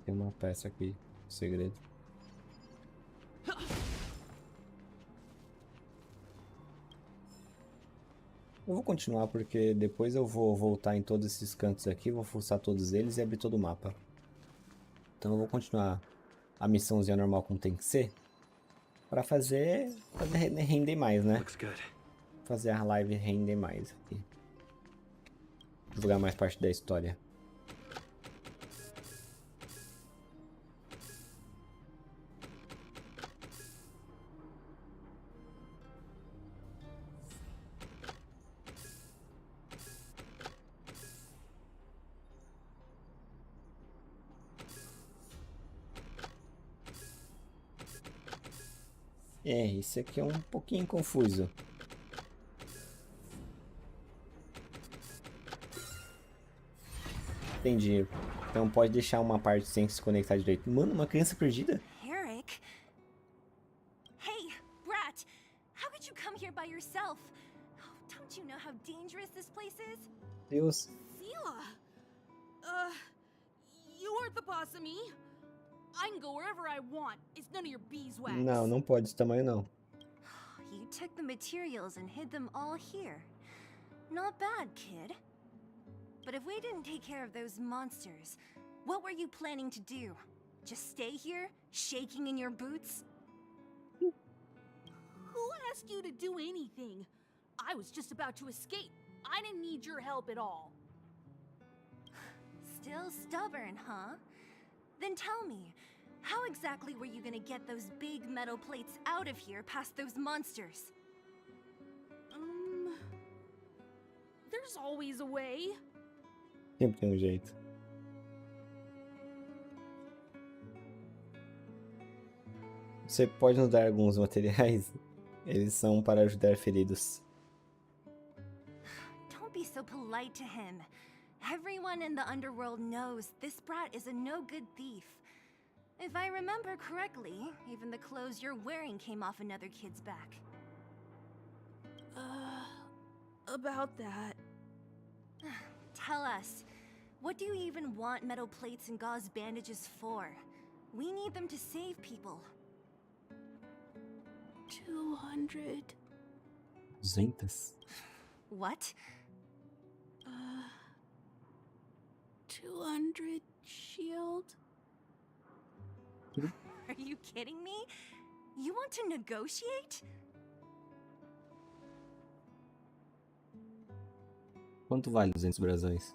Tem uma peça aqui, segredo. Eu vou continuar porque depois eu vou voltar em todos esses cantos aqui, vou fuçar todos eles e abrir todo o mapa. Então eu vou continuar a missãozinha normal como tem que ser, pra fazer render mais, né? Fazer a live render mais aqui. Divulgar mais parte da história. Isso aqui é um pouquinho confuso. Entendi. Então pode deixar uma parte sem se conectar direito. Mano, uma criança perdida? Eric? Hey, Brat! How could you come here by yourself? Oh, don't you know how dangerous this place is? Deus. Zila! You aren't the boss of me. I can go wherever I want. It's none of your beeswax. Não, não pode esse tamanho não. You took the materials and hid them all here. Not bad, kid. But if we didn't take care of those monsters, what were you planning to do? Just stay here, shaking in your boots? Who asked you to do anything? I was just about to escape. I didn't need your help at all. Still stubborn, huh? Then tell me, how exactly were you gonna get those big metal plates out of here past those monsters? There's always a way. Sempre tem um jeito. Você pode nos dar alguns materiais? Eles são para ajudar feridos. Don't be so polite to him. Everyone in the underworld knows this brat is a no-good thief. If I remember correctly, even the clothes you're wearing came off another kid's back. About that. Tell us, what do you even want metal plates and gauze bandages for? We need them to save people. 200. 200? What? 200 shield? Are you kidding me? You want to negotiate? Quanto vale 200 brasões?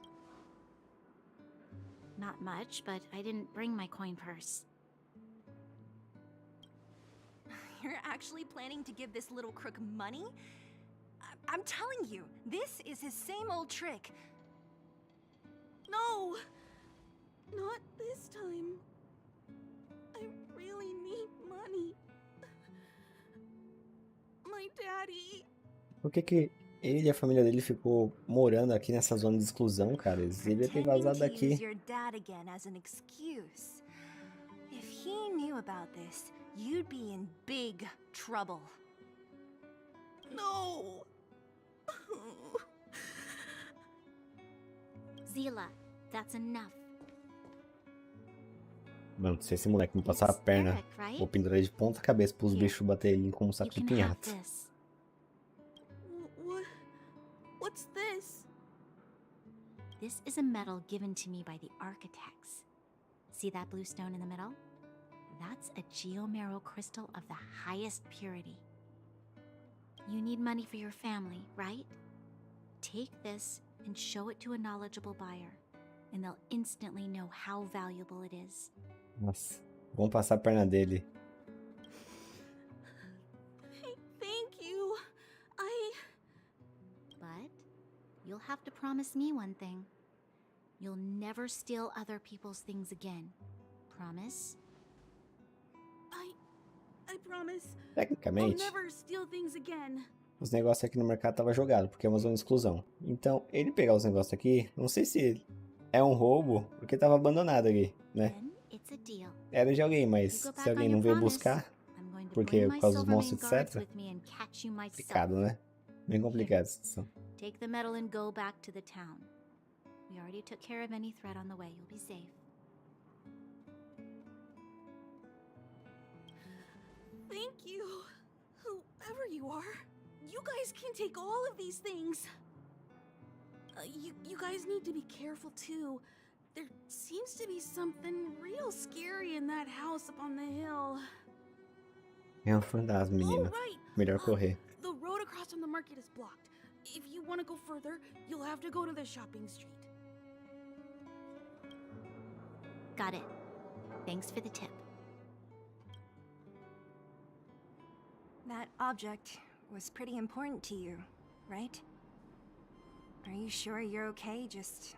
Not much, but I didn't bring my coin purse. You're actually planning to give this little crook money? I'm telling you, this is his same old trick. No! Not this time. I really need money. My daddy. Por que ele e a família dele ficou morando aqui nessa zona de exclusão, cara? Eles deveriam ter vazado daqui. Use your dad again as an excuse. If he knew about this, you'd be in big trouble. No! Zila, that's enough. Mano, se esse moleque me passar a perna, vou pendurar de ponta cabeça pros bichos bater ele como um saco de pinhata. What's this? This is a medal given to me by the architects. See that blue stone in the middle? That's a geomerral crystal of the highest purity. You need money for your family, right? Take this and show it to a knowledgeable buyer, and they'll instantly know how valuable it is. Nossa, vamos passar a perna dele. Thank you. But you'll have to promise me one thing. You'll never steal other people's things again. Promise? promise? I'll Tecnicamente, never steal things again. os negócios aqui no mercado tava jogado, porque é uma zona de exclusão. Então, ele pegar os negócios aqui, não sei se é um roubo, porque tava abandonado aqui, né? It's a deal. Era de alguém, mas You go se back alguém on não your veio promise. buscar, I'm going to porque bring por my causa dos Silvermane monstros, guards etc. with me and catch you myself. Complicado, né? Bem complicado essa situação. Take the medal and go back to the town. We already took care of any threat on the way. You'll be safe. Thank you. Whoever you are, you guys can take all of these things. You guys need to be careful too. There seems to be something real scary in that house up on the hill. É um fantasma, menina. right. Melhor correr. The road across from the market is blocked. If you want to go further, you'll have to go to the shopping street. Got it. Thanks for the tip. That object was pretty important to you, right? Are you sure you're okay just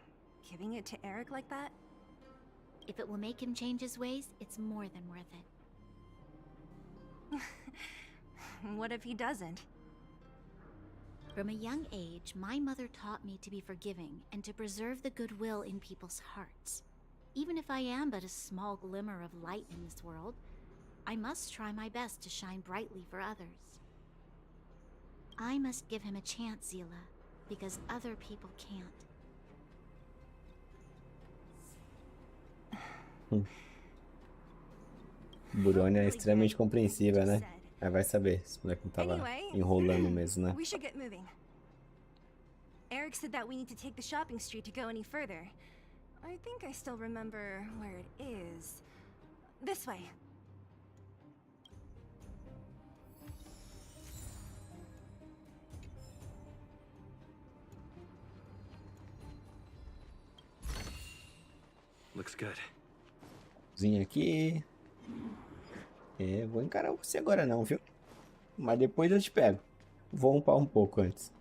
giving it to Eric like that? If it will make him change his ways, it's more than worth it. What if he doesn't? From a young age, my mother taught me to be forgiving and to preserve the goodwill in people's hearts. Even if I am but a small glimmer of light in this world, I must try my best to shine brightly for others. I must give him a chance, Zila, because other people can't. Burônia é extremamente compreensiva, né? Aí vai saber se o moleque não tava enrolando mesmo, né? We should get moving. Eric said that we need to take the shopping street to go any further. I think I still remember where it is. This way. Looks good. Cozinha aqui. É, vou encarar você agora não, viu? Mas depois eu te pego. Vou upar um pouco antes.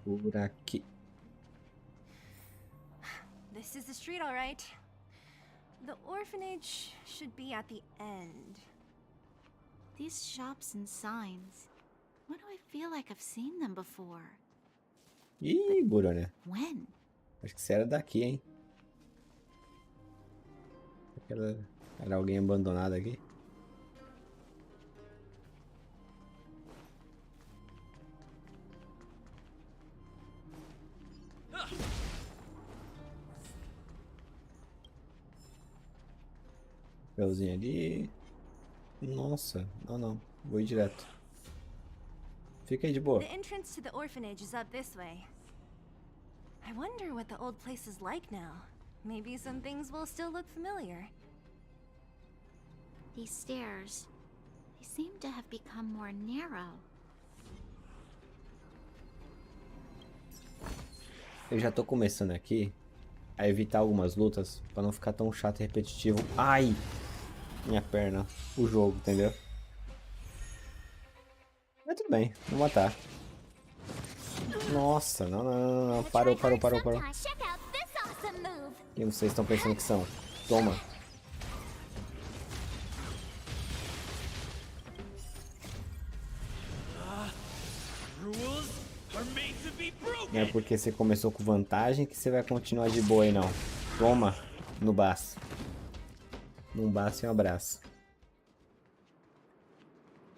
Por aqui. This is the street, all right. The orphanage should be at the end. These shops and signs. Why do I feel like I've seen them before? Ih, Burônia. When? Acho que você era daqui, hein? Era alguém abandonado aqui. Papelzinho ali. Nossa, não. Vou ir direto. Fica aí de boa. The entrance to the orphanage is up this way. I wonder what the old place is like now. Maybe some things will still look familiar. These stairs, they seem to have become more narrow. Eu já tô começando aqui a evitar algumas lutas pra não ficar tão chato e repetitivo. Ai! Minha perna. O jogo, entendeu? Mas tudo bem, vou matar. Nossa, não. Parou. Quem vocês estão pensando que são? Toma. Não é porque você começou com vantagem que você vai continuar de boa aí, não. Toma. No baço. Num baço e um abraço.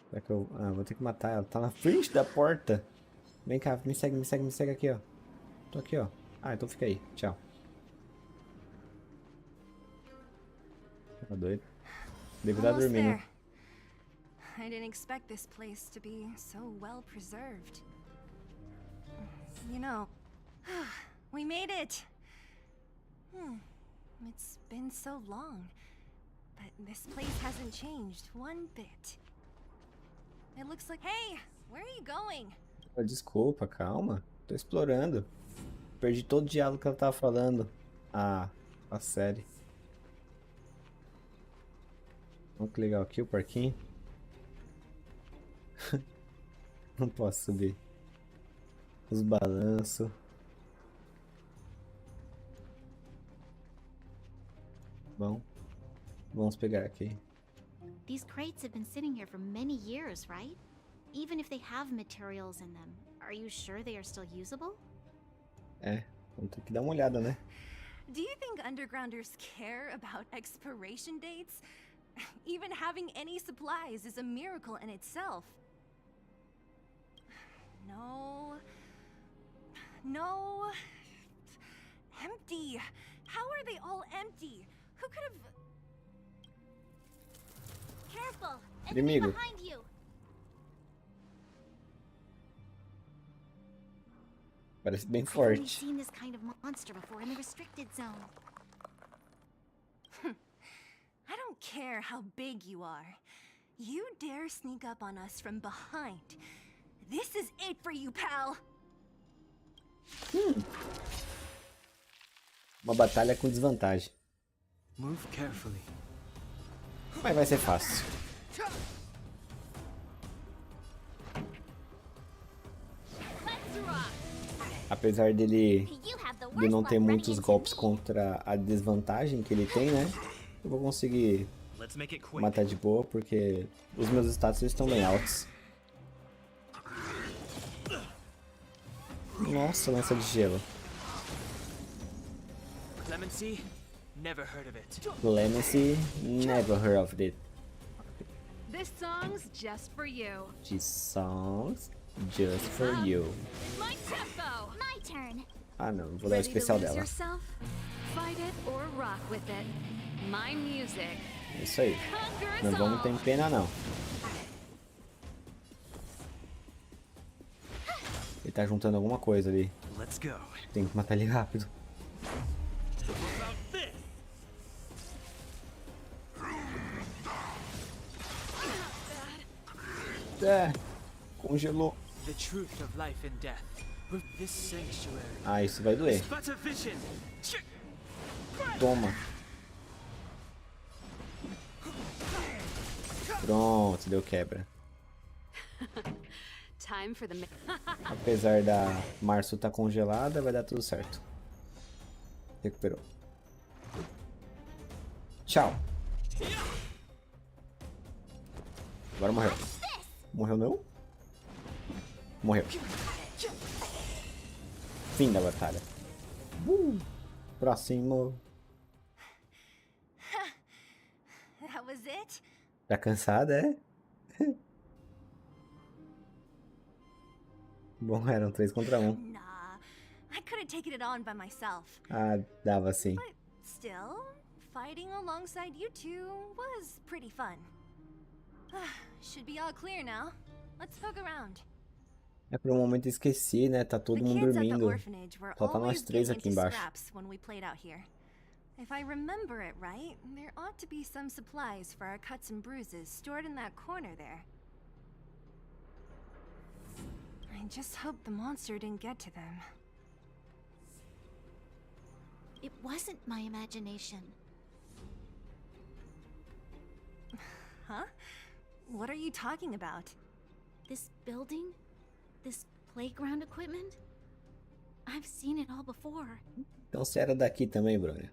Será que eu... Ah, vou ter que matar ela. Tá na frente da porta. Vem cá, me segue aqui, ó. Tô aqui, ó. Ah, então fica aí. Tchau. Tá doido. Devo estar dormindo. I didn't expect this place to be so well preserved. You know, we made it. It's been so long, but this place hasn't changed one bit. It looks like... Hey, where are you going? Desculpa, calma. Tô explorando. Perdi todo o diálogo que ela tava falando. Ah, a série. Olha que legal aqui o parquinho. Não posso subir. Os balanços. Bom, vamos pegar aqui. These crates have been sitting here for many years, right? Even if they have materials in them, are you sure they are still usable? É, vamos ter que dar uma olhada, né? Do you think undergrounders care about expiration dates? Even having any supplies is a miracle in itself. No. No. Empty. How are they all empty? Who could have... Careful! Inimigo. Behind you! Parece bem I've only forte. seen this kind of monster before in the restricted zone. I don't care how big you are. You dare sneak up on us from behind. This is it for you, pal! Uma batalha com desvantagem. Move carefully. Mas vai ser fácil. Apesar dele de não ter muitos golpes contra a desvantagem que ele tem, né? Eu vou conseguir matar de boa, porque os meus status estão bem altos. Nossa, lança de gelo. Clemency? Never heard of it. Clemency, never heard of it. This song's just for you. These songs just for you. My tempo. My turn. Ah não, vou dar o especial dela. Yourself? Fight it or rock with it. My music. Isso aí. Não vamos ter pena não. Ele tá juntando alguma coisa ali. Let's go. Tem que matar ele rápido. É, congelou. The truth of life and death. With this sanctuary. Ah, isso vai doer. But a vision. Toma. Pronto, deu quebra. Time for the Apesar da Março tá congelada, vai dar tudo certo. Recuperou. Tchau. Agora morreu. Morreu não? Morreu. Fim da batalha. Próximo. That was it? Tá cansada, é? Bom, eram 3 contra 1. Nah, I couldn't take it on by myself. Ah, dava sim. But still, fighting alongside you two was pretty fun. Should be all clear now. Let's poke around. É, por um momento esqueci, né? Tá todo mundo dormindo. Só tá nós 3 aqui embaixo. When we played out here. If I remember it right, there ought to be some supplies for our cuts and bruises stored in that corner there. I just hope the monster didn't get to them. It wasn't my imagination. Huh? What are you talking about? This building? This playground equipment? I've seen it all before. Então você era daqui também, Bruno?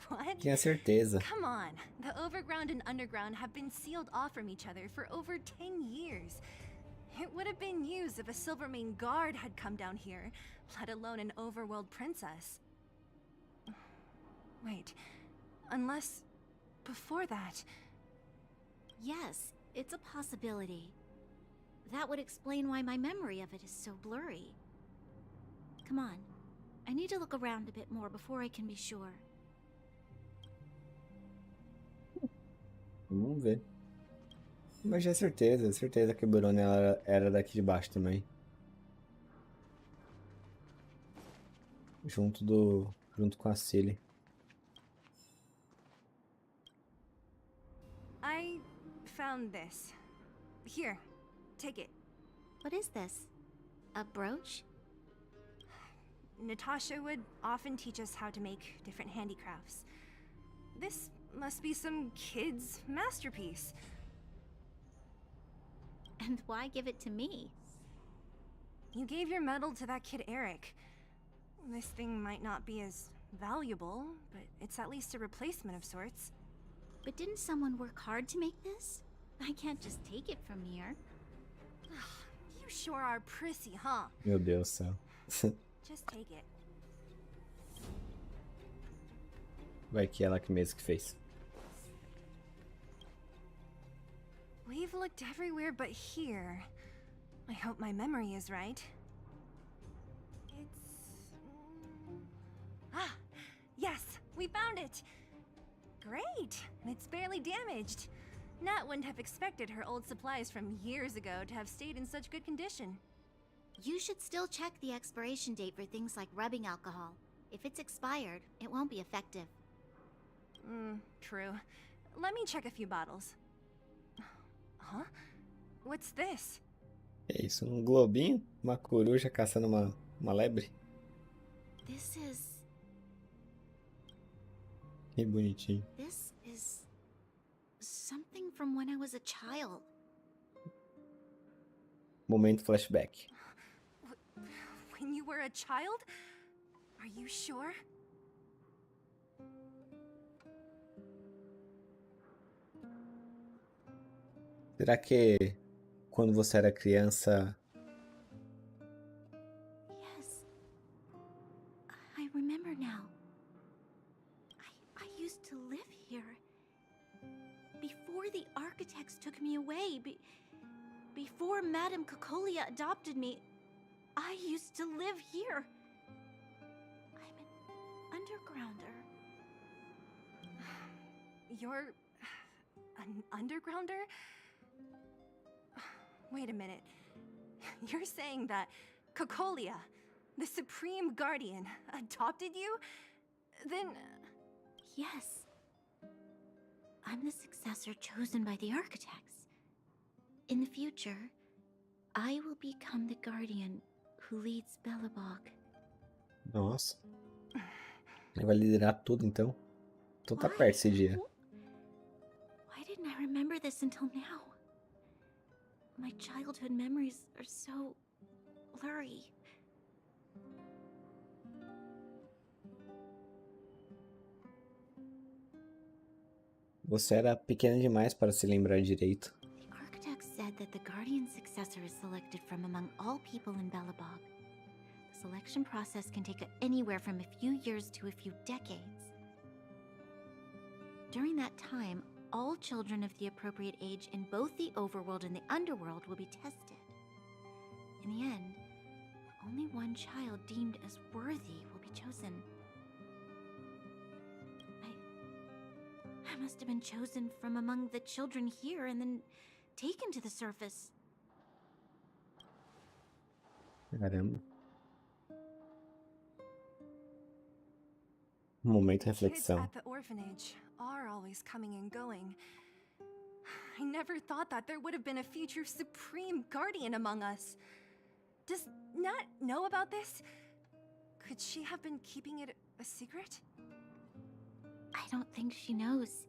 What? Tinha certeza. Come on. The overground and underground have been sealed off from each other for over 10 years. It would have been used if a Silvermane guard had come down here, let alone an overworld princess. Wait, unless before that... Yes, it's a possibility. That would explain why my memory of it is so blurry. Come on, I need to look around a bit more before I can be sure. Vamos ver. Mas é certeza que o Bruna era daqui de baixo também. Junto com a Cilly. I found this. Here, take it. What is this? A brooch? Natasha would often teach us how to make different handicrafts. This must be some kid's masterpiece. And why give it to me? You gave your medal to that kid Eric. This thing might not be as valuable, but it's at least a replacement of sorts. But didn't someone work hard to make this? I can't just take it from here. You sure are prissy, huh? Meu Deus do céu. Just take it. Vai que ela que mesmo que fez. We've looked everywhere but here. I hope my memory is right. Yes, we found it! Great! And it's barely damaged. Nat wouldn't have expected her old supplies from years ago to have stayed in such good condition. You should still check the expiration date for things like rubbing alcohol. If it's expired, it won't be effective. True. Let me check a few bottles. Huh? What's this? É isso, um globinho? Uma coruja caçando uma lebre? This is... Que bonitinho. This is... something from when I was a child. Momento flashback. When you were a child? Are you sure? Será que quando você era criança... Yes. I remember now. I used to live here. Before the architects took me away, before Madame Cocolia adopted me, I used to live here. I'm an undergrounder. You're... an undergrounder? Wait a minute. You're saying that Cocolia, the Supreme Guardian, adopted you? Then... Yes. I'm the successor chosen by the architects. In the future, I will become the guardian who leads Belobog. Nossa. Ele vai liderar tudo, então. Então tá perto esse dia. Why didn't I remember this until now? My childhood memories are so blurry. Você era pequena demais para se lembrar direito. The architects said that the guardian successor is selected from among all people in Belobog. The selection process can take anywhere from a few years to a few decades. During that time, all children of the appropriate age in both the overworld and the underworld will be tested. In the end, only one child deemed as worthy will be chosen. I must have been chosen from among the children here and then taken to the surface. Caramba. Momento Kids reflexão. at the orphanage are always coming and going. I never thought that there would have been a future Supreme Guardian among us. Does Nat know about this? Could she have been keeping it a secret? I don't think she knows.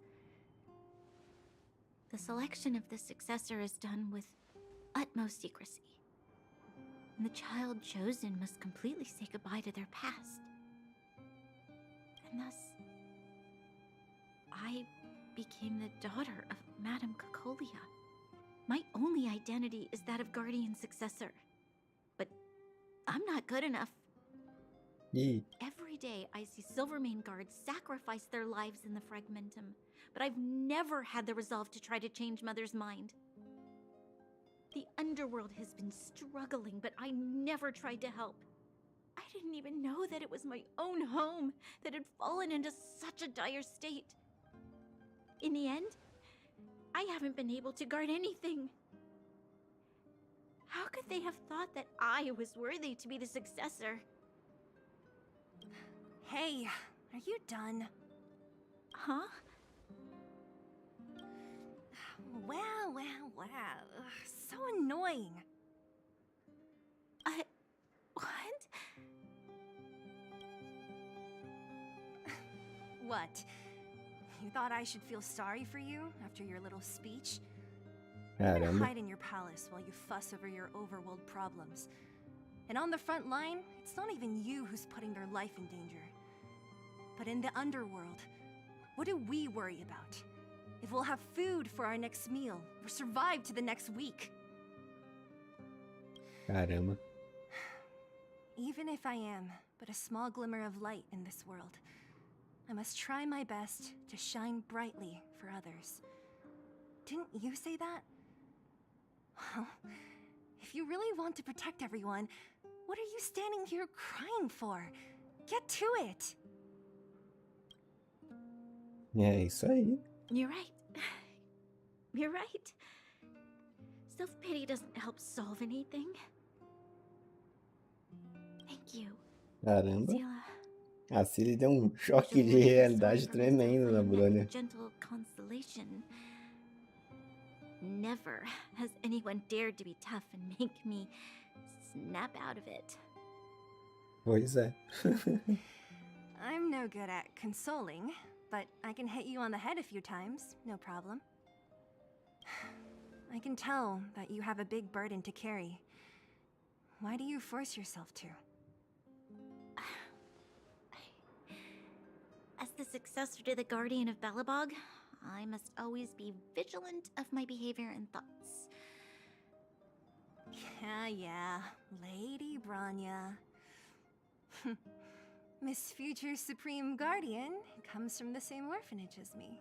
The selection of the successor is done with utmost secrecy. And the child chosen must completely say goodbye to their past. And thus, I became the daughter of Madame Cocolia. My only identity is that of guardian successor. But I'm not good enough. Every day I see Silvermane guards sacrifice their lives in the Fragmentum, but I've never had the resolve to try to change Mother's mind. The underworld has been struggling, but I never tried to help. I didn't even know that it was my own home that had fallen into such a dire state. In the end, I haven't been able to guard anything. How could they have thought that I was worthy to be the successor? Hey, are you done? Huh? Wow. Ugh, so annoying. What? What? You thought I should feel sorry for you after your little speech? Caramba. Hide in your palace while you fuss over your overworld problems. And on the front line, it's not even you who's putting their life in danger. But in the underworld, what do we worry about? If we'll have food for our next meal, or survive to the next week. Caramba. Even if I am but a small glimmer of light in this world, I must try my best to shine brightly for others. Didn't you say that? Well, if you really want to protect everyone, what are you standing here crying for? Get to it! É isso aí. You're right. You're right. Self-pity doesn't help solve anything. Thank you. Caramba. Zila. A Cilly deu um choque de realidade tremendo na Brônia. Gentle consolation. Never has anyone dared to be tough and make me snap out of it. Pois é. I'm no good at consoling, but I can hit you on the head a few times, no problem. I can tell that you have a big burden to carry. Why do you force yourself to? As the successor to the Guardian of Belobog, I must always be vigilant of my behavior and thoughts. Yeah, Lady Branya. Miss Future's Supreme Guardian comes from the same orphanage as me.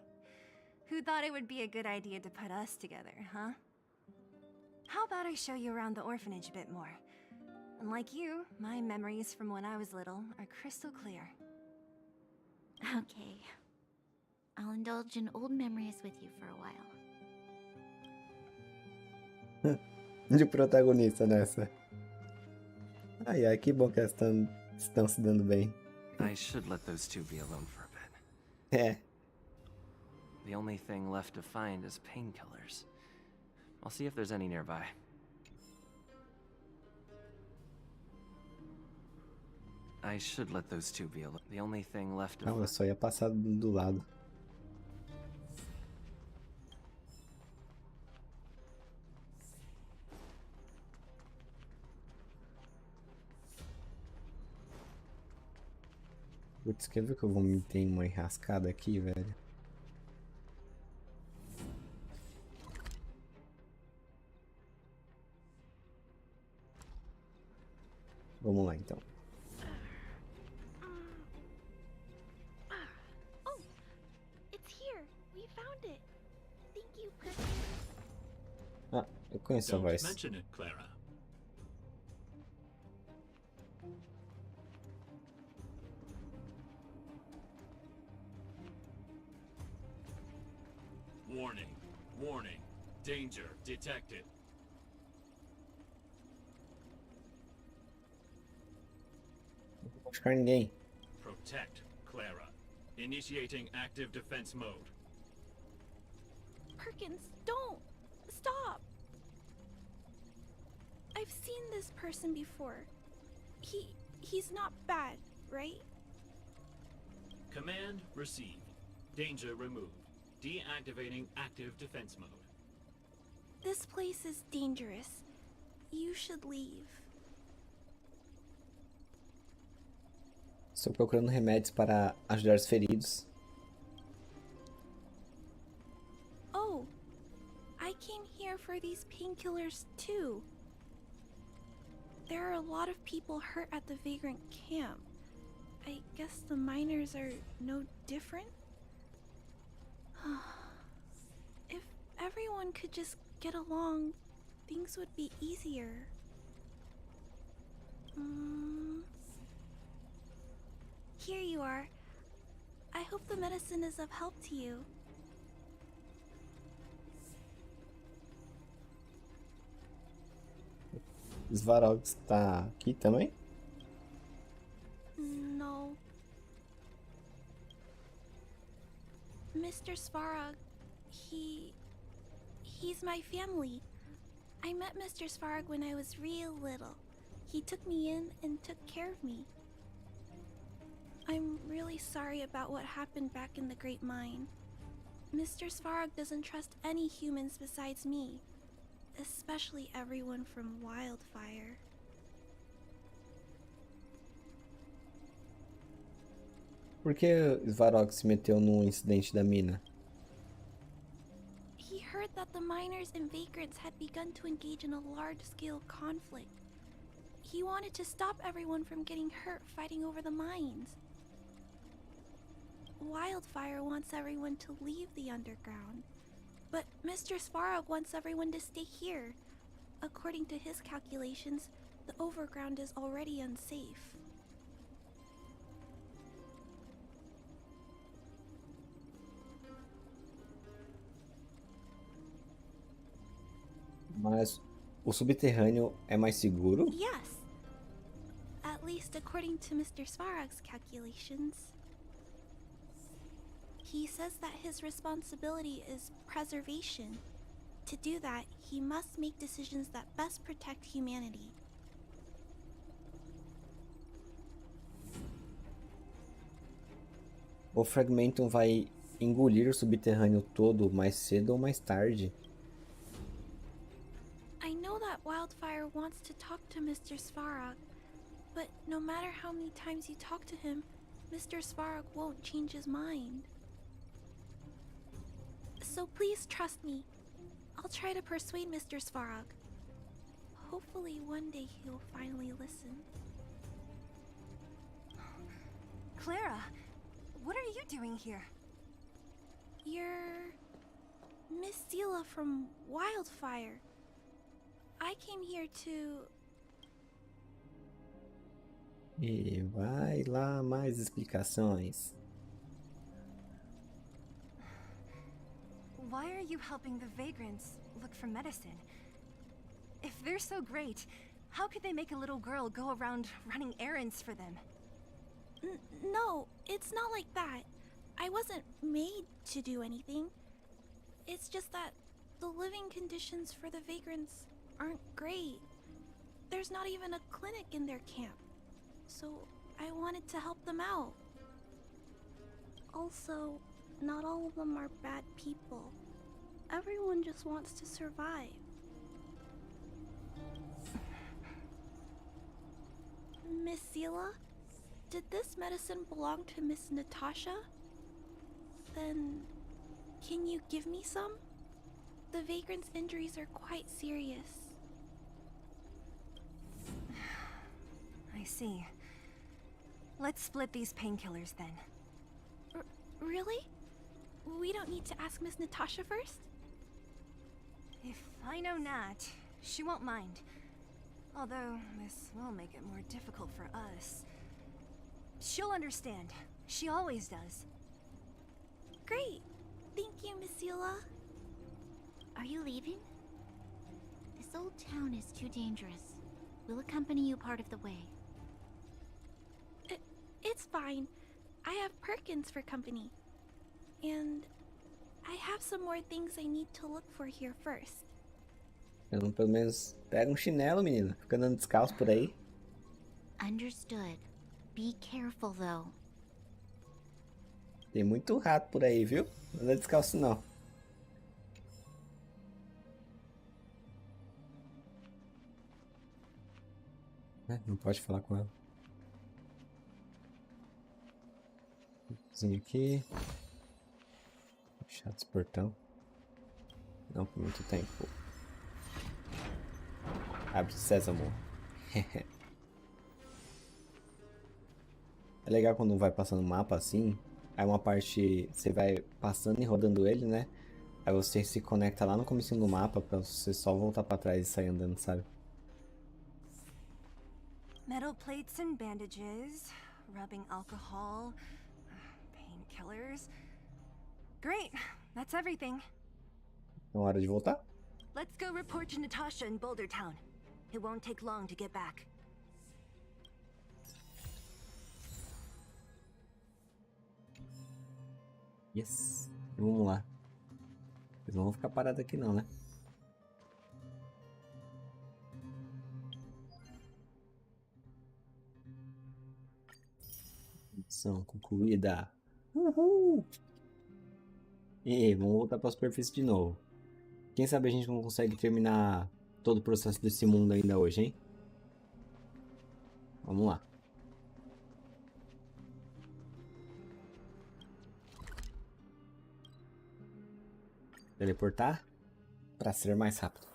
Who thought it would be a good idea to put us together, huh? How about I show you around the orphanage a bit more? Unlike you, my memories from when I was little are crystal clear. Okay. I'll indulge in old memories with you for a while. De protagonista nessa. Ai, ai, que bom que elas estão se dando bem. I should let those two be alone for a bit. É. The only thing left to find is painkillers. I'll see if there's any nearby. I should let those two be alone. The only thing left to Não, eu só ia passar do lado. Putz, quer ver que eu vou meter em uma enrascada aqui, velho? Vamos lá, então. Oh, it's here. We found it. Thank you, Chris. Ah, eu conheço a voz. Don't mention it, Clara. Warning, warning, danger detected. Não vou machucar ninguém. Protect, Clara. Initiating active defense mode. Perkins, don't! Stop! I've seen this person before. He's not bad, right? Command received. Danger removed. Deactivating active defense mode. This place is dangerous. You should leave. Estou procurando remédios para ajudar os feridos. Oh, I came here for these painkillers too. There are a lot of people hurt at the Vagrant camp. I guess the miners are no different? If everyone could just get along, things would be easier. Here you are. I hope the medicine is of help to you. Svarog está aqui também? No. Mr. Svarog, he's my family. I met Mr. Svarog when I was real little. He took me in and took care of me. I'm really sorry about what happened back in the Great Mine. Mr. Svarog doesn't trust any humans besides me, especially everyone from Wildfire. Por que Svarog se meteu no incidente da mina? He heard that the miners and vagrants had begun to engage in a large-scale conflict. He wanted to stop everyone from getting hurt fighting over the mines. Wildfire wants everyone to leave the underground, but Mr. Svarog wants everyone to stay here. According to his calculations, the overground is already unsafe. Mas o subterrâneo é mais seguro? Yes. At least according to Mr. Svarog's calculations. He says that his responsibility is preservation. To do that, he must make decisions that best protect humanity. O Fragmentum vai engolir o subterrâneo todo mais cedo ou mais tarde? I know that Wildfire wants to talk to Mr. Svarog, but no matter how many times you talk to him, Mr. Svarog won't change his mind. So please trust me. I'll try to persuade Mr. Svarog. Hopefully one day he'll finally listen. Clara, what are you doing here? You're Miss Seela from Wildfire. I came here to... E vai lá mais explicações. Why are you helping the vagrants look for medicine? If they're so great, how could they make a little girl go around running errands for them? No, it's not like that. I wasn't made to do anything. It's just that the living conditions for the vagrants aren't great. There's not even a clinic in their camp. So I wanted to help them out. Also, not all of them are bad people. Everyone just wants to survive. Miss Seela, did this medicine belong to Miss Natasha? Then, can you give me some? The vagrant's injuries are quite serious. I see. Let's split these painkillers then. Really? We don't need to ask Miss Natasha first? If I know Nat, she won't mind. Although, this will make it more difficult for us. She'll understand. She always does. Great. Thank you, Miss Seela. Are you leaving? This old town is too dangerous. We'll accompany you part of the way. It's fine. I have Perkins for company. And I have some more things I need to look for here first. Então, pelo menos pega um chinelo, menina. Fica andando descalço por aí. Understood. Be careful, though. Tem muito rato por aí, viu? Não anda descalço, não. Não pode falar com ela. Aqui. Fechado esse portão. Não por muito tempo. Abre sésamo. É legal quando vai passando o mapa assim. Aí uma parte você vai passando e rodando ele, né? Aí você se conecta lá no comecinho do mapa pra você só voltar pra trás e sair andando, sabe? Metal plates and bandages, rubbing alcohol, painkillers. Great, that's everything. É hora de voltar? Let's go report to Natasha in Boulder Town. It won't take long to get back. Yes. Vamos lá. Eles não vão ficar parados aqui não, né? Missão concluída. Uhul! E vamos voltar para a superfície de novo. Quem sabe a gente não consegue terminar todo o processo desse mundo ainda hoje, hein? Vamos lá. teleportar para ser mais rápido.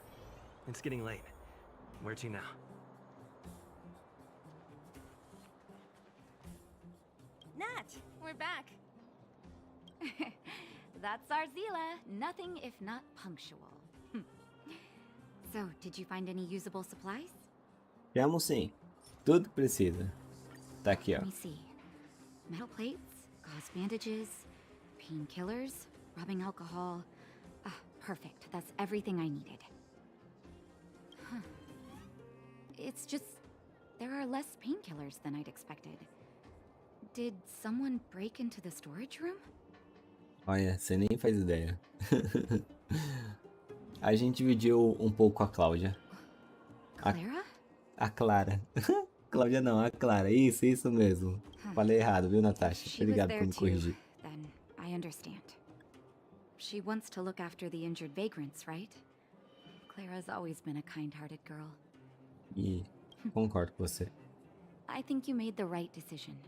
It's getting late. Where to now? Nat, we're back. That's our Zila. Nothing if not punctual. So, did you find any usable supplies? Vamos sim. Tudo que precisa. Tá aqui, ó. Let me see. Metal plates, gauze bandages, painkillers, rubbing alcohol. Ah, perfect. That's everything I needed. Huh. It's just, there are less painkillers than I'd expected. Did someone break into the storage room? Olha, você nem faz ideia. A gente dividiu um pouco com a Cláudia. Clara? A Clara. Cláudia não, a Clara. Isso mesmo. Falei errado, viu, Natasha? Obrigado por me corrigir. Then I understand. She wants to look after the injured vagrants, right? Clara's always been a kind-hearted girl. E concordo com você. I think you made the right decision.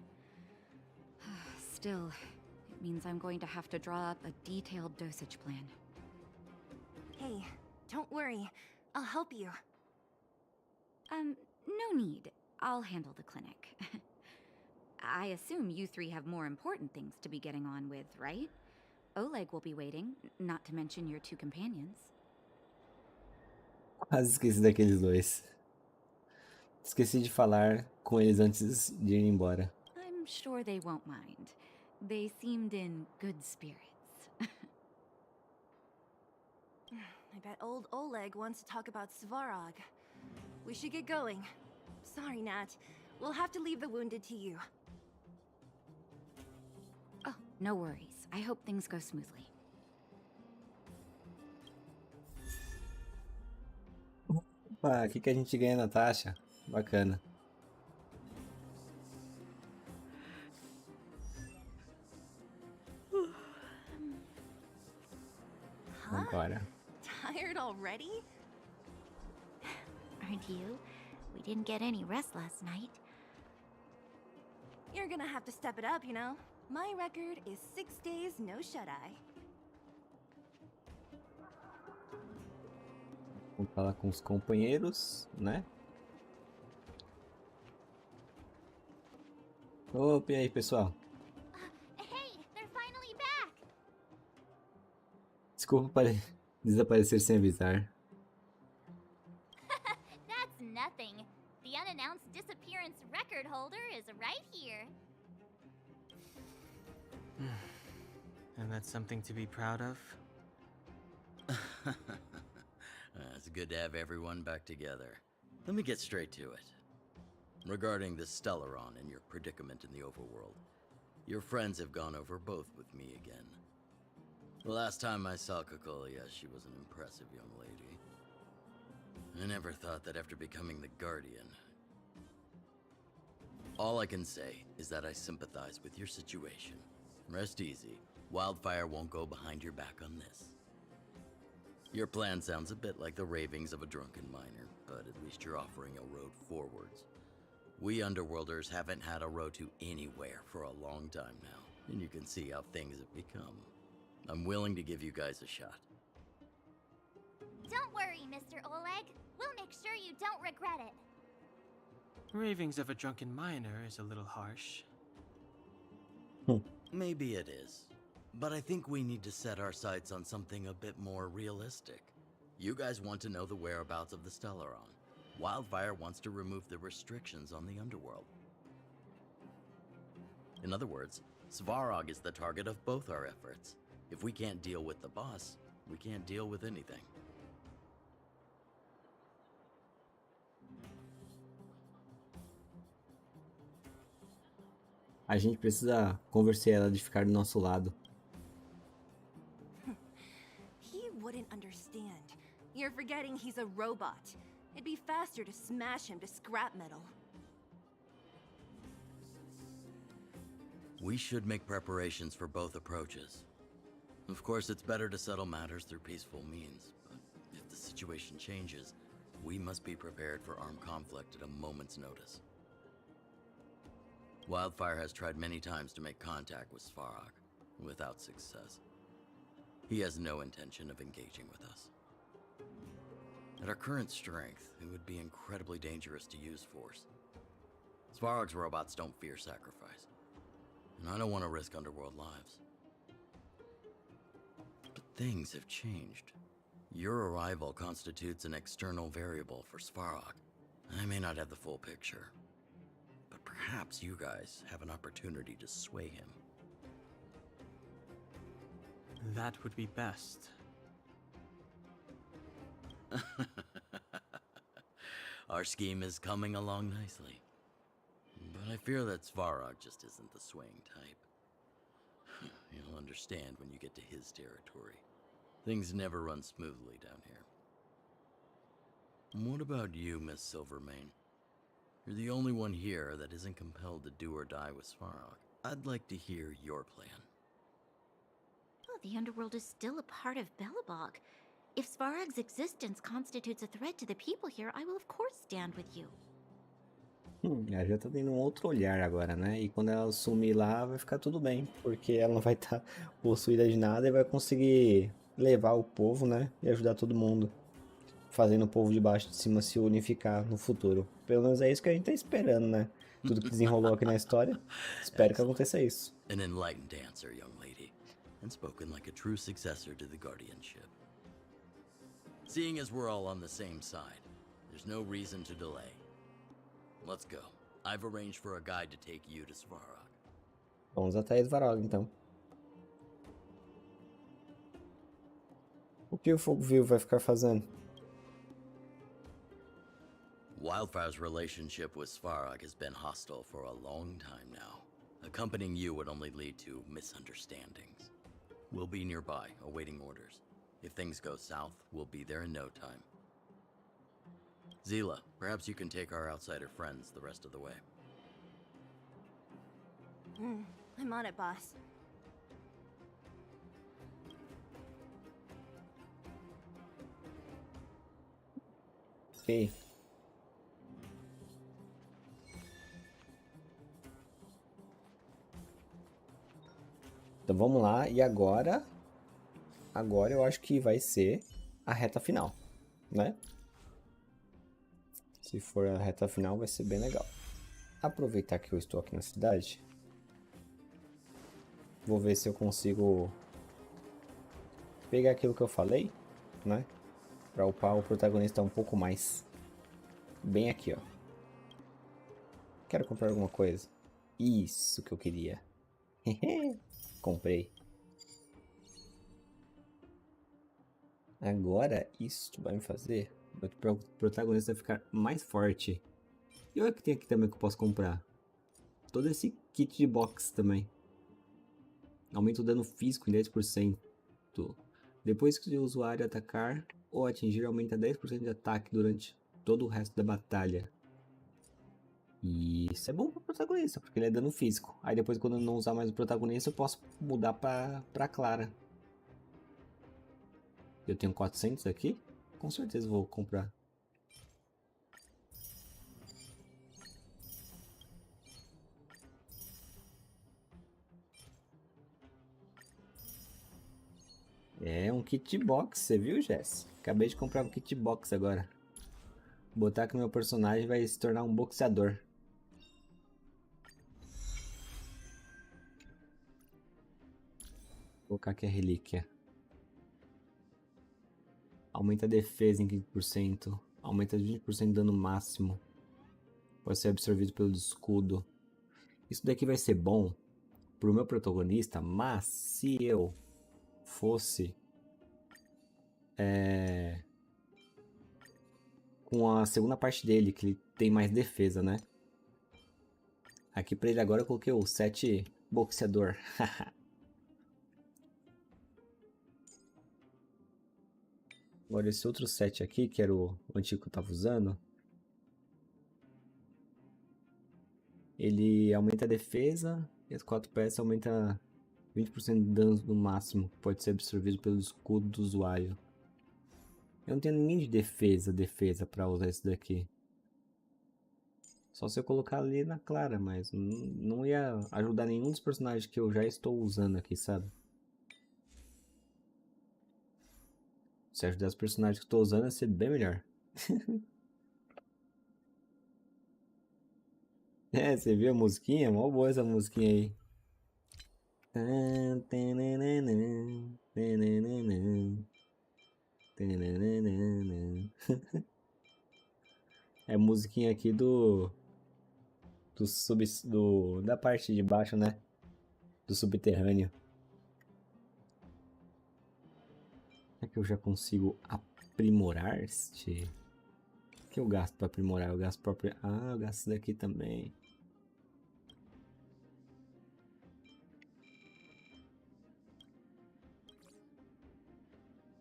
Still, it means I'm going to have to draw up a detailed dosage plan. Hey, don't worry. I'll help you. No need. I'll handle the clinic. I assume you three have more important things to be getting on with, right? Oleg will be waiting, not to mention your two companions. Quase esqueci daqueles dois. Esqueci de falar com eles antes de ir embora. I'm sure they won't mind. They seemed in good spirits. I bet old Oleg wants to talk about Svarog. We should get going. Sorry, Nat. We'll have to leave the wounded to you. Oh, no worries. I hope things go smoothly. Opa, o que a gente ganha, Natasha? Bacana. Agora. Tired already? Aren't you? We didn't get any rest last night. You're gonna have to step it up, you know? My record is 6 days, no shut-eye. Vamos falar com os companheiros, né? Opa, e aí, pessoal? Hey, they're finally back. Desculpa desaparecer sem avisar. That's nothing. The unannounced disappearance record holder is right here. And that's something to be proud of? It's good to have everyone back together. Let me get straight to it. Regarding the Stellaron and your predicament in the overworld, your friends have gone over both with me again. The last time I saw Kokolia, she was an impressive young lady. I never thought that after becoming the Guardian... All I can say is that I sympathize with your situation. Rest easy. Wildfire won't go behind your back on this. Your plan sounds a bit like the ravings of a drunken miner, but at least you're offering a road forwards. We Underworlders haven't had a road to anywhere for a long time now, and you can see how things have become. I'm willing to give you guys a shot. Don't worry, Mr. Oleg. We'll make sure you don't regret it. Ravings of a drunken miner is a little harsh. Maybe it is. But I think we need to set our sights on something a bit more realistic. You guys want to know the whereabouts of the Stellaron. Wildfire wants to remove the restrictions on the underworld. In other words, Svarog is the target of both our efforts. If we can't deal with the boss, we can't deal with anything. A gente precisa convencer ela de ficar do nosso lado. He wouldn't understand. You're forgetting he's a robot. It'd be faster to smash him to scrap metal. We should make preparations for both approaches. Of course, it's better to settle matters through peaceful means, but if the situation changes, we must be prepared for armed conflict at a moment's notice. Wildfire has tried many times to make contact with Svarog, without success. He has no intention of engaging with us. At our current strength, it would be incredibly dangerous to use force. Svarog's robots don't fear sacrifice, and I don't want to risk underworld lives. But things have changed. Your arrival constitutes an external variable for Svarog. I may not have the full picture, but perhaps you guys have an opportunity to sway him. That would be best. Our scheme is coming along nicely. But I fear that Svarog just isn't the swaying type. You'll understand when you get to his territory. Things never run smoothly down here. And what about you, Miss Silvermane? You're the only one here that isn't compelled to do or die with Svarog. I'd like to hear your plan. Oh, the underworld is still a part of Belobog. If Svarog's existence constitutes a threat to the people here, I will of course stand with you. Ela já tá tendo um outro olhar agora, né? E quando ela sumir lá, vai ficar tudo bem. Porque ela não vai estar possuída de nada e vai conseguir levar o povo, né? E ajudar todo mundo. Fazendo o povo de baixo e de cima se unificar no futuro. Pelo menos é isso que a gente tá esperando, né? Tudo que desenrolou aqui na história. Espero que aconteça isso. An enlightened answer, young lady. And spoken like a true successor to the guardianship. Seeing as we're all on the same side, there's no reason to delay. Let's go. I've arranged for a guide to take you to Svarog. Vamos atrás do Svarog, então. O que o Fogo Vivo vai ficar fazendo? Wildfire's relationship with Svarog has been hostile for a long time now. Accompanying you would only lead to misunderstandings. We'll be nearby, awaiting orders. If things go south, we'll be there in no time. Zila, perhaps you can take our outsider friends the rest of the way. I'm on it, boss. Ok. Então vamos lá, e agora eu acho que vai ser a reta final, né? Se for a reta final vai ser bem legal. Aproveitar que eu estou aqui na cidade, vou ver se eu consigo pegar aquilo que eu falei, né? Pra upar o protagonista um pouco mais. Bem aqui, ó. Quero comprar alguma coisa. Isso que eu queria. Comprei. Agora, isso vai me fazer o protagonista ficar mais forte. E olha o que tem aqui também que eu posso comprar. Todo esse kit de box também. Aumenta o dano físico em 10%. Depois que o usuário atacar ou atingir, aumenta 10% de ataque durante todo o resto da batalha. E isso é bom pro protagonista, porque ele é dano físico. Aí depois, quando eu não usar mais o protagonista, eu posso mudar pra Clara. Eu tenho 400 aqui. Com certeza vou comprar. É um kit box, você viu, Jess? Acabei de comprar um kit box agora. Vou botar que meu personagem vai se tornar um boxeador. Vou colocar aqui a relíquia. Aumenta a defesa em 15%. Aumenta 20% de dano máximo. Pode ser absorvido pelo escudo. Isso daqui vai ser bom pro meu protagonista, mas se eu fosse com a segunda parte dele, que ele tem mais defesa, né? Aqui pra ele agora eu coloquei o 7 boxeador. Agora esse outro set aqui, que era o antigo que eu tava usando, ele aumenta a defesa e as 4 peças aumenta 20% de dano no máximo, que pode ser absorvido pelo escudo do usuário. Eu não tenho ninguém de defesa pra usar esse daqui. Só se eu colocar ali na Clara, mas não ia ajudar nenhum dos personagens que eu já estou usando aqui, sabe? Se ajudar os personagens que eu tô usando, vai ser bem melhor. É, você viu a musiquinha? Mó boa essa musiquinha aí. É a musiquinha aqui da parte de baixo, né? Do subterrâneo. Será que eu já consigo aprimorar este? O que eu gasto para aprimorar? Eu gasto próprio. Ah, eu gasto isso daqui também.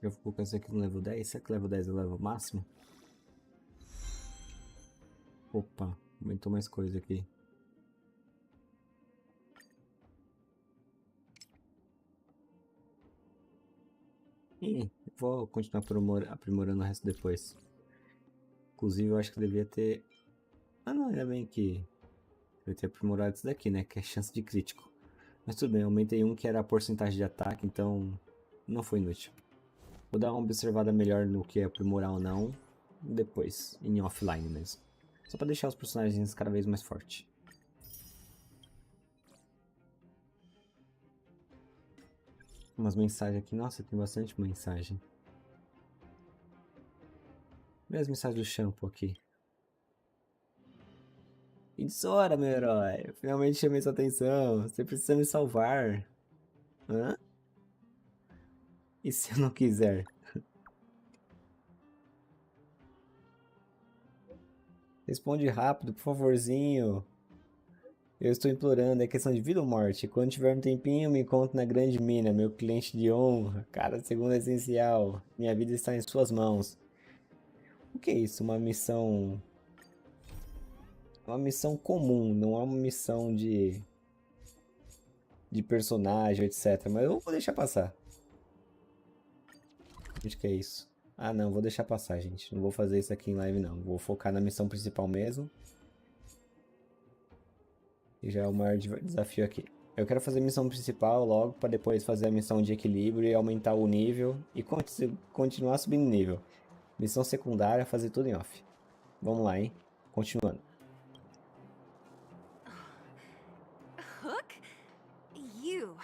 Eu vou colocar isso aqui no level 10. Será que level 10 é o level máximo? Opa, aumentou mais coisa aqui. Vou continuar aprimorando o resto depois. Inclusive, eu acho que devia ter... Ah, não, ainda bem que... Eu ter aprimorado isso daqui, né? Que é chance de crítico. Mas tudo bem, eu aumentei um que era a porcentagem de ataque, então... Não foi inútil. Vou dar uma observada melhor no que é aprimorar ou não. Depois, em offline mesmo. Só pra deixar os personagens cada vez mais fortes. Umas mensagens aqui. Nossa, tem bastante mensagem. Vê as mensagens do shampoo aqui. Insora, meu herói. Finalmente chamei sua atenção. Você precisa me salvar. Hã? E se eu não quiser? Responde rápido, por favorzinho. Eu estou implorando, é questão de vida ou morte. Quando tiver um tempinho, me encontro na grande mina, meu cliente de honra. Cara, segundo é essencial. Minha vida está em suas mãos. O que é isso? Uma missão... Uma missão comum, não é uma missão de personagem, etc. Mas eu vou deixar passar. Acho que é isso. Ah, não, vou deixar passar, gente. Não vou fazer isso aqui em live, não. Vou focar na missão principal mesmo. E já é o maior desafio aqui. Eu quero fazer a missão principal logo, para depois fazer a missão de equilíbrio e aumentar o nível. E continuar subindo o nível. Missão secundária, fazer tudo em off. Vamos lá, hein? Continuando. Hook? You.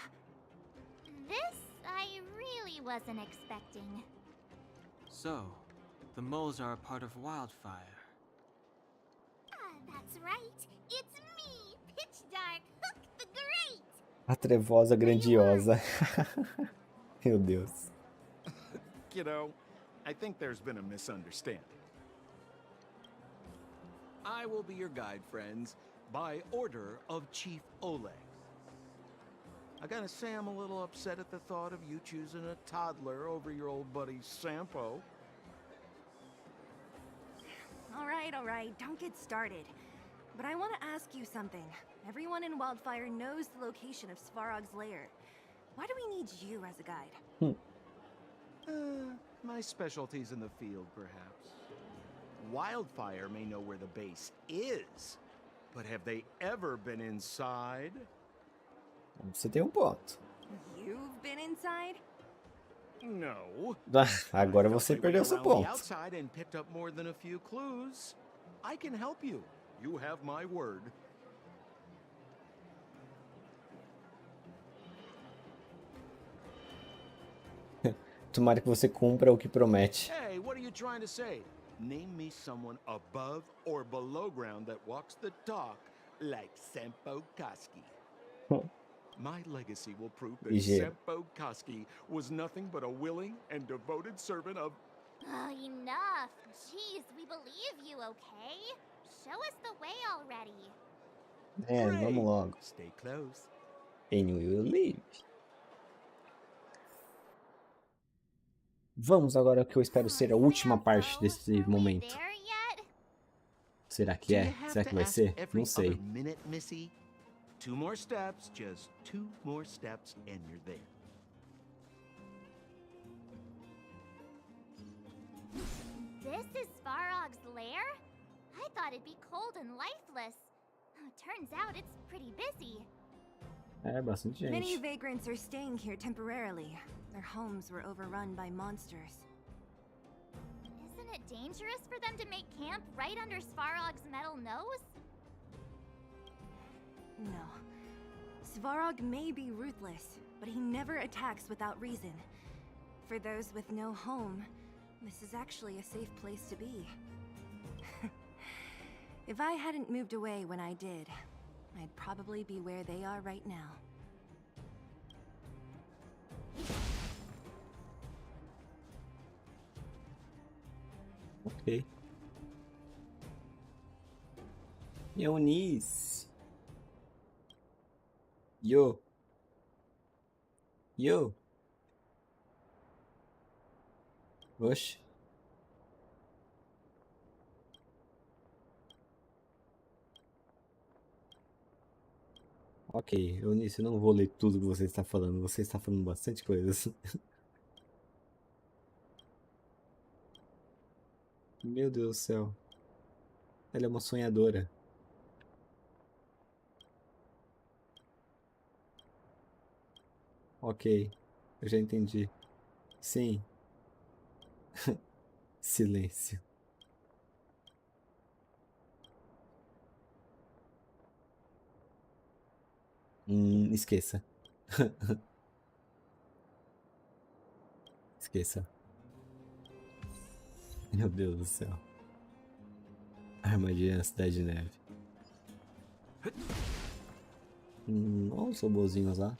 This I really wasn't expecting. So, the moles are a part of Wildfire. That's right. It's me, Pitch Dark Hook the Great. A trevosa grandiosa. Meu Deus. Kiddo, I think there's been a misunderstanding. I will be your guide, friends, by order of Chief Oleg. I gotta say I'm a little upset at the thought of you choosing a toddler over your old buddy Sampo. All right, don't get started. But I want to ask you something. Everyone in Wildfire knows the location of Svarog's lair. Why do we need you as a guide? My specialty's in the field, perhaps. Wildfire may know where the base is, but have they ever been inside? Você tem um ponto. You've been inside? No. Agora você perdeu seu ponto. Outside and picked up more than a few clues. I can help you. You have my word. Tomara que você cumpra o que promete. Hey, what are you trying to say? Name me someone above or below ground that walks the talk like Sampo Koski. My legacy will prove that Sampo Koski was nothing but a willing and devoted servant of... Oh, enough. Jeez, we believe you, okay? Show us the way already. Vamos logo. Stay close. And we will leave. Vamos agora que eu espero ser a última parte desse momento. Será que é? Será que vai ser? Não sei. Two more steps, just 2 more steps, and you're there. This is Svarog's lair? I thought it'd be cold and lifeless. Turns out it's pretty busy. É, bastante gente. Many vagrants are staying here temporarily. Their homes were overrun by monsters. dangerous for them to make camp right under Svarog's metal nose? No. Svarog may be ruthless, but he never attacks without reason. For those with no home, this is actually a safe place to be. If I hadn't moved away when I did, I'd probably be where they are right now. Ok. Eunice. Yo. Yo. Oxe. Ok, Eunice, eu não vou ler tudo que você está falando. Você está falando bastante coisas. Meu Deus do céu. Ela é uma sonhadora. Ok, eu já entendi. Sim. Silêncio. Esqueça. Esqueça. Meu Deus do céu. Armadilha na Cidade de Neve. Olha os robozinhos lá.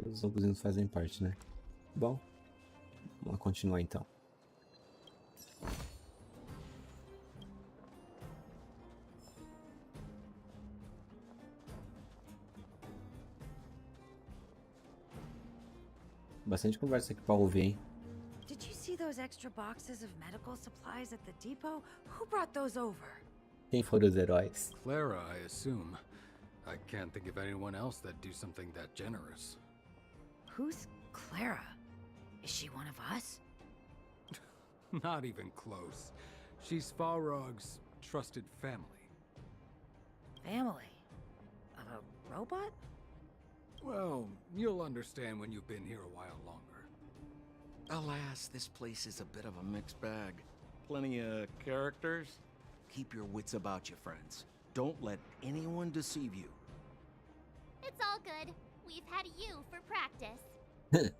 Os robozinhos fazem parte, né? Bom, vamos continuar então. Bastante conversa aqui pra ouvir, hein? Did you see those extra boxes of medical supplies at the depot? Who brought those over? Quem foram os heróis? Clara, I assume. I can't think of anyone else that'd do something that generous. Who's Clara? Is she one of us? Not even close. She's Farog's trusted family. Family? Of a robot? Well, you'll understand when you've been here a while longer. Alas, this place is a bit of a mixed bag. Plenty of characters. Keep your wits about you, friends. Don't let anyone deceive you. It's all good. We've had you for practice.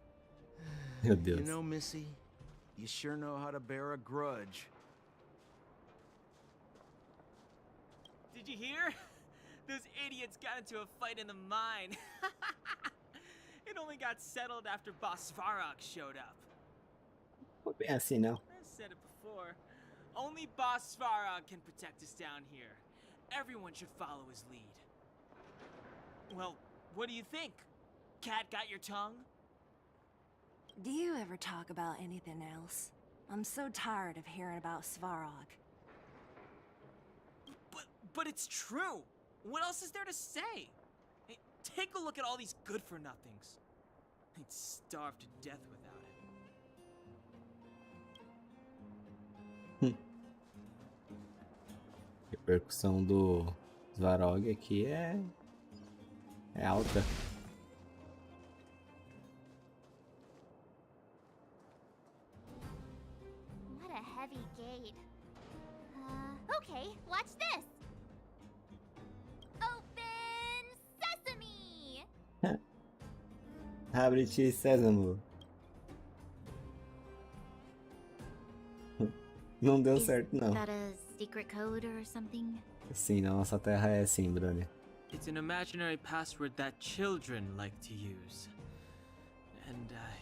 Meu Deus. You know, Missy, you sure know how to bear a grudge. Did you hear? Those idiots got into a fight in the mine. It only got settled after Boss Svarog showed up. Foi bem assim, não. I said it before. Only Boss Svarog can protect us down here. Everyone should follow his lead. Well, what do you think? Cat got your tongue? Do you ever talk about anything else? I'm so tired of hearing about Svarog. But it's true. What else is there to say? Hey, take a look at all these good-for-nothings. They'd starve to death without it. A repercussão do Svarog aqui é alta. What a heavy gate. Okay, watch this. Open sesame! Abre-te, Sésamo. Não deu certo, não. Is that a secret code or something? Sim, na nossa terra é assim, Bruna. It's an imaginary password that children like to use. And I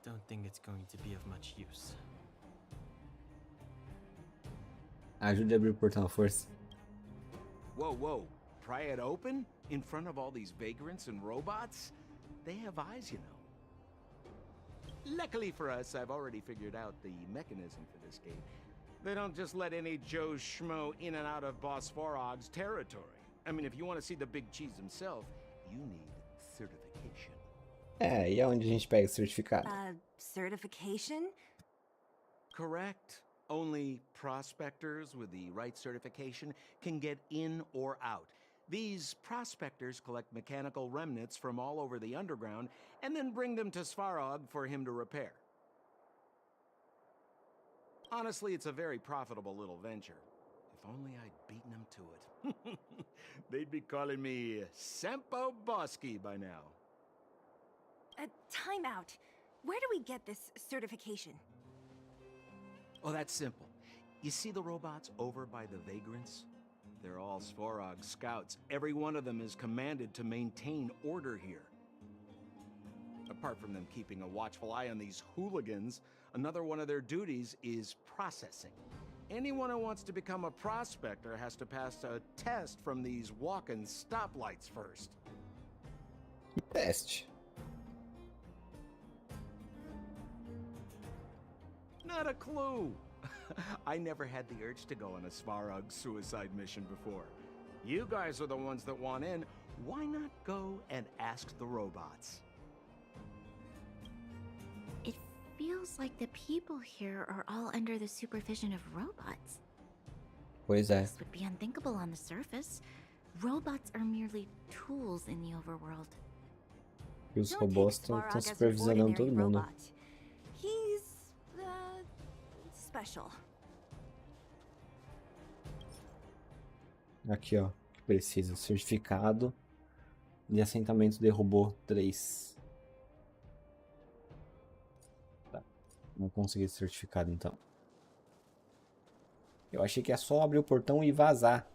don't think it's going to be of much use. Ajude a abrir o portão à força. Whoa, whoa. Pry it open? In front of all these vagrants and robots? They have eyes, you know. Luckily for us, I've already figured out the mechanism for this gate. They don't just let any Joe Schmo in and out of Boss Farog's territory. I mean, if you want to see the big cheese himself, you need certification. É, e aonde a gente pega o certificado? Certification? Correct. Only prospectors with the right certification can get in or out. These prospectors collect mechanical remnants from all over the underground and then bring them to Svarog for him to repair. Honestly, it's a very profitable little venture. If only I'd beaten them to it. They'd be calling me Sempo Bosky by now. Time out. Where do we get this certification? Oh, that's simple. You see the robots over by the vagrants? They're all Svarog scouts. Every one of them is commanded to maintain order here. Apart from them keeping a watchful eye on these hooligans, another one of their duties is processing. Anyone who wants to become a prospector has to pass a test from these walking stoplights first. Teste. Not a clue. I never had the urge to go on a Svarog suicide mission before. You guys are the ones that want in. Why not go and ask the robots? It feels like the people here are all under the supervision of robots. Pois é. This would be unthinkable on the surface. Robots are merely tools in the overworld. E os robôs estão supervisionando todo mundo. He's special. Aqui, ó, que precisa certificado de assentamento de robô 3. Tá, não consegui esse certificado então. Eu achei que é só abrir o portão e vazar.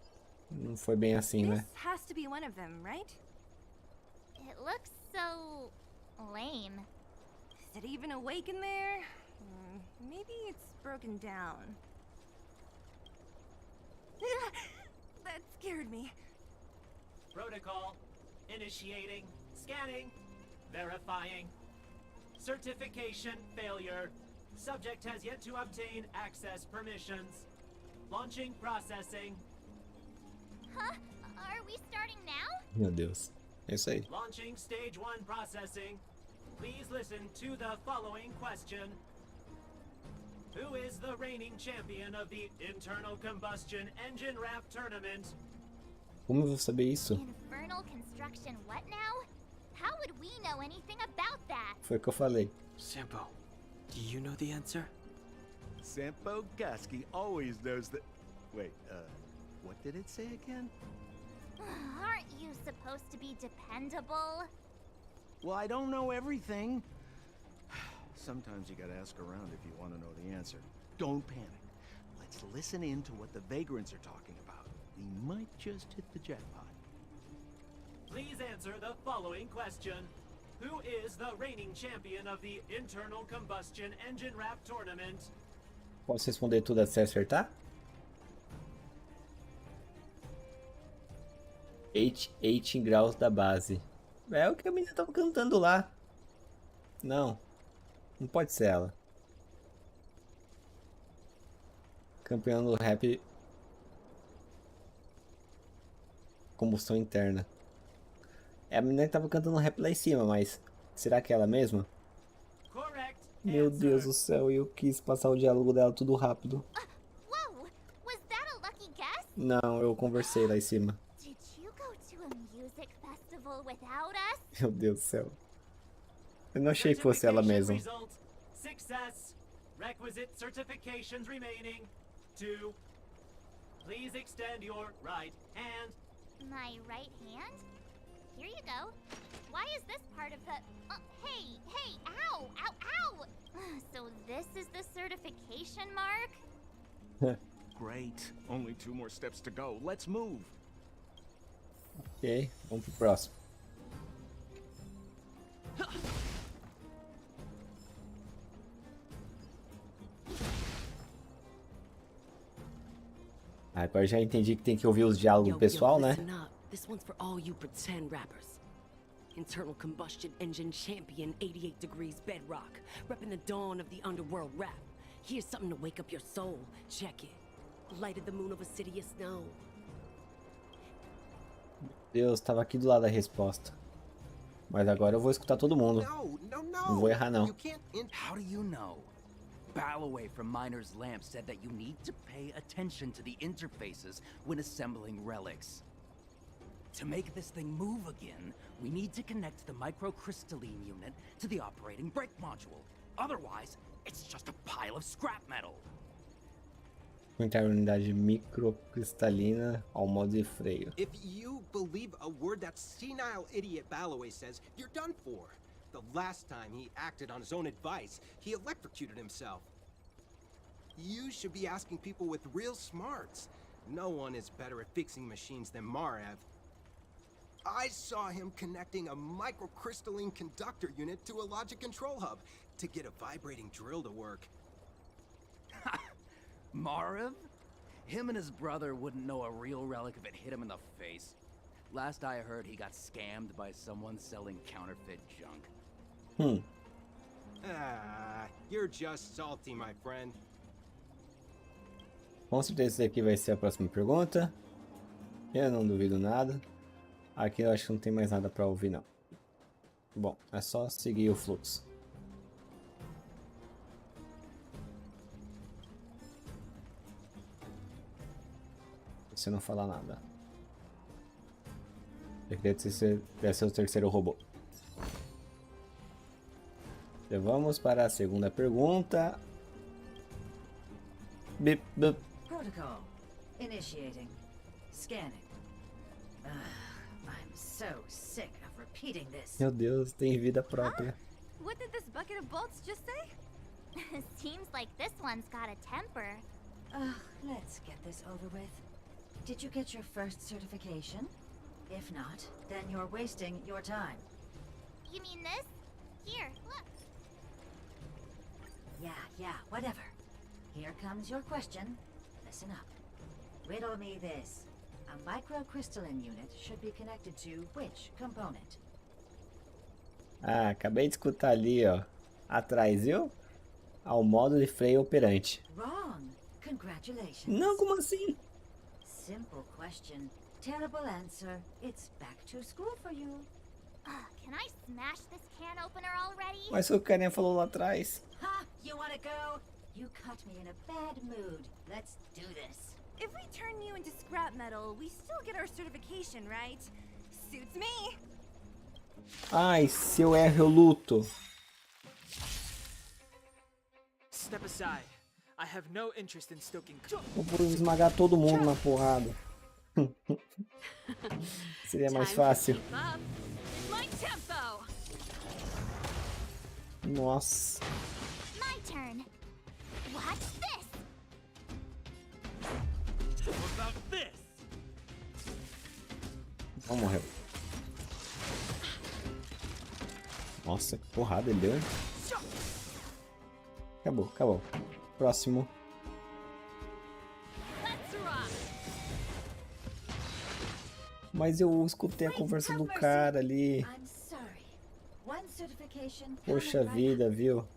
Não foi bem assim, né? This has to be one of them, right? It looks so lame. Is it even awake in there? Maybe it's broken down. That scared me. Protocol. Initiating. Scanning. Verifying. Certification failure. Subject has yet to obtain access permissions. Launching processing. Huh? Are we starting now? Meu Deus. É isso aí. Launching stage 1 processing. Please listen to the following question. Who is the reigning champion of the internal combustion engine wrap tournament? Como eu vou saber isso? Infernal construction what now? How would we know anything about that? Foi o que eu falei. Sempo, do you know the answer? Sempo Gasky always knows that... Wait, what did it say again? Aren't you supposed to be dependable? Well, I don't know everything. Sometimes you gotta ask around if you want to know the answer. Don't panic. Let's listen in to what the vagrants are talking about. We might just hit the jackpot. Please answer the following question. Who is the reigning champion of the internal combustion engine wrap tournament? Posso responder tudo até acertar? 8 graus da base. É o que a menina tava cantando lá. Não. Não pode ser ela. Campeão do rap. Combustão interna. É a menina que tava cantando rap lá em cima, mas será que é ela mesma? Meu Deus do céu, eu quis passar o diálogo dela tudo rápido. Whoa! Was that a lucky guess? Não, eu conversei lá em cima. Did you go to a music festival without us? Meu Deus do céu. Eu não achei que fosse ela mesma. Success. Requisite certifications remaining. 2. Please extend your right hand. My right hand? Here you go. Why is this part of the... hey! Ow! Ow! Ow! So this is the certification mark? Great. Only 2 more steps to go. Let's move. Ok, vamos pro próximo. Agora já entendi que tem que ouvir os diálogos do pessoal, né? This one's for all you pretend rappers. Internal combustion engine champion, 88 degrees bedrock, repping the dawn of the underworld rap. Here's something to wake up your soul. Check it. Light of the moon over city of snow. Deus, tava aqui do lado da resposta. Mas agora eu vou escutar todo mundo. Não vou errar não. How do you know? Balloway from Miner's Lamp said that you need to pay attention to the interfaces when assembling relics. To make this thing move again, we need to connect the microcrystalline unit to the operating brake module. Otherwise, it's just a pile of scrap metal. Encontrar unidade microcristalina ao modo de freio. If you believe a word that senile idiot Balloway says, you're done for. The last time he acted on his own advice, he electrocuted himself. You should be asking people with real smarts. No one is better at fixing machines than Marev. I saw him connecting a microcrystalline conductor unit to a logic control hub to get a vibrating drill to work. Marev? Him and his brother wouldn't know a real relic if it hit him in the face. Last I heard, he got scammed by someone selling counterfeit junk. Ah, you're just salty, my friend. Com certeza esse aqui vai ser a próxima pergunta. Eu não duvido nada. Aqui eu acho que não tem mais nada pra ouvir não. Bom, é só seguir o fluxo. Se não falar nada. Eu queria que esse deve ser o terceiro robô. Então vamos para a segunda pergunta. Bip, bip. Protocol. Initiating. Scanning. I'm so sick of repeating this. Meu Deus, tem vida própria. What did this bucket of bolts just say? Seems like this one's got a temper. Let's get this over with. Did you get your first certification? If not, then you're wasting your time. You mean this? Here, look. Yeah, whatever. Here comes your question. Listen up. Riddle me this. A microcrystalline unit should be connected to which component? Ah, acabei de escutar ali, ó. Atrás, viu? Ao modo de freio operante. Wrong. Congratulations. Não, como assim? Simple question. Terrible answer. It's back to school for you. Can I smash this can opener already? Mas o carinha falou lá atrás. Ha! You wanna go? You caught me in a bad mood. Let's do this. If we turn you into scrap metal, we still get our certification, right? Suits me. Ai, se eu erro, eu luto. Step aside. I have no interest in stoking. Eu vou esmagar todo mundo na porrada. Seria mais fácil. Nossa. My turn. Watch this. What about this? Não morreu. Nossa, que porrada ele deu. Acabou. Próximo. Mas eu escutei a conversa do cara ali. Poxa vida, viu?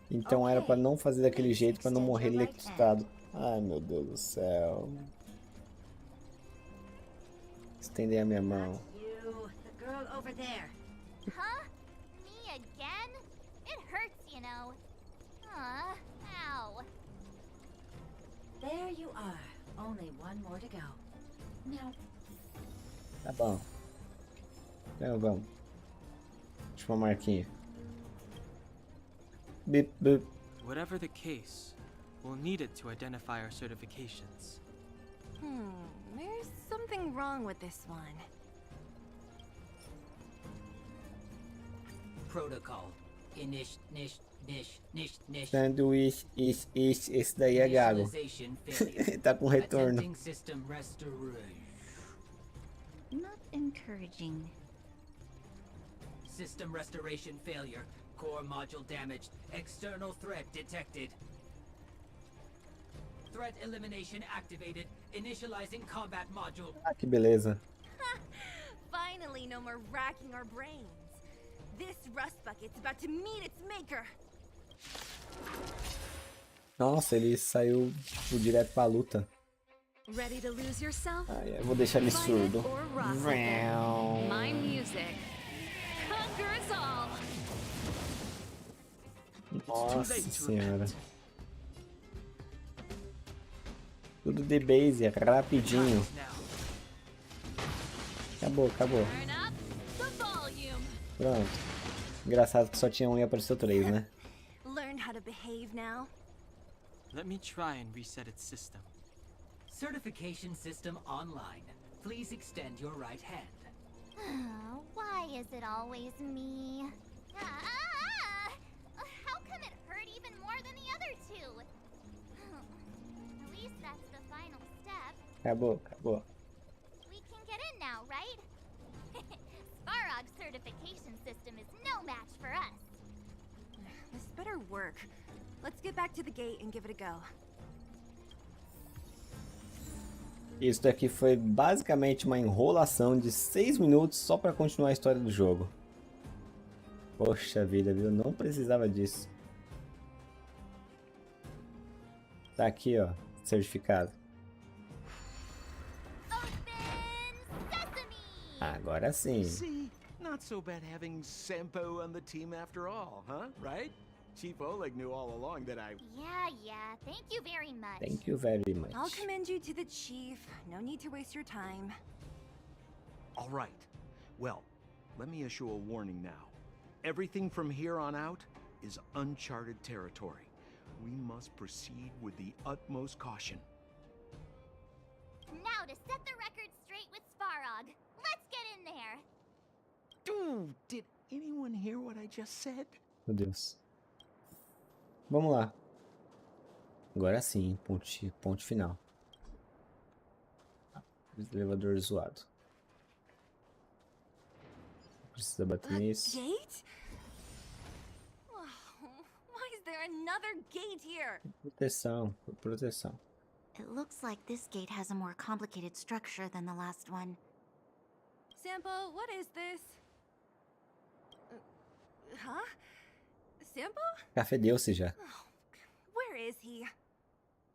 Então era pra não fazer daquele jeito, pra não morrer eletrocutado. Ai, meu Deus do céu. Estender a minha mão. Huh? Me again? It hurts, you know. Ow. There you are. Only one more to go. Now. Tá bom. Então vamos. Última marquinha. Bip, bip. Whatever the case, we'll need it to identify our certifications. There's something wrong with this one. Protocol. Sanduíche, esse daí é gago. Tá com retorno. Not encouraging. System restoration failure. Core module damaged. External threat detected. Threat elimination activated. Initializing combat module. Ah, que beleza. Finally, no more racking our brains. This rust bucket's about to meet its maker. Nossa, ele saiu tipo, direto pra luta. Ready to lose yourself? Eu vou deixar ele surdo. My music conquers all. Nossa senhora. Tudo de base, rapidinho. Acabou. Pronto. Engraçado que só tinha um e apareceu 3, né? Learn how to behave leave now? Let me try and reset its system. Certification system online. Please extend your right hand. Why is it always me? How come it hurt even more than the other two? At least that's the final step. Acabou. We can get in now, right? Svarog's certification system is no match for us. This better work. Let's get back to the gate and give it a go. Isso daqui foi basicamente uma enrolação de 6 minutos só para continuar a história do jogo. Poxa vida, viu? Não precisava disso. Tá aqui, ó, certificado. Agora sim. See, not so bad having Sempo on the team after all, huh? Right? Chief Oleg knew all along that I... Yeah. Thank you very much. Thank you very much. I'll commend you to the chief. No need to waste your time. All right. Well, let me issue a warning now. Everything from here on out is uncharted territory. We must proceed with the utmost caution. Now to set the record straight with Svarog. Let's get in there. Dude, did anyone hear what I just said? Meu Deus. Vamos lá. Agora sim, ponte final. Elevador zoado. Precisa bater nisso. Gate? Oh, why is there another gate here? Proteção. It looks like this gate has a more complicated structure than the last one. Sampo, what is this? Huh? Sampo? Já fedeu-se já. Where is he?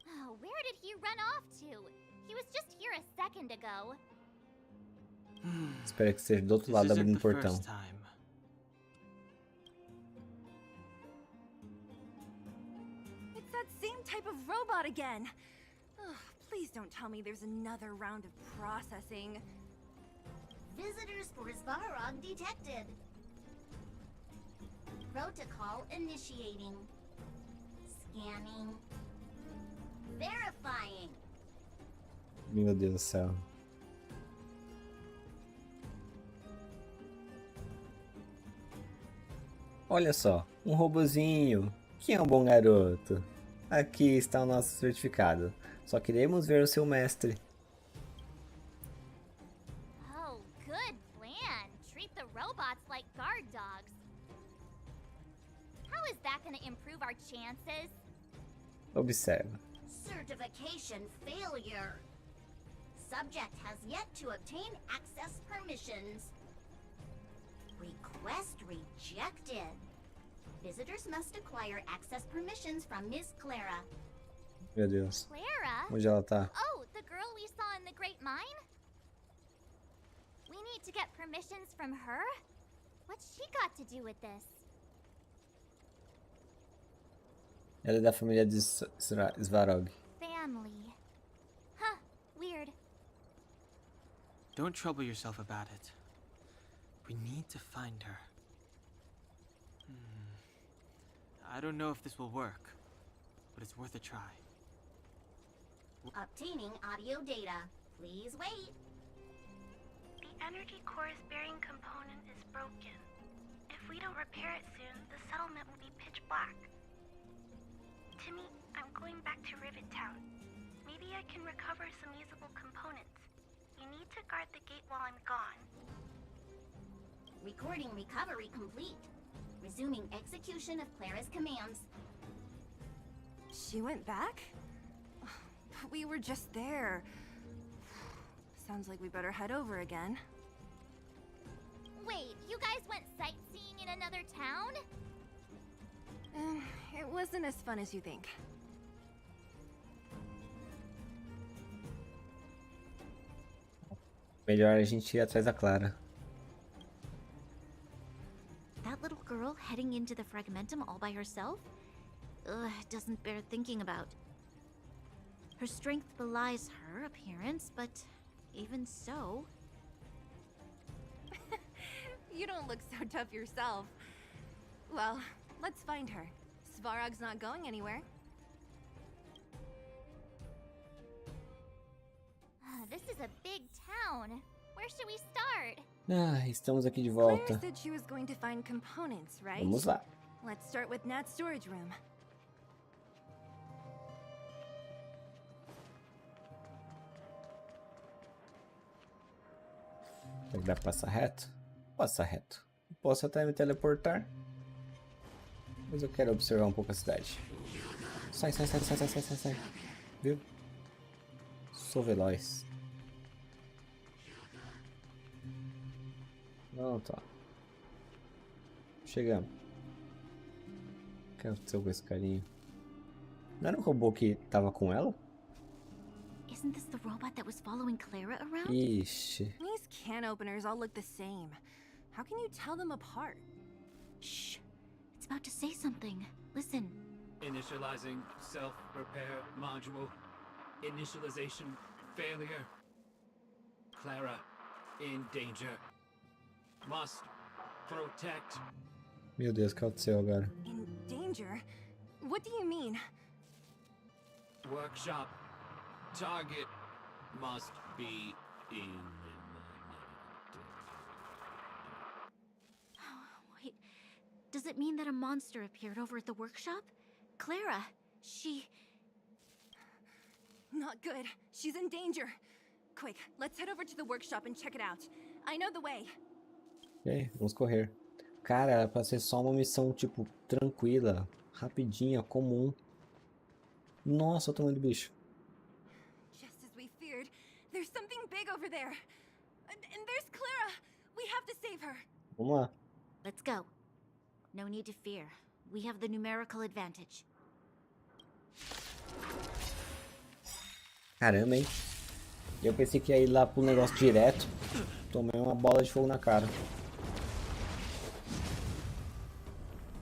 Oh, where did he run off to? He was just here a second ago. Espero que seja do outro lado abrindo o portão. It's that same type of robot again. Oh, please don't tell me there's another round of processing. Visitors for Svarog detected. Protocol initiating. Scanning. Verifying. Meu Deus do céu. Olha só, um robozinho. Quem é um bom garoto? Aqui está o nosso certificado. Só queremos ver o seu mestre. Oh, good plan. Treat the robots like guard dogs. How is that going to improve our chances? Observa. Certification failure. Subject has yet to obtain access permissions. Request rejected. Visitors must acquire access permissions from Miss Clara. Meu Deus. Clara? Onde ela tá? Oh, the girl we saw in the Great Mine? We need to get permissions from her? What's she got to do with this? Ela é da família de Svarog. Family. Huh, weird. Don't trouble yourself about it. We need to find her. I don't know if this will work, but it's worth a try. Obtaining audio data. Please wait. The energy core's bearing component is broken. If we don't repair it soon, the settlement will be pitch black. Timmy, I'm going back to Rivet Town. Maybe I can recover some usable components. You need to guard the gate while I'm gone. Recording recovery complete. Resuming execution of Clara's commands. She went back? We were just there. Sounds like we better head over again. Wait, you guys went sightseeing in another town? It wasn't as fun as you think. Melhor a gente ir atrás da Clara. That little girl heading into the Fragmentum all by herself? Ugh, it doesn't bear thinking about. Her strength belies her appearance, but even so... You don't look so tough yourself. Well, let's find her. Svarog's not going anywhere. This is a big town. Where should we start? Ah, estamos aqui de Claire volta. said she was going to find components, right? Vamos lá. Let's start with Nat's storage room. Será que dá pra passar reto? Passar reto. Posso até me teleportar. Mas eu quero observar um pouco a cidade. Sai, sai, sai, sai, sai, sai, sai, sai. Viu? Sou veloz. Pronto, ó. Chegamos. O que aconteceu com esse carinha? Não era o robô que tava com ela? Isn't this the robot that was following Clara around? Ixi. These can openers all look the same. How can you tell them apart? Shh. It's about to say something. Listen. Initializing self-repair module. Initialization failure. Clara in danger. Must protect. Meu Deus, o que aconteceu agora? In danger? What do you mean? Workshop. Target must be eliminated. Wait. Does it mean that a monster appeared over at the workshop? Clara, she... Not good. She's in danger. Quick, let's head over to the workshop and check it out. I know the way. Ok, vamos correr. Cara, era pra ser só uma missão, tipo, tranquila, rapidinha, comum. Nossa, o tamanho do bicho. Just as we feared, there's something big over there. And there's Clara. We have to save her. Vamos lá. Let's go. No need to fear. We have the numerical advantage. Caramba, hein? Eu pensei que ia ir lá pro negócio direto. Tomei uma bola de fogo na cara.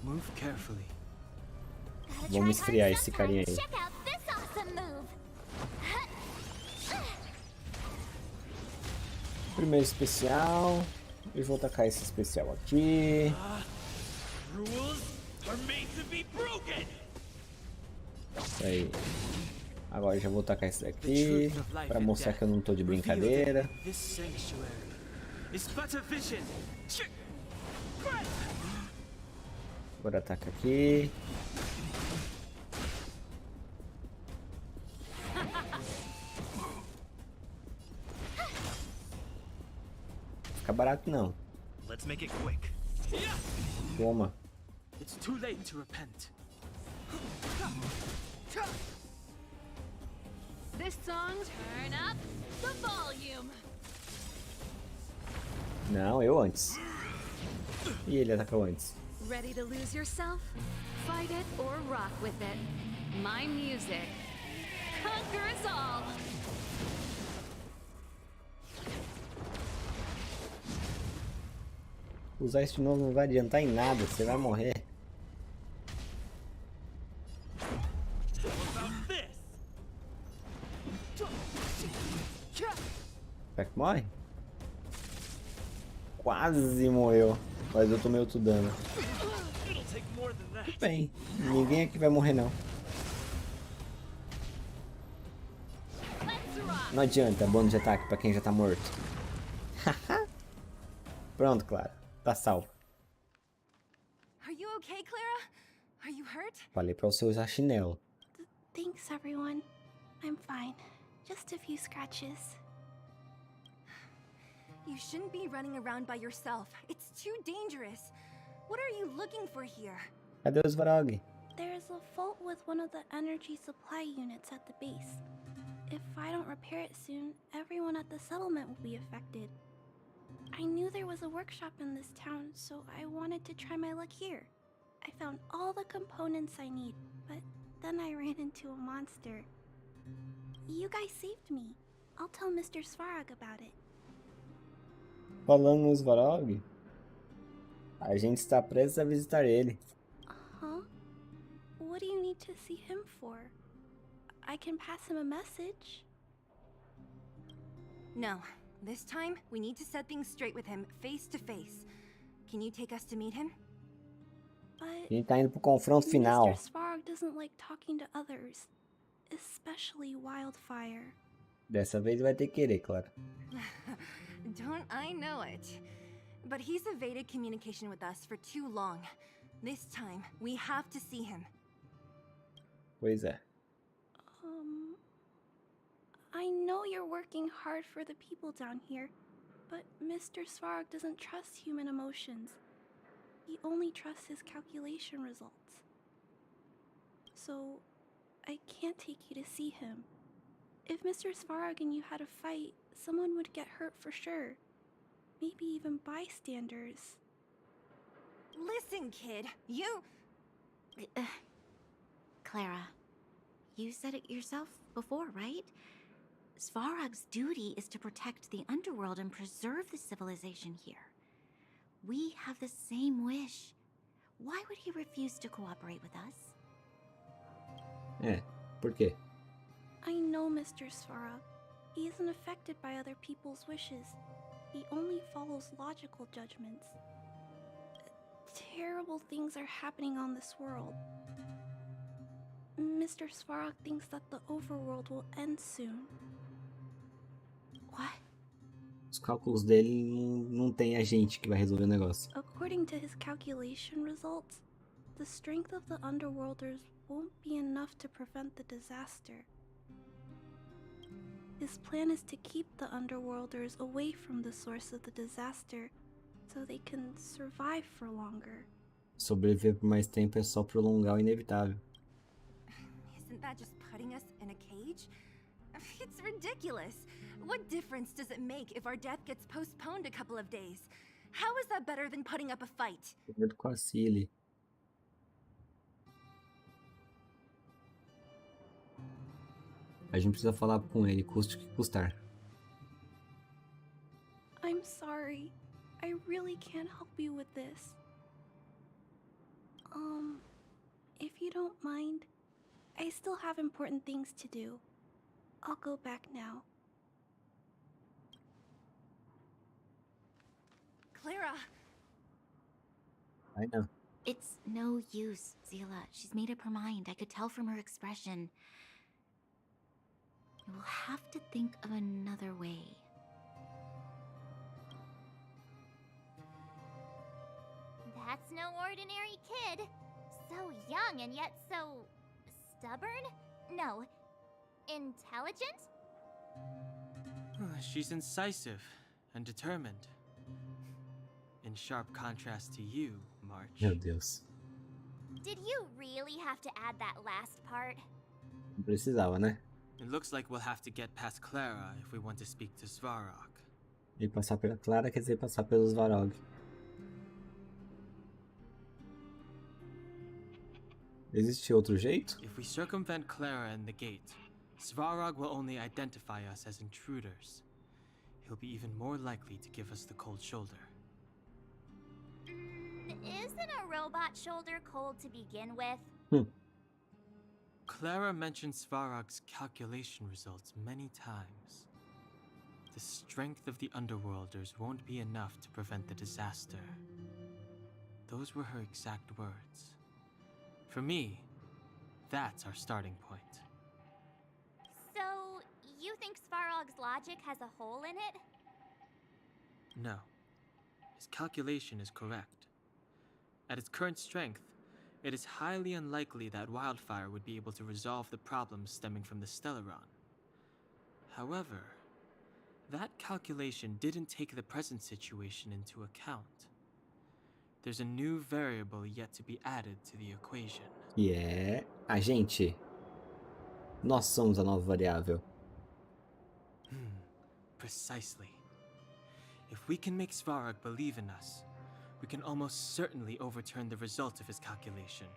Move carefully. Vamos esfriar esse carinha aí. Check out this awesome move. Primeiro especial. E vou tacar esse especial aqui. Rules are made to be broken. Isso aí. Agora já vou tacar esse daqui. Pra mostrar que eu não tô de brincadeira. This sanctuary is but a vision. Agora ataca aqui. Fica barato não. Let's make it quick. Toma. It's too late to repent. This song, turn up the volume. Não, eu antes. E ele atacou antes. Ready to lose yourself? Fight it or rock with it. My music conquers all. Usar isso de novo não vai adiantar em nada, você vai morrer. Será que morre? Quase morreu, mas eu tomei outro dano. Tudo bem, ninguém aqui vai morrer não. Não adianta, bônus de ataque pra quem já tá morto. Pronto, Clara, tá salvo. Are you okay, Clara? Are you hurt? Falei pra você usar chinelo. Thanks, everyone. I'm fine. Just a few scratches. You shouldn't be running around by yourself. It's too dangerous. What are you looking for here? Cadê os Varog? There's a fault with one of the energy supply units at the base. If I don't repair it soon, everyone at the settlement will be affected. I knew there was a workshop in this town, so I wanted to try my luck here. I found all the components I need, but then I ran into a monster. You guys saved me. I'll tell Mr. Svarog about it. Falando nos Varog, a gente está prestes a visitar ele. Huh? What do you need to see him for? I can pass him a message. No. This time, we need to set things straight with him, face to face. Can you take us to meet him? A gente tá indo pro confronto final. Mr. Svarog doesn't like talking to others, especially Wildfire. Dessa vez vai ter que querer, claro. Don't I know it? But he's evaded communication with us for too long. This time, we have to see him. Pois é. I know you're working hard for the people down here, but Mr. Svarog doesn't trust human emotions. He only trusts his calculation results. So, I can't take you to see him. If Mr. Svarog and you had a fight, someone would get hurt for sure. Maybe even bystanders. Listen, kid, you... Clara, you said it yourself before, right? Svarog's duty is to protect the underworld and preserve the civilization here. We have the same wish. Why would he refuse to cooperate with us? Por quê? I know Mr. Svarog. He isn't affected by other people's wishes. He only follows logical judgments. Terrible things are happening on this world. Mr. Svarog thinks that the overworld will end soon. What? Os cálculos dele não tem a gente que vai resolver o negócio. According to his calculation results, the strength of the Underworlders won't be enough to prevent the disaster. His plan is to keep the Underworlders away from the source of the disaster, so they can survive for longer. Sobreviver por mais tempo é só prolongar o inevitável. Isn't that just putting us in a cage? It's ridiculous. What difference does it make if our death gets postponed a couple of days? How is that better than putting up a fight? Concordo com a Cilly. A gente precisa falar com ele, custe o que custar. I'm sorry. I really can't help you with this. If you don't mind, I still have important things to do. I'll go back now. Clara! I know. It's no use, Zila. She's made up her mind. I could tell from her expression. We'll have to think of another way. That's no ordinary kid. So young and yet so... stubborn? No. Intelligent? She's incisive and determined. In sharp contrast to you, March. Meu Deus. Did you really have to add that last part? Não precisava, né? It looks like we'll have to get past Clara if we want to speak to Svarog. E passar pela Clara quer dizer passar pelos Svarog. Existe outro jeito? If we circumvent Clara and the gate, Svarog will only identify us as intruders. He'll be even more likely to give us the cold shoulder. Isn't a robot shoulder cold to begin with? Clara mentioned Svarog's calculation results many times. The strength of the Underworlders won't be enough to prevent the disaster. Those were her exact words. For me, that's our starting point. So, you think Svarog's logic has a hole in it? No. His calculation is correct. At its current strength, it is highly unlikely that Wildfire would be able to resolve the problems stemming from the Stellaron. However, that calculation didn't take the present situation into account. There's a new variable yet to be added to the equation. E a gente. Nós somos a nova variável. Precisely. If we can make Svarog believe in us, we can almost certainly overturn the result of his calculation,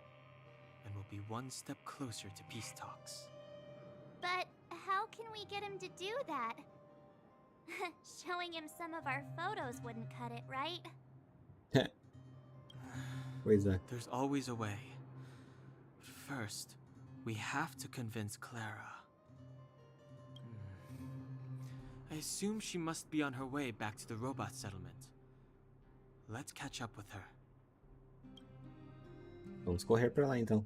and we'll be one step closer to peace talks. But how can we get him to do that? Showing him some of our photos wouldn't cut it, right? Pois é. There's always a way. But first, we have to convince Clara. I assume she must be on her way back to the robot settlement. Let's catch up with her. Vamos correr pra lá então.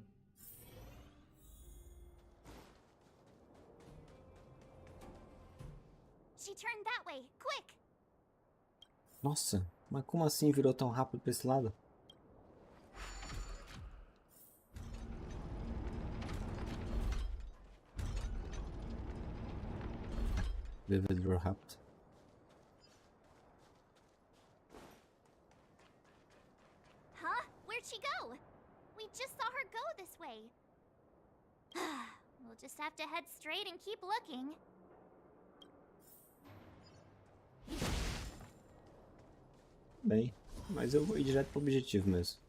She turned that way. Quick! Nossa, mas como assim virou tão rápido pra esse lado? Bevedor rápido. Huh? Where'd she go? We just saw her go this way. We'll just have to head straight and keep looking. Bem, mas eu vou ir direto pro objetivo mesmo.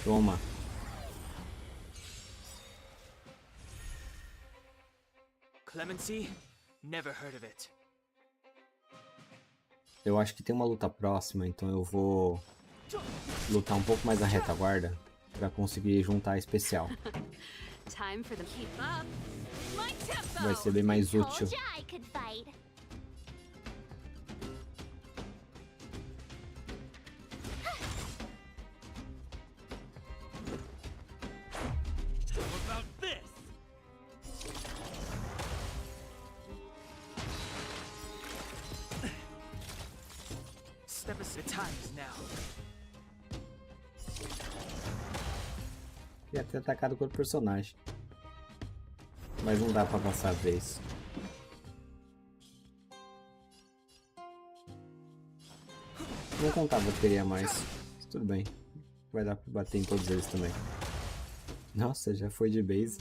Toma. Clemency? Never heard of it. Eu acho que tem uma luta próxima, então eu vou lutar um pouco mais na retaguarda pra conseguir juntar a especial. Vai ser bem mais útil. Queria ter atacado com outro personagem. Mas não dá pra passar a vez. Não contava que teria mais. Mas tudo bem. Vai dar pra bater em todos eles também. Nossa, já foi de base.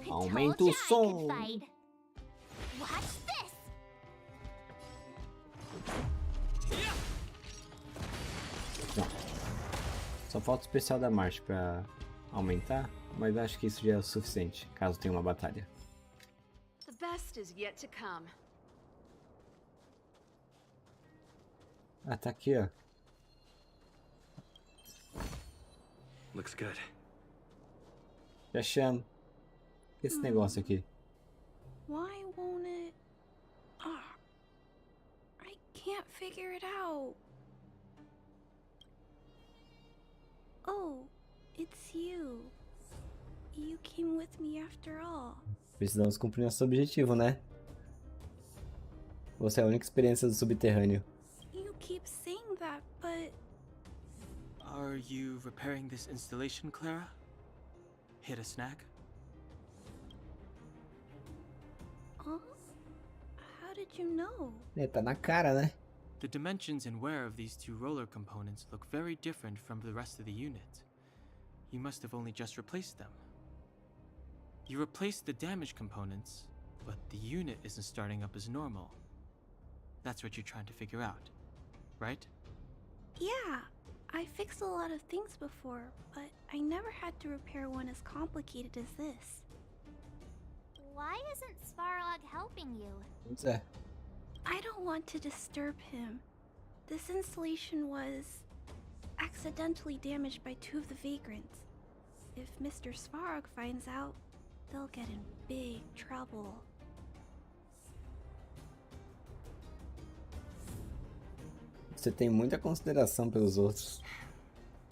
Aumenta o som. Não. Só falta o especial da March pra aumentar, mas acho que isso já é o suficiente, caso tenha uma batalha. Ah, tá aqui, ó. Looks good. Fechando. Esse negócio aqui. Why won't it? Ah, I can't figure it out. Oh, it's you. You came with me after all. Precisamos cumprir nosso objetivo, né? Você é a única experiência do subterrâneo. You keep saying that, but... Are you repairing this installation, Clara? Hit a snag? Huh? How did you know? É, tá na cara, né? The dimensions and wear of these two roller components look very different from the rest of the unit. You must have only just replaced them. You replaced the damaged components, but the unit isn't starting up as normal. That's what you're trying to figure out, right? Yeah, I fixed a lot of things before, but I never had to repair one as complicated as this. Why isn't Svarog helping you? What's that? I don't want to disturb him. This installation was accidentally damaged by two of the vagrants. If Mr. Svarog finds out, they'll get in big trouble. Você tem muita consideração pelos outros.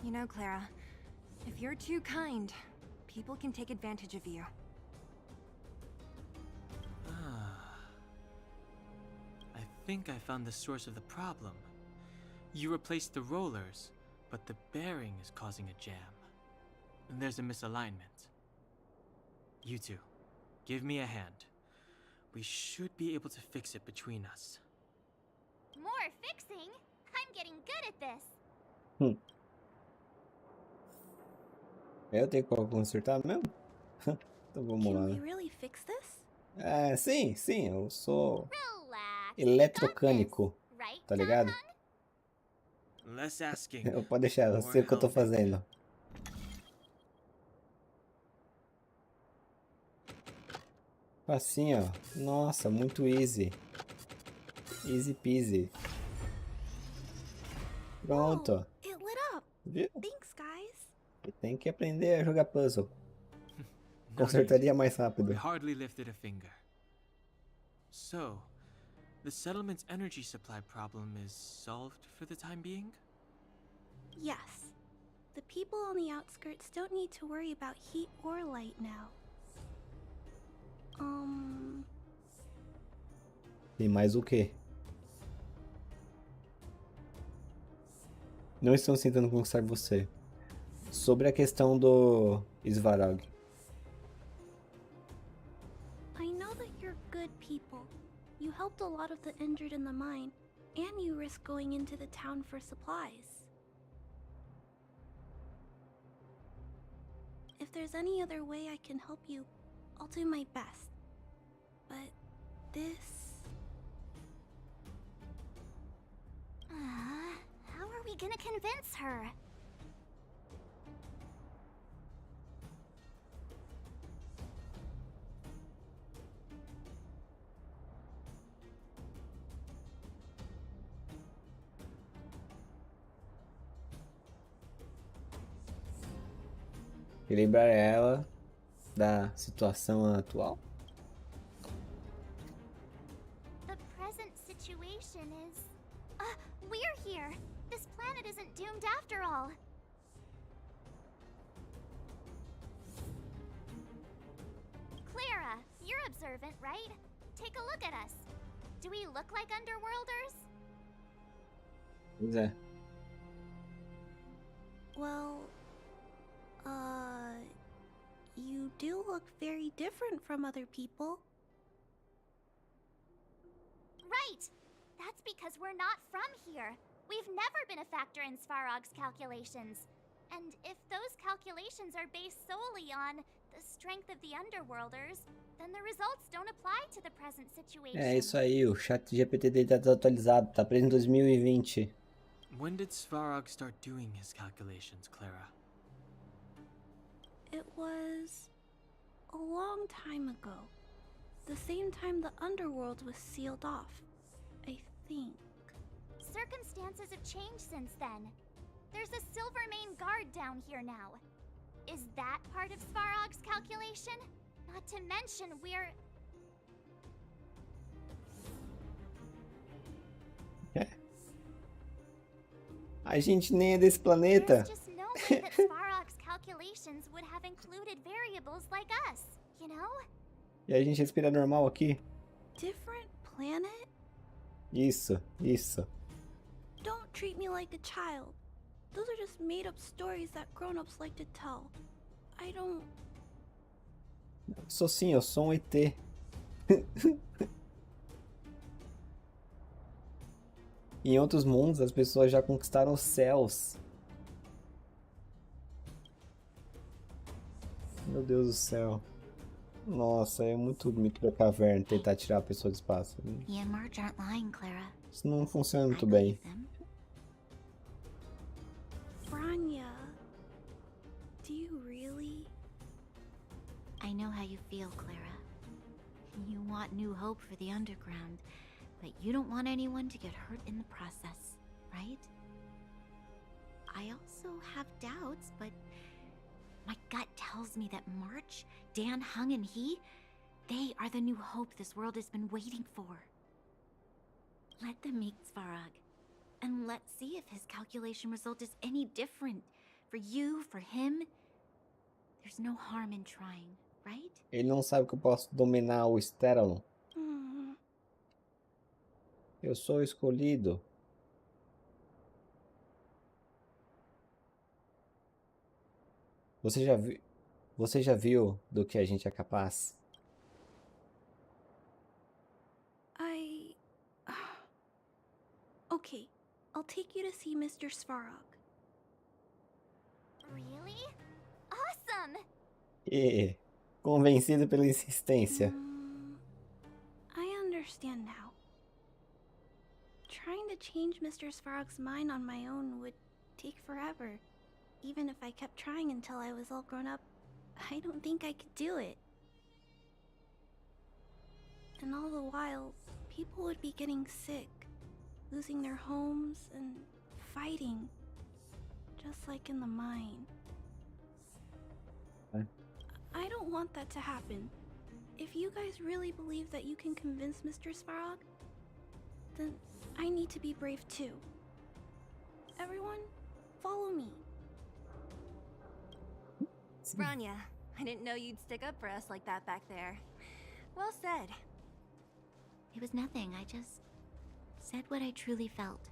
You know, Clara, if you're too kind, people can take advantage of you. I think I found the source of the problem. You replaced the rollers, but the bearing is causing a jam. And there's a misalignment. You two, give me a hand. We should be able to fix it between us. More fixing? I'm getting good at this. Eu tenho que consertar mesmo? Então vamos lá. Can we really fix this? É, sim, eu sou eletrocânico, tá ligado? Less asking. Pode deixar, eu sei o que eu tô fazendo. Assim, ó. Nossa, muito easy. Easy peasy. Pronto. It lit up. Viu? Thanks, guys. Tem que aprender a jogar puzzle. Consertaria mais rápido. We hardly lifted a finger. So, the settlement's energy supply problem is solved for the time being? Yes. The people on the outskirts don't need to worry about heat or light now. Tem mais o quê? Não estão tentando conquistar você. Sobre a questão do Svarog. I know that you're good people. You helped a lot of the injured in the mine, and you risked going into the town for supplies. If there's any other way I can help you, I'll do my best. But this... How are we gonna convince her? E lembrar ela da situação atual. The present situation is... we're here! This planet isn't doomed after all! Clara, you're observant, right? Take a look at us. Do we look like Underworlders? Pois é. Well... You do look very different from other people. Right! That's because we're not from here. We've never been a factor in Svarog's calculations. And if those calculations are based solely on the strength of the Underworlders, then the results don't apply to the present situation. É isso aí, o chat GPT dele tá desatualizado, tá preso em 2020. When did Svarog start doing his calculations, Clara? It was a long time ago. The same time the underworld was sealed off, I think. Circumstances have changed since then. There's a Silvermane guard down here now. Is that part of Svarog's calculation? Not to mention we're... A gente nem é desse planeta. There's just no way that Svarog's calculations would have included variables like us, you know? E a gente respira normal aqui? Different planet? Isso, isso. Don't treat me like a child. Those are just made-up stories that grown-ups like to tell. I don't... Sou sim, eu sou um ET. Em outros mundos, as pessoas já conquistaram os céus. Meu Deus do céu. Nossa, é muito mito da caverna tentar tirar a pessoa do espaço. Me and Marge aren't lying, Clara. Isso não funciona muito bem. Branya, do you really? I know how you feel, Clara. You want new hope for the underground, but you don't want anyone to get hurt in the process, right? I also have doubts, but my gut tells me that March, Dan, Hung, and he, they are the new hope this world has been waiting for. Let them meet Svarog, and let's see if his calculation result is any different. For you, for him, there's no harm in trying, right? Ele não sabe que eu posso dominar o Sterling. Eu sou o escolhido. Você já viu do que a gente é capaz? Okay, I'll take you to see Mr. Svarog. Really? Awesome! E convencido pela insistência. I understand now. Trying to change Mr. Svarog's mind on my own would take forever. Even if I kept trying until I was all grown up, I don't think I could do it. And all the while, people would be getting sick, losing their homes, and fighting. Just like in the mine. I don't want that to happen. If you guys really believe that you can convince Mr. Svarog, then I need to be brave too. Everyone, follow me. Rania, I didn't know you'd stick up for us like that back there. Well said. It was nothing, I just said what I truly felt.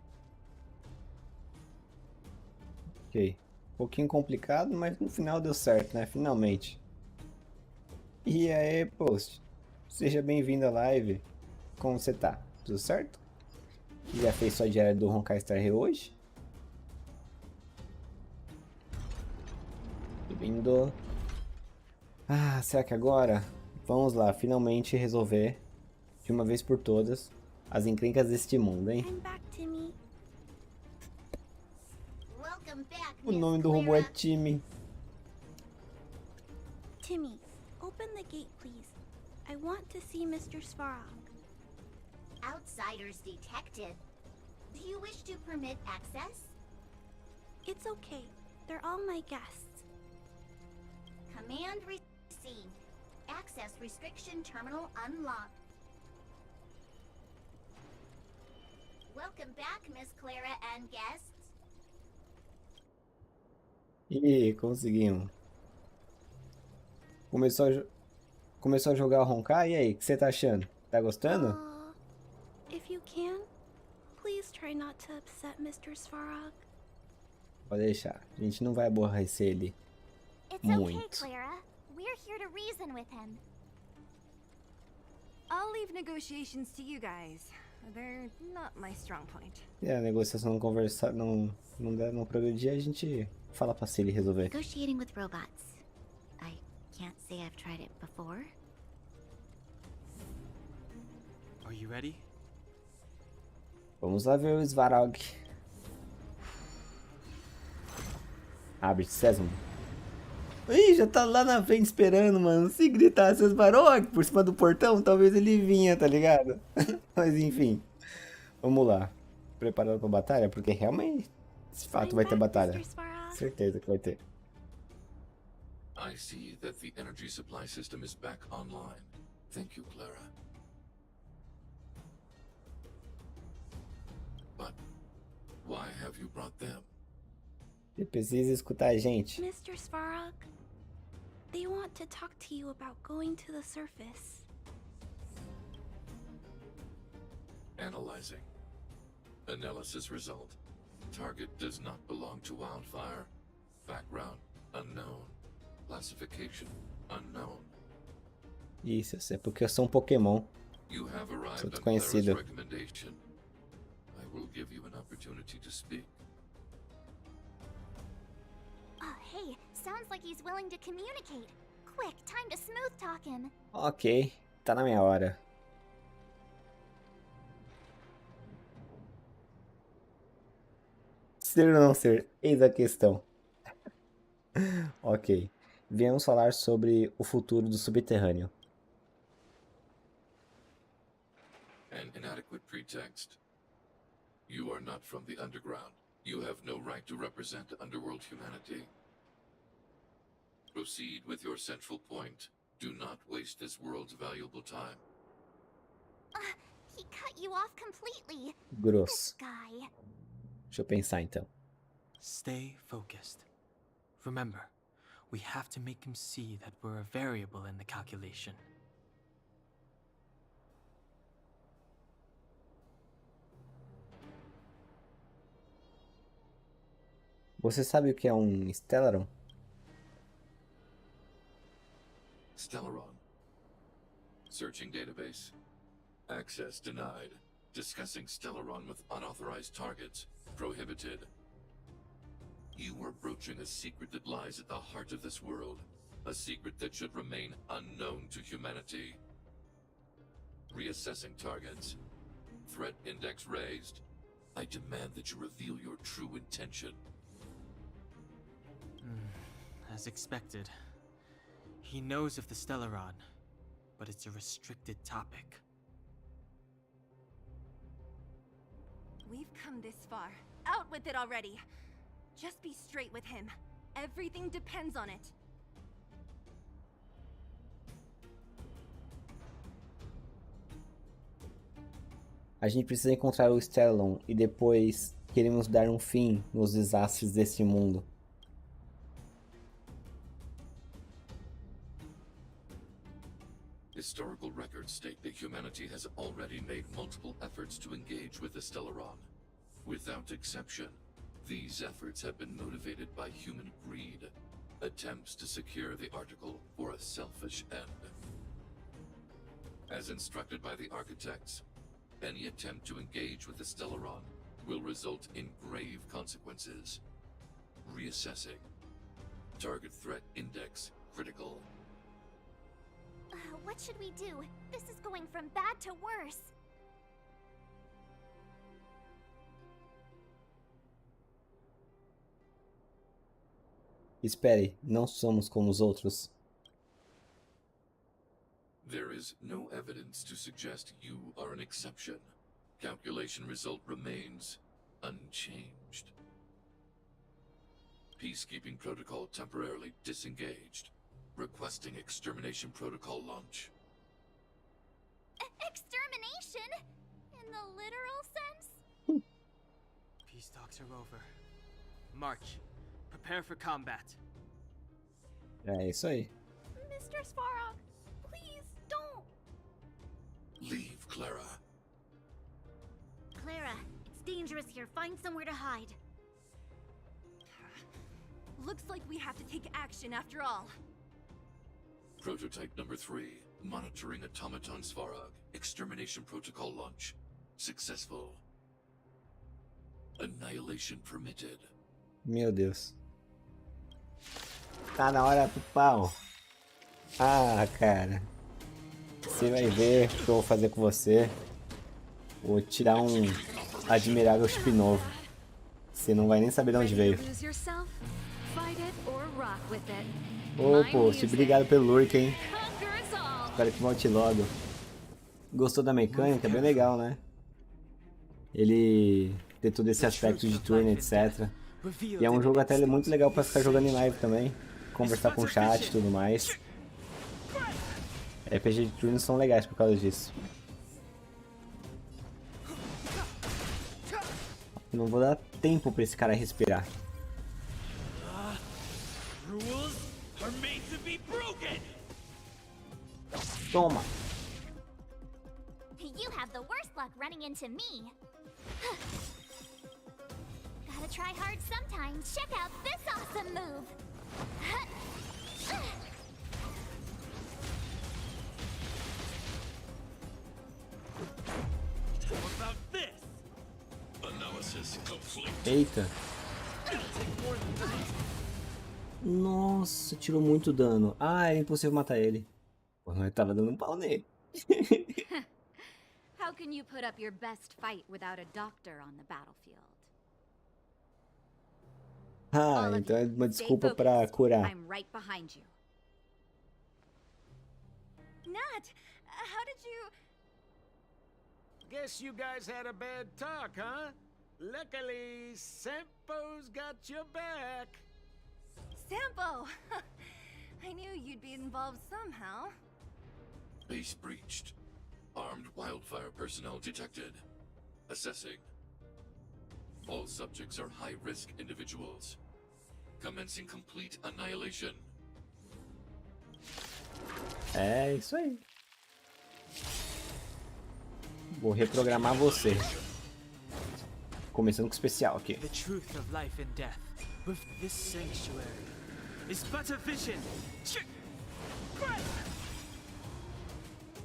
Ok. Um pouquinho complicado, mas no final deu certo, né? Finalmente. E aí, post. Seja bem-vindo à live. Como você tá? Tudo certo? Já fez sua diária do Honkai Star Rail hoje? Bem-vindo. Ah, será que agora? Vamos lá, finalmente resolver, de uma vez por todas, as encrencas deste mundo, hein? I'm back, Timmy. Welcome back, O nome do robô é Timmy. Timmy, open the gate, please. I want to see Mr. Svarog. Outsiders detected. Do you wish to permit access? It's okay. They're all my guests. Command received. Access restriction terminal unlocked. Welcome back, Miss Clara and guests. Ih, conseguimos. Começou a jogar o Honkai, e aí, o que você tá achando? Tá gostando? If you can, please try not to upset Mr. Svarog. Pode deixar, a gente não vai aborrecer ele It's muito. okay, Clara. We're here to reason with him. I'll leave negotiations to you guys. They're not my strong point. E a negociação não progredir, a gente fala pra Cilly resolver. Negotiating with robots. I can't say I've tried it before. Are you ready? Vamos lá ver o Svarog. Abre, Sésamo. Ih, já tá lá na frente esperando, mano. Se gritasse Svarog por cima do portão, talvez ele vinha, tá ligado? Mas enfim. Vamos lá. Preparado pra batalha? Porque realmente, de fato, vai ter batalha. Certeza que vai ter. I see that the energy supply system is back online. Thank you, Clara. But why have you brought them? Você precisa escutar a gente. Mr. Svarog, they want to talk to you about going to the surface. Analyzing. Analysis result. Target does not belong to Wildfire. Background unknown. Classification unknown. Isso, é porque eu sou um Pokémon. You have arrived Sou on desconhecido. Clara's recommendation. I will give you an opportunity to speak. Oh, hey, sounds like he's willing to communicate. Quick, time to smooth talk him. Ok, tá na minha hora. Ser ou não ser? Eis a questão. Ok. Viemos falar sobre o futuro do subterrâneo. An inadequate pretext. You are not from the underground. You have no right to represent underworld humanity. Proceed with your central point. Do not waste this world's valuable time. He cut you off completely. Grosso. This guy. Deixa eu pensar então. Stay focused. Remember, we have to make him see that we're a variable in the calculation. Você sabe o que é um Stellaron? Stellaron. Searching database. Access denied. Discussing Stellaron with unauthorized targets. Prohibited. You are broaching a secret that lies at the heart of this world. A secret that should remain unknown to humanity. Reassessing targets. Threat index raised. I demand that you reveal your true intention. As expected. He knows of the Stellaron, but it's a restricted topic. We've come this far. Out with it already. Just be straight with him. Everything depends on it. A gente precisa encontrar o Stellon e depois queremos dar um fim nos desastres desse mundo. Historical records state that humanity has already made multiple efforts to engage with the Stellaron. Without exception, these efforts have been motivated by human greed, attempts to secure the article for a selfish end. As instructed by the architects, any attempt to engage with the Stellaron will result in grave consequences. Reassessing. Target threat index critical. What should we do? This is going from bad to worse. Espere, não somos como os outros. There is no evidence to suggest you are an exception. Calculation result remains unchanged. Peacekeeping protocol temporarily disengaged. Requesting extermination protocol launch. Extermination? In the literal sense? Peace talks are over. March. Prepare for combat. É isso aí. Mr. Svarog, please don't. Leave, Clara. Clara, it's dangerous here. Find somewhere to hide. Looks like we have to take action after all. Prototype number 3. Monitoring automaton Svarog. Extermination protocol launch. Successful. Annihilation permitted. Meu Deus. Tá na hora do pau. Ah, cara. Você vai ver o que eu vou fazer com você. Vou tirar um admirável chip novo. Você não vai nem saber de onde veio. Ô, post, obrigado pelo lurk, hein? Espero que volte logo. Gostou da mecânica? Bem legal, né? Ele tem todo esse aspecto de turno, etc. E é um jogo até muito legal pra ficar jogando em live também. Conversar com o chat e tudo mais. RPG de turno são legais por causa disso. Não vou dar tempo pra esse cara respirar. Toma! You have the worst luck running into me. Gotta try hard sometimes. Check out this awesome move. What about this? Analysis complete. Eita! Nossa, tirou muito dano. Ah, é impossível matar ele. Pô, eu tava dando um pau nele. How can you put up your best fight without a doctor on the battlefield? Ah, então é uma desculpa pra curar. I'm right behind you. Nat, how did you... Guess you guys had a bad talk, huh? Luckily, Sempo's got your back. Sampo! I knew you'd be involved somehow. Base breached. Armed wildfire personnel detected. Assessing. All subjects are high-risk individuals. Commencing complete annihilation. É isso aí. Vou reprogramar você. Começando com o especial aqui. The truth of life and death with this sanctuary is but a vision.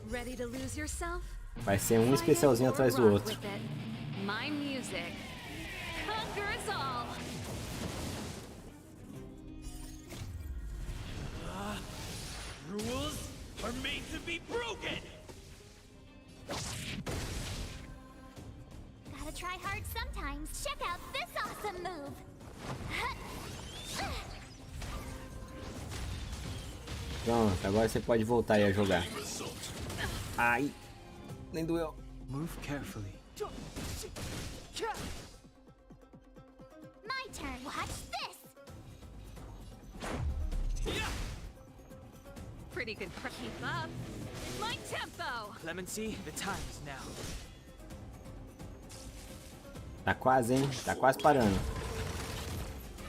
Ready to lose yourself? Vai ser um especialzinho atrás do outro. My music conquers all. Rules are made to be broken. Gotta try hard sometimes. Check out this awesome move. Pronto, agora você pode voltar aí a jogar. Ai, nem doeu. Move carefully. My turn. Watch this. Pretty good. Keep up. My tempo. Clemency, the time is now. Tá quase, hein? Tá quase parando.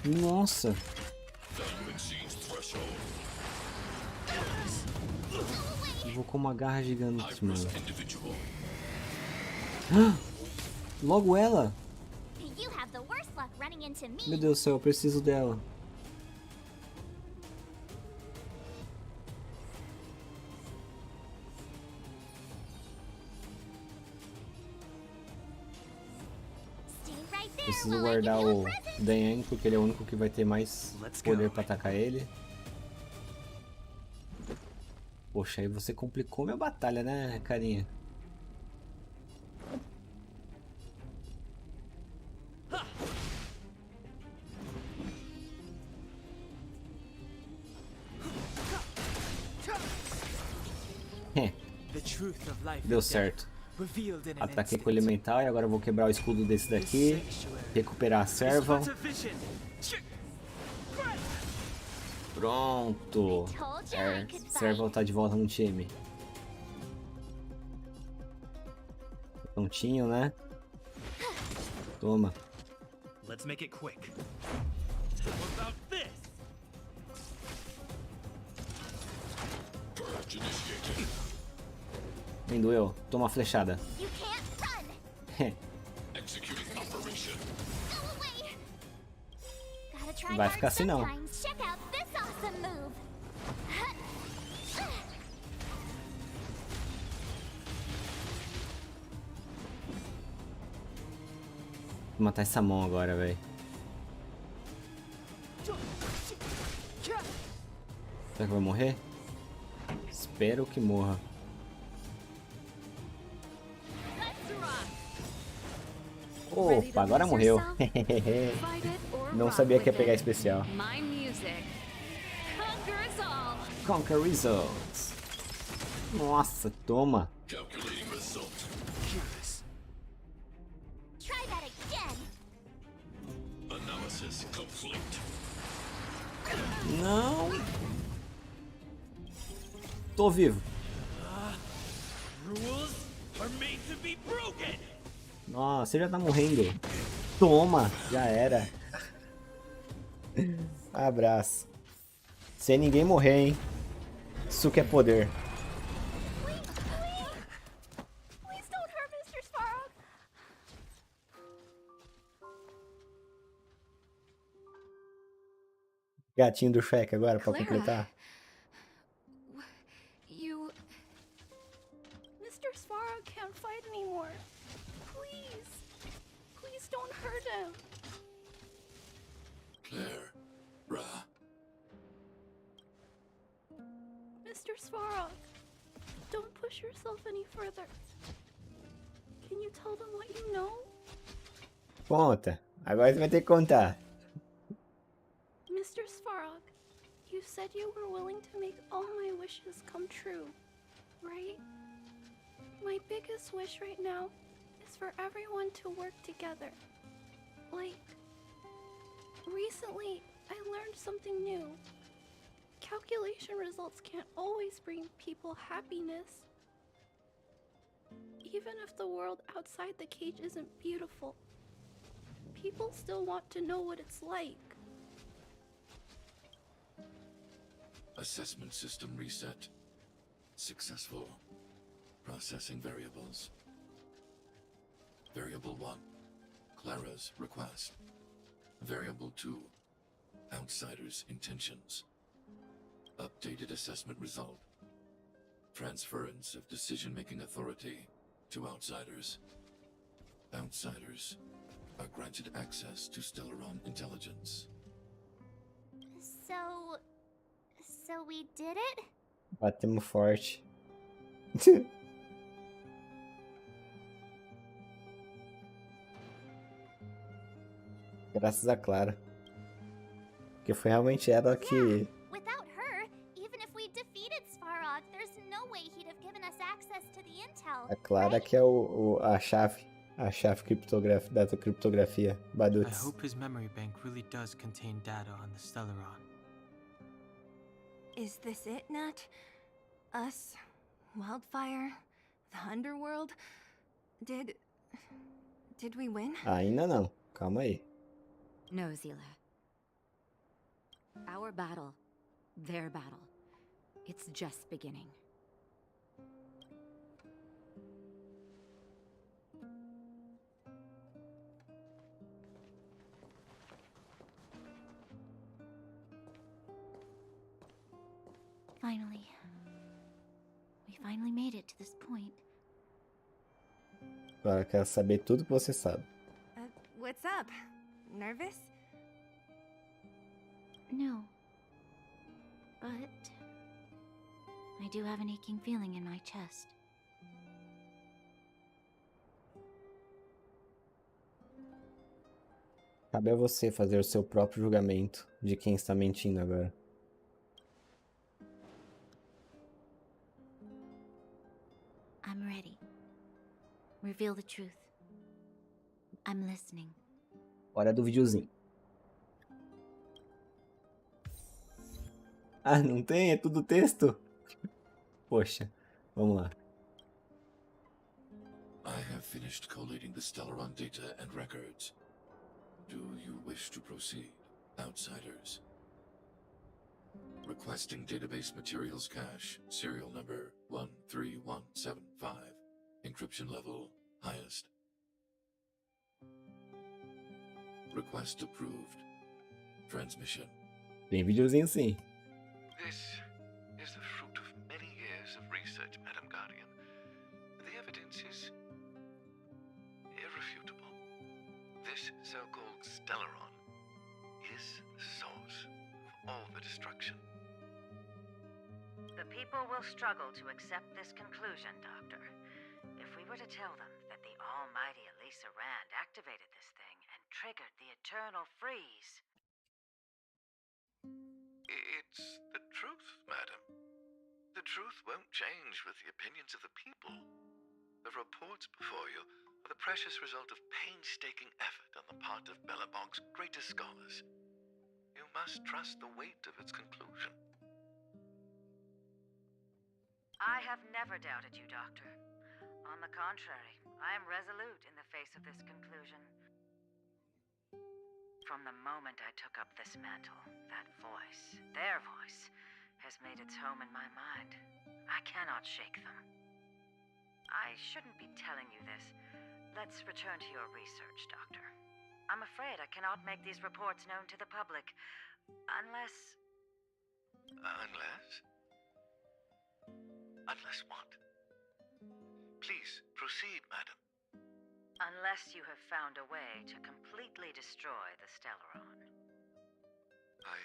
Nossa. Vou com uma garra gigante, mano. Ah, logo ela? Meu Deus do céu, eu preciso dela. Preciso guardar o Diane porque ele é o único que vai ter mais poder pra atacar ele. Poxa, aí você complicou minha batalha, né, carinha? Deu certo. Ataquei com o elemental e agora eu vou quebrar o escudo desse daqui. Recuperar a serva. Pronto. Serval tá de volta no time. Prontinho, né? Toma. Let's make it quick. How about this? Nem doeu. Toma uma flechada. Vai ficar assim não. Vou matar essa mão agora, velho. Será que vai morrer? Espero que morra. Opa, agora morreu. Não sabia que ia pegar especial. Conquer results. Nossa, toma. Não. Tô vivo. Nossa, você já tá morrendo. Toma, já era. Abraço. Sem ninguém morrer, hein? Isso que é poder. Gatinho do Shrek agora pra completar. Mr. Svarog can't fight anymore. Please. Please don't hurt him. Claire, Ra. Mr. Svarog, don't push yourself any further. Can you tell them what you know? Conta. Agora você vai ter que contar. Mr. Svarog, you said you were willing to make all my wishes come true, right? My biggest wish right now is for everyone to work together. Like, recently I learned something new. Calculation results can't always bring people happiness. Even if the world outside the cage isn't beautiful, people still want to know what it's like. Assessment system reset. Successful. Processing variables. Variable 1. Clara's request. Variable 2. Outsider's intentions. Updated assessment result. Transference of decision-making authority to outsiders. Outsiders are granted access to Stellaron intelligence. So we did it? Batemos forte. Graças a Clara. Porque foi realmente ela que... Without her, even if we defeated Svarog, there's no way he'd have given us access to the intel. A Clara que é a chave. A chave da criptografia. I Baduts. hope his memory bank really does contain data on the Stellaron. Is this it, Nat? Us? Wildfire? The underworld? Did Did we win? Ainda não. Calma aí. No, Zila. Our battle, their battle, it's just beginning. Finally. We finally made it to this point. Agora eu quero saber tudo que você sabe. What's up? Nervous? No. But I do have an aching feeling in my chest. Cabe a você fazer o seu próprio julgamento de quem está mentindo agora. I'm ready. Reveal the truth. I'm listening. Hora do videozinho. Ah, não tem? É tudo texto? Poxa, vamos lá. I have finished collating the Stellaron data and records. Do you wish to proceed, outsiders? Requesting database materials cache, serial number 13175. Encryption level highest. Request approved. Transmission. Tem videozinho sim. This is the fruit of many years of research, Madam Guardian. The evidence is irrefutable. This so-called Stellaron is the source of all the destruction. The people will struggle to accept this conclusion, Doctor. If we were to tell them that the almighty Elisa Rand activated this thing and triggered the eternal freeze. It's the truth, madam. The truth won't change with the opinions of the people. The reports before you are the precious result of painstaking effort on the part of Belobog's greatest scholars. You must trust the weight of its conclusion. I have never doubted you, Doctor. On the contrary, I am resolute in the face of this conclusion. From the moment I took up this mantle, that voice, their voice, has made its home in my mind. I cannot shake them. I shouldn't be telling you this. Let's return to your research, Doctor. I'm afraid I cannot make these reports known to the public, unless... Unless? Unless what? Please, proceed, madam. Unless you have found a way to completely destroy the Stellaron. I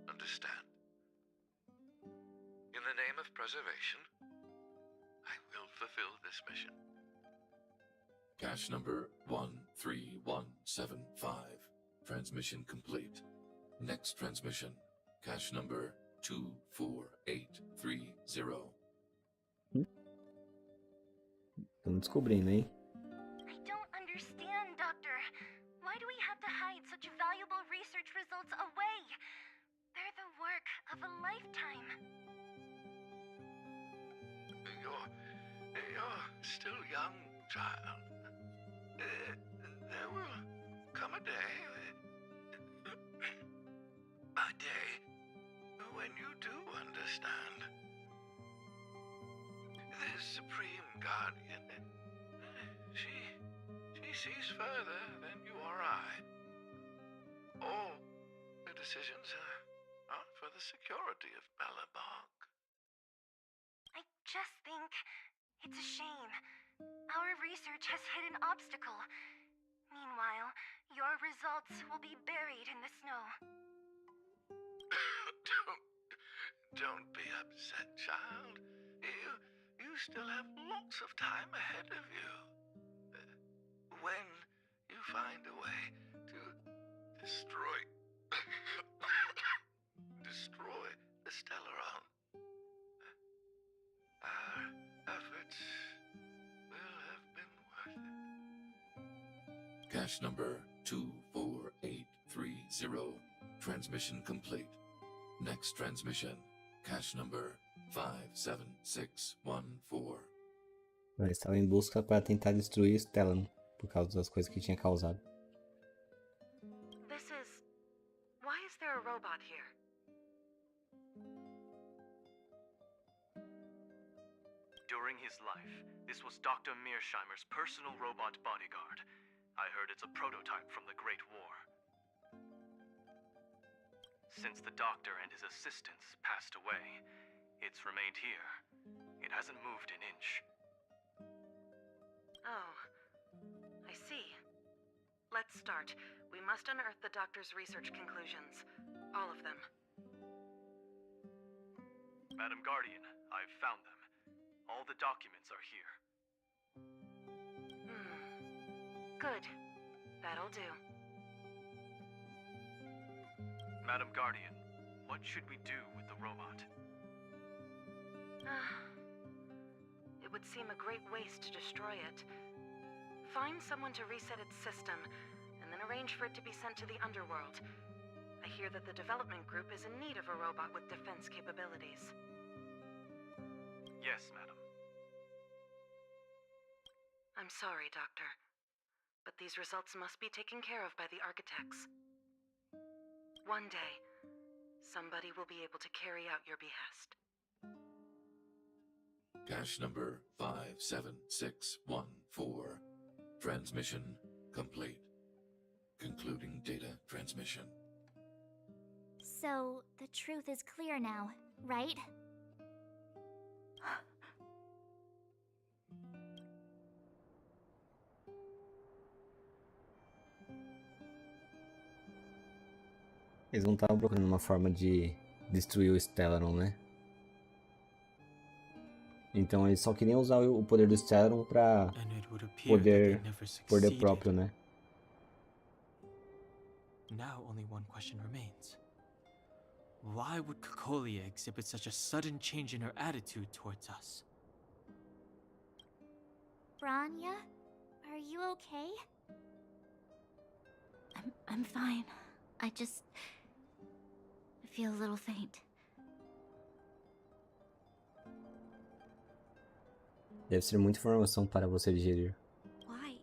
understand. In the name of preservation, I will fulfill this mission. Cache number 13175. Transmission complete. Next transmission. Cache number 24830. Estamos descobrindo, hein? I don't understand, Doctor. Why do we have to hide such valuable research results away? They're the work of a lifetime. You're still young, child. There will come a day when you do understand. This Supreme Guardian, she sees further than you or I. All the decisions are for the security of Belobog. I just think it's a shame. Our research has hit an obstacle. Meanwhile, your results will be buried in the snow. Don't be upset, child. You still have lots of time ahead of you. When you find a way to destroy the Stellaron, our efforts will have been worth it. Cache number 24830. Transmission complete. Next transmission. Cache number 57614. Eles estavam em busca para tentar destruir Stellan por causa das coisas que tinha causado. Why is there a robot here? During his life, this was Dr. Mearsheimer's personal robot bodyguard. I heard it's a prototype from the Great War. Since the doctor and his assistants passed away, it's remained here. It hasn't moved an inch. Oh, I see. Let's start. We must unearth the doctor's research conclusions. All of them. Madam Guardian, I've found them. All the documents are here. Good. That'll do. Madam Guardian, what should we do with the robot? It would seem a great waste to destroy it. Find someone to reset its system, and then arrange for it to be sent to the underworld. I hear that the development group is in need of a robot with defense capabilities. Yes, madam. I'm sorry, Doctor, but these results must be taken care of by the architects. One day, somebody will be able to carry out your behest. Cache number 57614. Transmission complete. Concluding data transmission. So, the truth is clear now, right? Eles não estavam procurando uma forma de destruir o Stellaron, né? Então eles só queriam usar o poder do Stellaron pra poder próprio, né? Now only one question remains. Why would Cocolia exhibit such a sudden change in her attitude towards us? Branya, are you okay? I'm fine. I feel a little faint. Deve ser muita informação para você digerir. Why?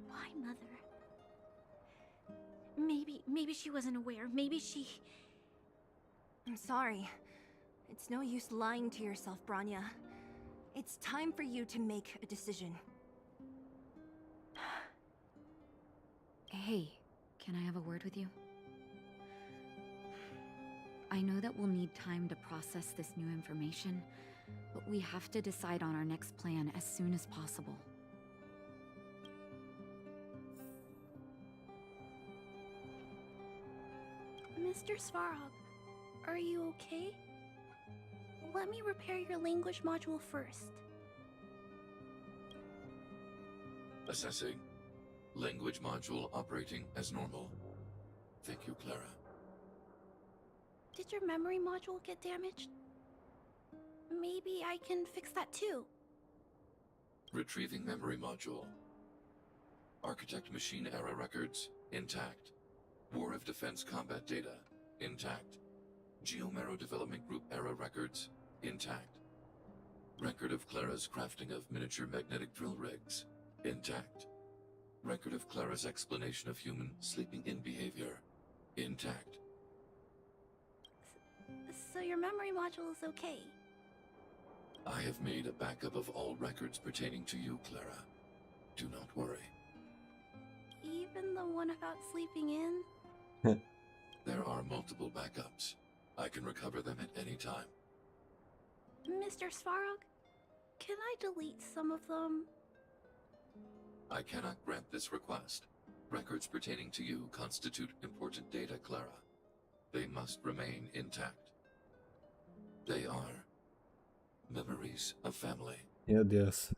Why, Mother? Maybe she wasn't aware. Maybe she... I'm sorry. It's no use lying to yourself, Branya. It's time for you to make a decision. Hey, can I have a word with you? I know that we'll need time to process this new information, but we have to decide on our next plan as soon as possible. Mr. Svarog, are you okay? Let me repair your language module first. Assessing. Language module operating as normal. Thank you, Clara. Did your memory module get damaged? Maybe I can fix that too. Retrieving memory module. Architect machine era records, intact. War of Defense combat data, intact. Geomero Development Group era records, intact. Record of Clara's crafting of miniature magnetic drill rigs, intact. Record of Clara's explanation of human sleeping-in behavior, intact. So your memory module is okay? I have made a backup of all records pertaining to you, Clara. Do not worry. Even the one about sleeping in? There are multiple backups. I can recover them at any time. Mr. Svarog, can I delete some of them? I cannot grant this request. Records pertaining to you constitute important data, Clara. They must remain intact. They are memories of family. Meu Deus.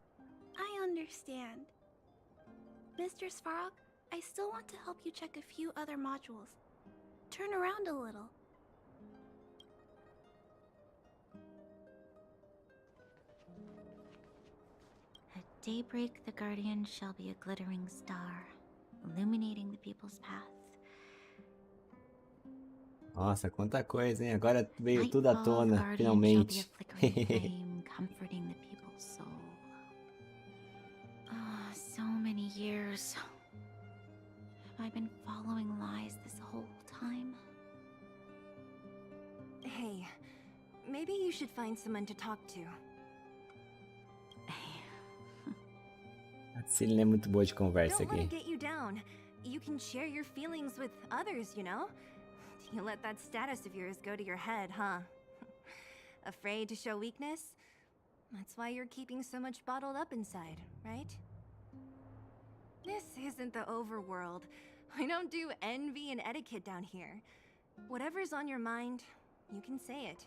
I understand. Mr. Svarog, I still want to help you check a few other modules. Turn around a little. At daybreak, the Guardian shall be a glittering star, illuminating the people's path. Nossa, quanta coisa, hein? Agora veio tudo à tona, finalmente. Flame, comforting the people's soul. Ah, so years. Have I been following lies this whole time? Hey, maybe you should find someone to talk to. A Cillian é muito boa de conversa Don't let aqui. it get you down. You can share your feelings with others, you know? You let that status of yours go to your head, huh? Afraid to show weakness? That's why you're keeping so much bottled up inside, right? This isn't the overworld. I don't do envy and etiquette down here. Whatever's on your mind, you can say it.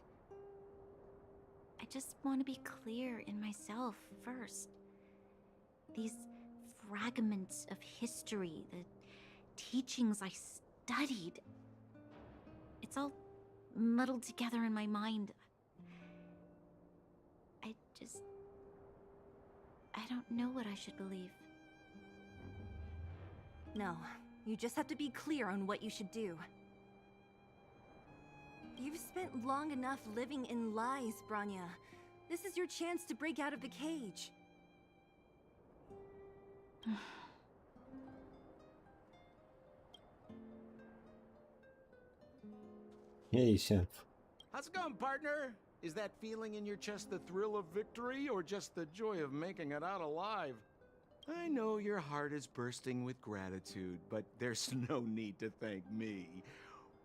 I just want to be clear in myself first. These fragments of history, the teachings I studied, it's all muddled together in my mind. I don't know what I should believe. No, you just have to be clear on what you should do. You've spent long enough living in lies, Branya. This is your chance to break out of the cage. E aí, Champ? How's it going, partner? Is that feeling in your chest the thrill of victory, or just the joy of making it out alive? I know your heart is bursting with gratitude, but there's no need to thank me.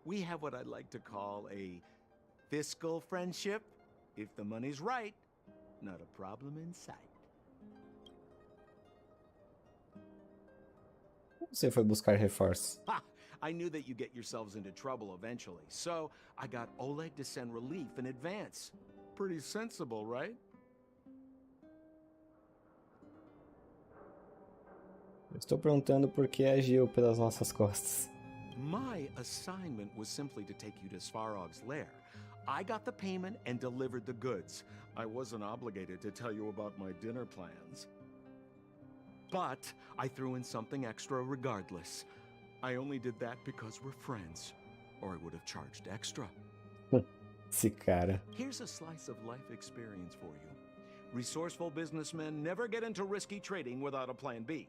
We have what I'd like to call a fiscal friendship. If the money's right, not a problem in sight. Você foi buscar reforços. Ha! I knew that you'd get yourselves into trouble eventually, so I got Oleg to send relief in advance. Pretty sensible, right? Eu estou perguntando por que agiu pelas nossas costas. My assignment was simply to take you to Svarog's lair. I got the payment and delivered the goods. I wasn't obligated to tell you about my dinner plans. But I threw in something extra regardless. I only did that because we're friends, or I would have charged extra. Esse cara. Here's a slice of life experience for you. Resourceful businessmen never get into risky trading without a plan B.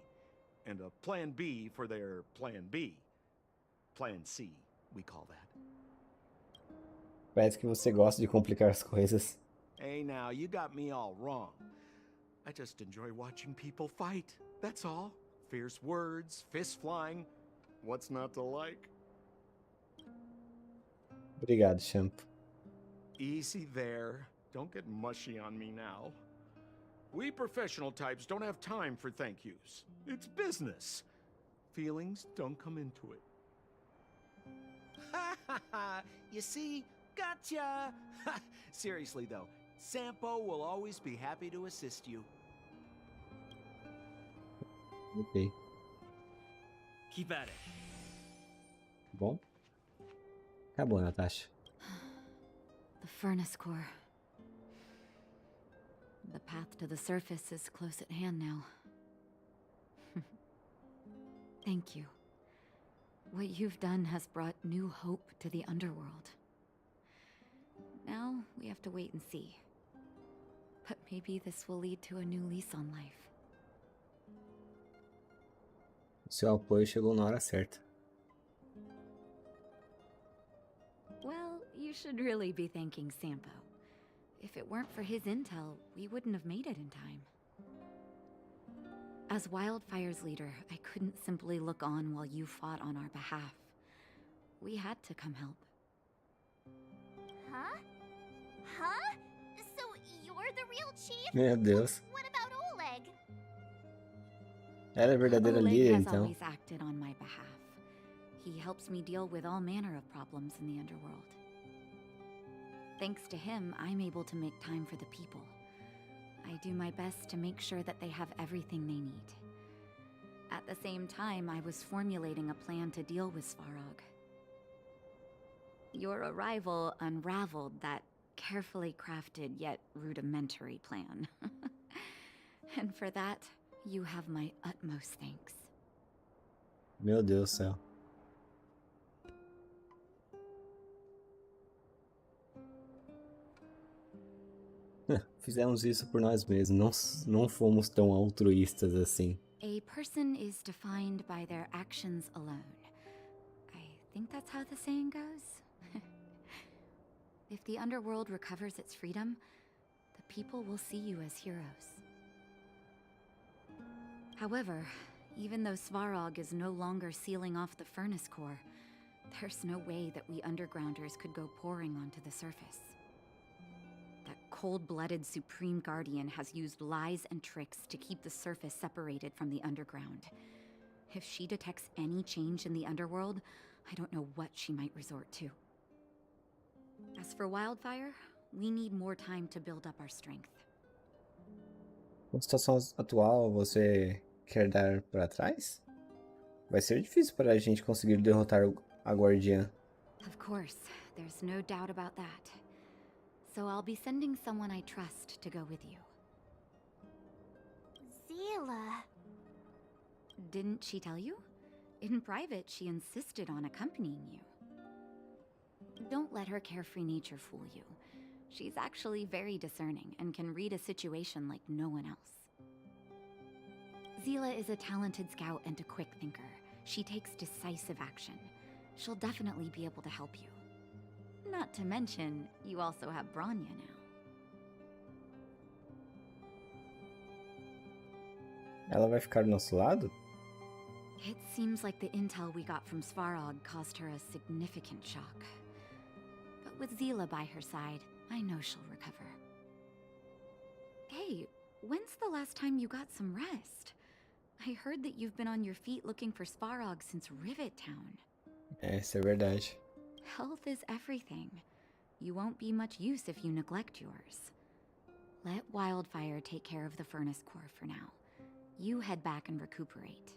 And a plan B for their plan B. Plan C, we call that. Parece que você gosta de complicar as coisas. Hey now, you got me all wrong. I just enjoy watching people fight, that's all. Fierce words, fists flying. What's not to like? Obrigado, Champ. Easy there. Don't get mushy on me now. We professional types don't have time for thank yous. It's business. Feelings don't come into it. Ha ha ha! You see? Gotcha! Seriously though, Sampo will always be happy to assist you. Ok. Keep at it. Bom. Acabou, Natasha. The furnace core. The path to the surface is close at hand now. Thank you. What you've done has brought new hope to the underworld. Now, we have to wait and see. But maybe this will lead to a new lease on life. O seu apoio chegou na hora certa. Well, you should really be thanking Sampo. If it weren't for his intel, we wouldn't have made it in time. As Wildfire's leader, I couldn't simply look on while you fought on our behalf. We had to come help. Huh? Huh? So you're the real chief? Meu Deus. What about Oleg? Ela é a verdadeira Oleg líder, has então. always acted on my behalf. He helps me deal with all manner of problems in the underworld. Thanks to him, I'm able to make time for the people. I do my best to make sure that they have everything they need. At the same time, I was formulating a plan to deal with Svarog. Your arrival unraveled that carefully crafted yet rudimentary plan. And for that, you have my utmost thanks. Meu Deus do céu. Fizemos isso por nós mesmos, não fomos tão altruístas assim. A A person is defined by their actions alone. I think that's how the saying goes. If the underworld recovers its freedom, the people will see you as heroes. However, even though Svarog is no longer sealing off the furnace core, there's no way that we undergrounders could go pouring onto the surface. That cold-blooded Supreme Guardian has used lies and tricks to keep the surface separated from the underground. If she detects any change in the underworld, I don't know what she might resort to. As for Wildfire, we need more time to build up our strength. Na situação atual, você quer dar para trás? Vai ser difícil para a gente conseguir derrotar a guardiã. Of course, there's no doubt about that. So I'll be sending someone I trust to go with you. Zila. Didn't she tell you? In private, she insisted on accompanying you. Don't let her carefree nature fool you. She's actually very discerning and can read a situation like no one else. Zila is a talented scout and a quick thinker. She takes decisive action. She'll definitely be able to help you. Not to mention, you also have Branya now. Ela vai ficar do nosso lado? It seems like the intel we got from Svarog caused her a significant shock. But with Zila by her side, I know she'll recover. Hey, when's the last time you got some rest? I heard that you've been on your feet looking for Svarog since Rivet Town. Isso é verdade. Health is everything. You won't be much use if you neglect yours. Let Wildfire take care of the furnace core for now. You head back and recuperate.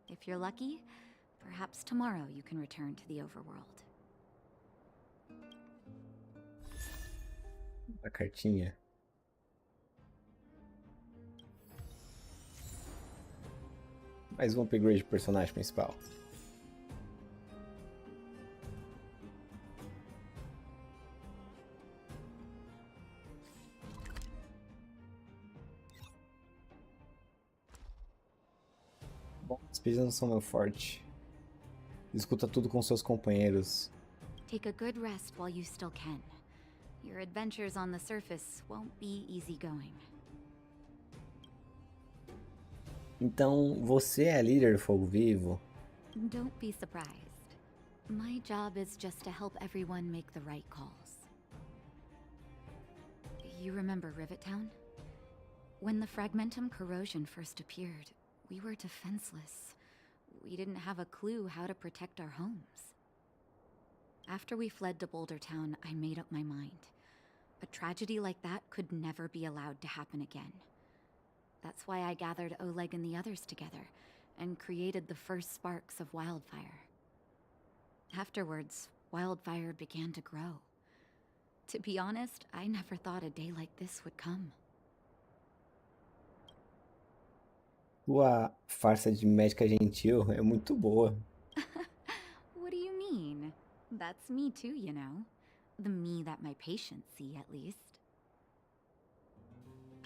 If you're lucky, perhaps tomorrow you can return to the overworld. A cartinha. Mais um upgrade pro personagem principal. Bom, as pesquisas não são meu forte. Discuta tudo com seus companheiros. Take a good rest while you still can. Your adventures on the surface won't be easygoing. Então, você é a líder do Fogo Vivo? Don't be surprised. My job is just to help everyone make the right calls. You remember Rivet Town? When the Fragmentum corrosion first appeared, we were defenseless. We didn't have a clue how to protect our homes. After we fled to Boulder Town, I made up my mind. A tragedy like that could never be allowed to happen again. That's why I gathered Oleg and the others together, and created the first sparks of Wildfire. Afterwards, Wildfire began to grow. To be honest, I never thought a day like this would come. Sua farsa de médica gentil é muito boa. What do you mean? That's me too, you know. The me that my patients see, at least.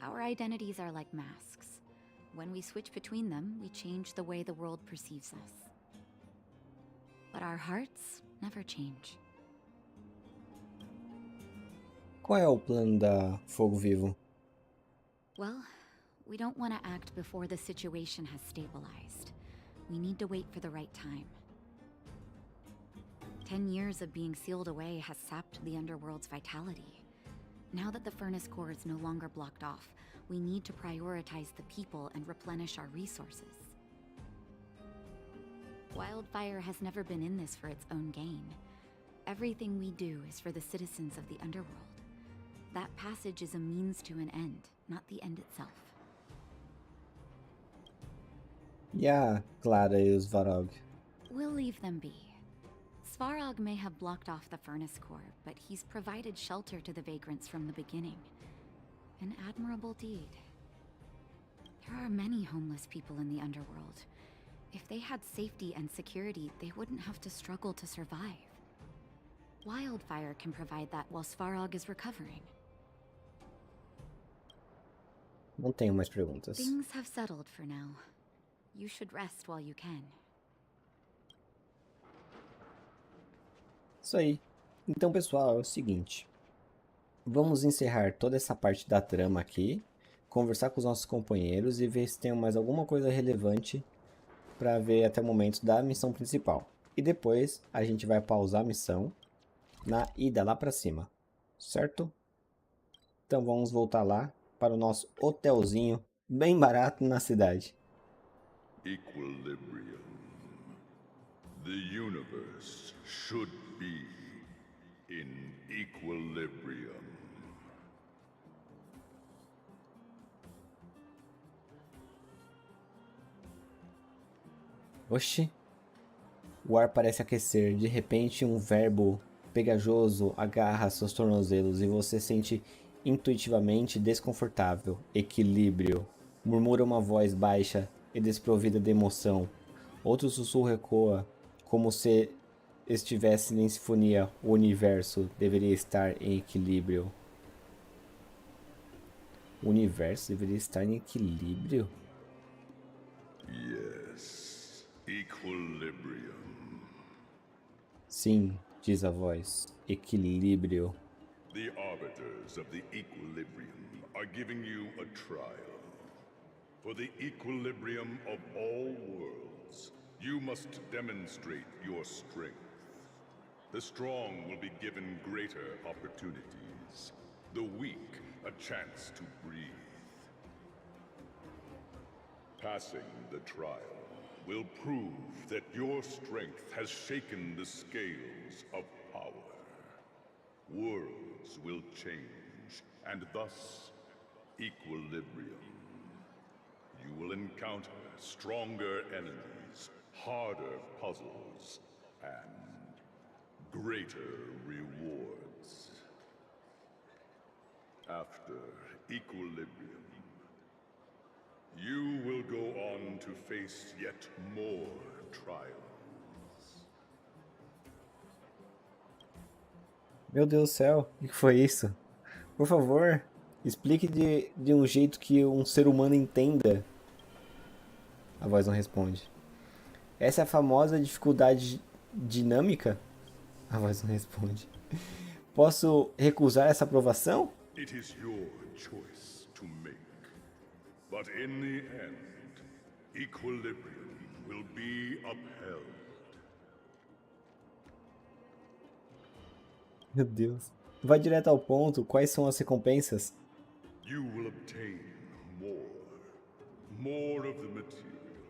Our identities are like masks. When we switch between them, we change the way the world perceives us. But our hearts never change. Qual é o plano da Fogo Vivo? Well, we don't want to act before the situation has stabilized. We need to wait for the right time. 10 years of being sealed away has sapped the underworld's vitality. Now that the furnace core is no longer blocked off, we need to prioritize the people and replenish our resources. Wildfire has never been in this for its own gain. Everything we do is for the citizens of the underworld. That passage is a means to an end, not the end itself. E a Clara e os Varog? We'll leave them be. Svarog may have blocked off the furnace core, but he's provided shelter to the vagrants from the beginning. An admirable deed. There are many homeless people in the underworld. If they had safety and security, they wouldn't have to struggle to survive. Wildfire can provide that while Svarog is recovering. Não tenho mais perguntas. Things have settled for now. You should rest while you can. Isso aí. Então, pessoal, é o seguinte. Vamos encerrar toda essa parte da trama aqui, conversar com os nossos companheiros e ver se tem mais alguma coisa relevante para ver até o momento da missão principal. E depois a gente vai pausar a missão na ida lá para cima, certo? Então vamos voltar lá para o nosso hotelzinho bem barato na cidade. Equilibrium. The universe should be in equilibrium. Oxi. O ar parece aquecer. De repente, um verbo pegajoso agarra seus tornozelos e você sente intuitivamente desconfortável. Equilíbrio. Murmura uma voz baixa e desprovida de emoção. Outro sussurro ecoa, como se estivesse em sinfonia. O universo deveria estar em equilíbrio. O universo deveria estar em equilíbrio? Yes, equilibrium. Sim, diz a voz. Equilíbrio. The arbiters of the equilibrium are giving you a trial. For the equilibrium of all worlds, you must demonstrate your strength. The strong will be given greater opportunities. The weak a chance to breathe. Passing the trial will prove that your strength has shaken the scales of power. Worlds will change, and thus equilibrium. You will encounter stronger enemies, harder puzzles, and greater rewards. After equilibrium, you will go on to face yet more trials. Meu Deus do céu, o que foi isso? Por favor, explique de um jeito que um ser humano entenda. A voz não responde. Essa é a famosa dificuldade dinâmica? A voz não responde. Posso recusar essa aprovação? It is your choice to make. But in the end, equilibrium will be upheld. Meu Deus. Vai direto ao ponto. Quais são as recompensas? You will obtain more of the material,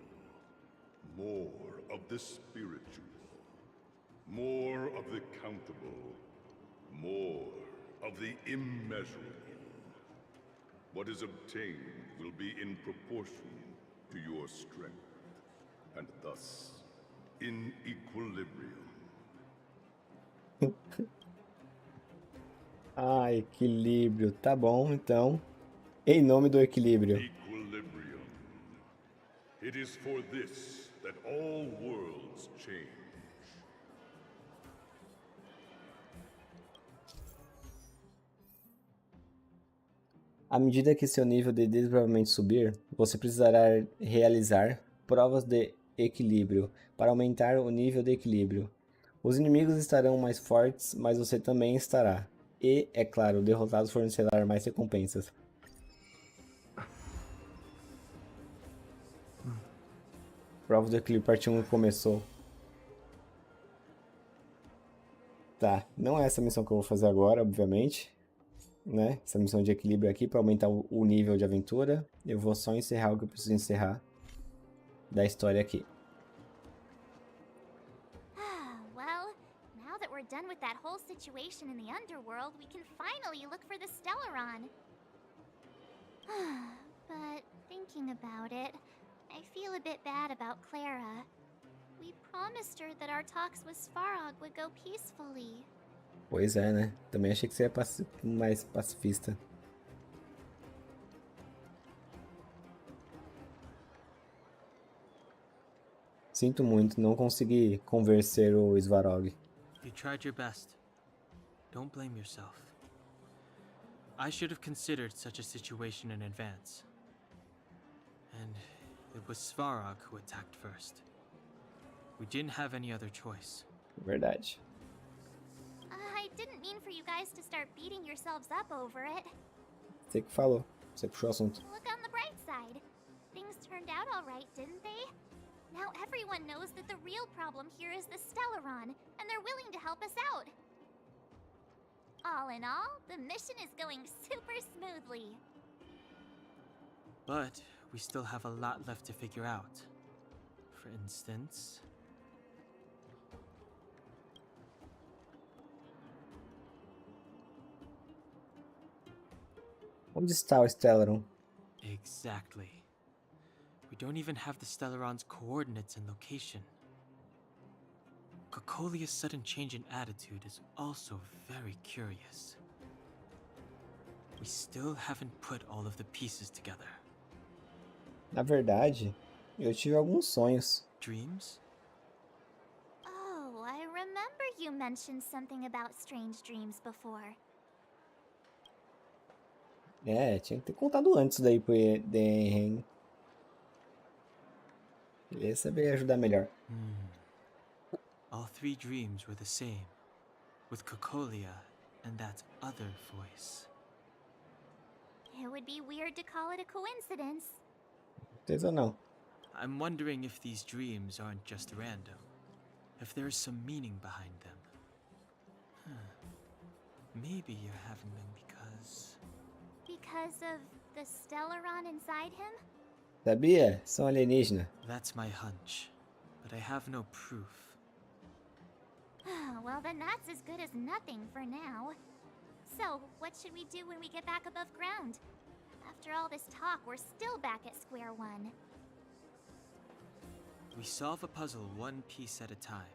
more of the spiritual, more of the countable, more of the immeasurable. What is obtained will be in proportion to your strength, and thus in equilibrium. Ah, equilíbrio. Tá bom, então. Em nome do equilíbrio. Equilibrium. It is for this that all worlds change. À medida que seu nível de desenvolvimento subir, você precisará realizar provas de equilíbrio para aumentar o nível de equilíbrio. Os inimigos estarão mais fortes, mas você também estará. E, é claro, derrotados fornecerá mais recompensas. Prova do equilíbrio parte 1 começou. Tá, não é essa missão que eu vou fazer agora, obviamente. Né? Essa missão de equilíbrio aqui para aumentar o nível de aventura. Eu vou só encerrar o que eu preciso encerrar da história aqui. Well, now that we're done with that whole situation in the underworld, we can finally look for the Stellaron. But thinking about it, I feel a bit bad about Clara. We promised her that our talks with Svarog would go peacefully. Pois é, né? Também achei que você ia mais pacifista. Sinto muito, não consegui convencer o Svarog. You tried your best. Don't blame yourself. I should have considered such a situation in advance. And it was Svarog who attacked first. We didn't have any other choice. Verdade. I didn't mean for you guys to start beating yourselves up over it. Você que falou. Você puxou o assunto. Look on the bright side. Things turned out all right, didn't they? Now everyone knows that the real problem here is the Stellaron, and they're willing to help us out. All in all, the mission is going super smoothly. But we still have a lot left to figure out. For instance... Onde está o Stellaron? Exactly. We don't even have the Stellaron's coordinates and location. Cocolia's sudden change in attitude is also very curious. We still haven't put all of the pieces together. Na verdade, eu tive alguns sonhos. Dreams? Oh, I remember you mentioned something about strange dreams before. É, tinha que ter contado antes daí pro Denren. Ele ia saber ajudar melhor. All three dreams were the same, with Cocolia and that other voice. It would be weird to call it a coincidence. Certeza não. I'm wondering if these dreams aren't just random, if there is some meaning behind them. Maybe you're having them because... Because of the Stellaron inside him? Sabia? São alienígena. That's my hunch, but I have no proof. Well, then that's as good as nothing for now. So, what should we do when we get back above ground? After all this talk, we're still back at square one. We solve a puzzle one piece at a time.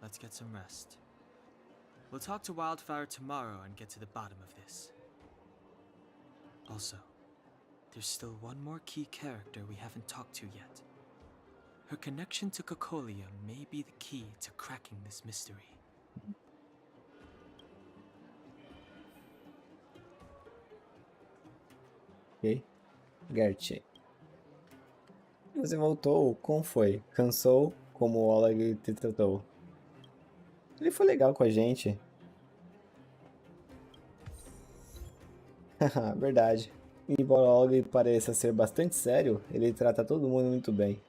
Let's get some rest. We'll talk to Wildfire tomorrow and get to the bottom of this. Also, there's still one more key character we haven't talked to yet. Her connection to Cocolia may be the key to cracking this mystery. Ok. Gert. Você voltou? Como foi? Cansou? Como o Oleg te tratou? Ele foi legal com a gente. Haha, verdade. Embora o Oleg pareça ser bastante sério, ele trata todo mundo muito bem.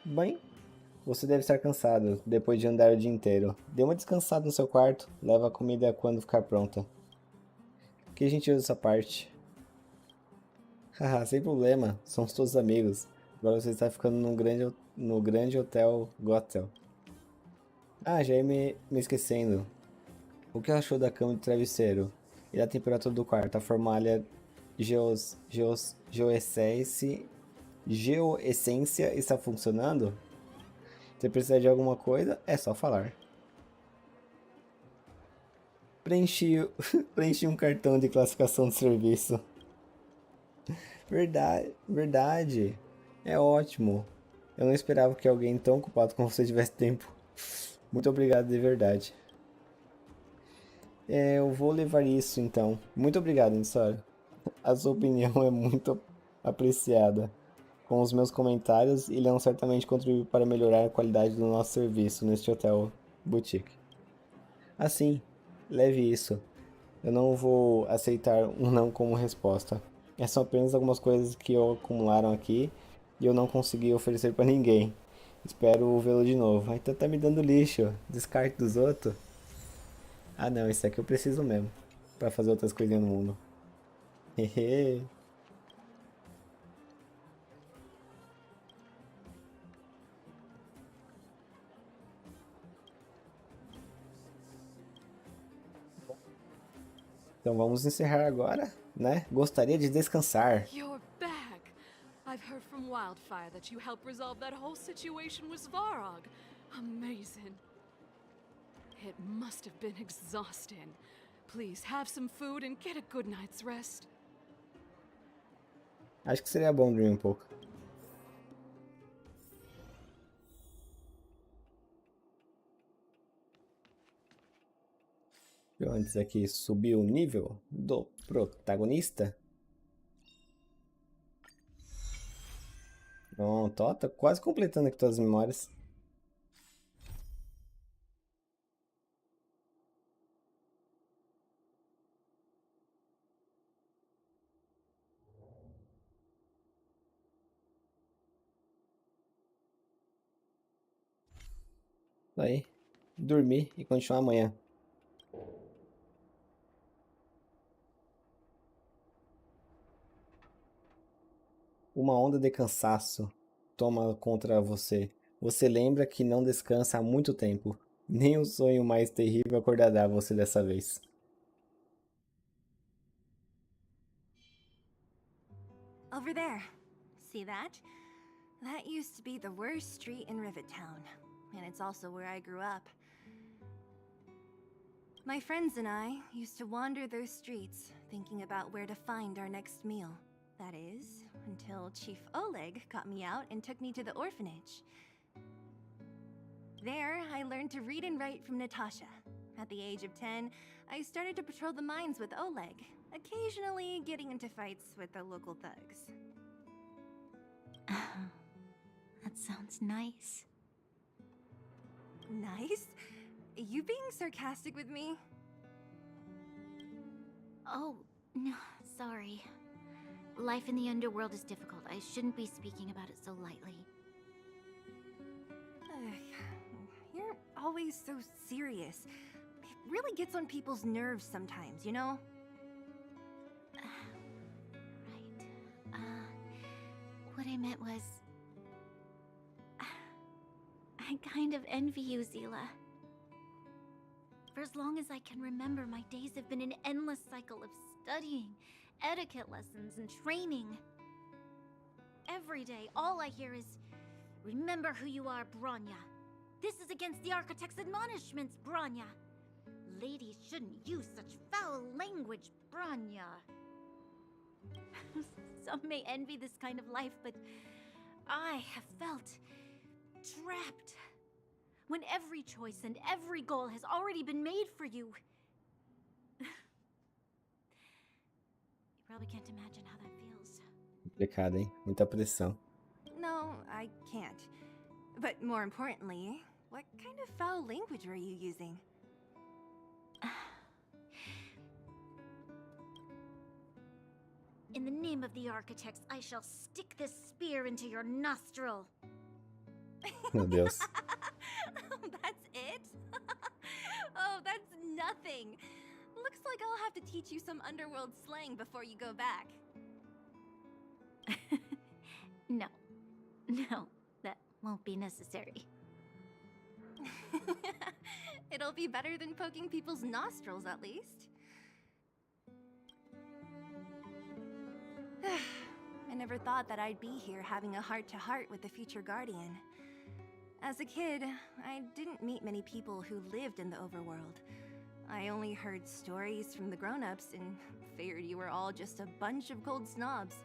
Bem, você deve estar cansado depois de andar o dia inteiro. Dê uma descansada no seu quarto, leva a comida quando ficar pronta. Que gentil essa parte. Haha, sem problema, somos todos amigos. Agora você está ficando no grande hotel Gothel. Ah, já ia me esquecendo. O que achou da cama de travesseiro? E da temperatura do quarto? A formalha geoessência está funcionando? Se precisar de alguma coisa, é só falar. Preenchi um cartão de classificação de serviço. Verdade. É ótimo. Eu não esperava que alguém tão ocupado como você tivesse tempo. Muito obrigado de verdade. Eu vou levar isso então. Muito obrigado, Nissora. A sua opinião é muito apreciada. Com os meus comentários, irão certamente contribuir para melhorar a qualidade do nosso serviço neste hotel boutique. Assim, leve isso. Eu não vou aceitar um não como resposta. São apenas algumas coisas que acumularam aqui e eu não consegui oferecer para ninguém. Espero vê-lo de novo. Então tá me dando lixo. Descarte dos outros. Ah não, isso aqui eu preciso mesmo. Pra fazer outras coisinhas no mundo. Hehe. Então vamos encerrar agora, né? Gostaria de descansar. You're back. I've heard from Wildfire that you helped resolve that whole situation with Svarog. Amazing. It must have been exhausting. Please have some food and get a good night's rest. Acho que seria bom dormir um pouco. Eu antes aqui subir o nível do protagonista. Pronto, ó, tô quase completando aqui todas as memórias. Aí, dormir e continuar amanhã. Uma onda de cansaço toma contra você. Você lembra que não descansa há muito tempo. Nem o sonho mais terrível acordará você dessa vez. Over there. See that? That used to be the worst street in Rivet Town. And it's also where I grew up. My friends and I used to wander those streets, thinking about where to find our next meal. That is, until Chief Oleg got me out and took me to the orphanage. There, I learned to read and write from Natasha. At the age of 10, I started to patrol the mines with Oleg, occasionally getting into fights with the local thugs. That sounds nice. Nice? You being sarcastic with me? Oh, no, sorry. Life in the underworld is difficult. I shouldn't be speaking about it so lightly. You're always so serious. It really gets on people's nerves sometimes, you know? Right. What I meant was... I kind of envy you, Zila. For as long as I can remember, my days have been an endless cycle of studying, etiquette lessons, and training. Every day, all I hear is, remember who you are, Bronya. This is against the Architect's admonishments, Bronya. Ladies shouldn't use such foul language, Bronya. Some may envy this kind of life, but I have felt trapped. When every choice and every goal has already been made for you. You probably can't imagine how that feels. Complicado, hein? Muita pressão. No, I can't. But more importantly, what kind of foul language were you using? In the name of the Architects, I shall stick this spear into your nostril. Meu Deus. That's it? Oh, that's nothing. Looks like I'll have to teach you some underworld slang before you go back. No, that won't be necessary. It'll be better than poking people's nostrils, at least. I never thought that I'd be here having a heart-to-heart with the future Guardian. As a kid, I didn't meet many people who lived in the overworld. I only heard stories from the grown-ups and figured you were all just a bunch of cold snobs.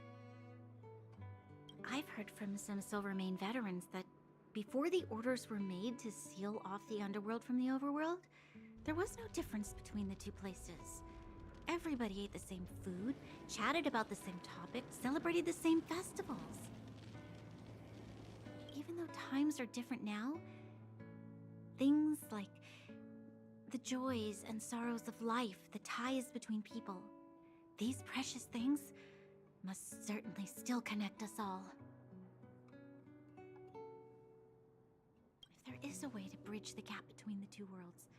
I've heard from some Silvermane veterans that before the orders were made to seal off the underworld from the overworld, there was no difference between the two places. Everybody ate the same food, chatted about the same topics, celebrated the same festivals. Even though times are different now, things like the joys and sorrows of life, the ties between people, these precious things must certainly still connect us all. If there is a way to bridge the gap between the two worlds,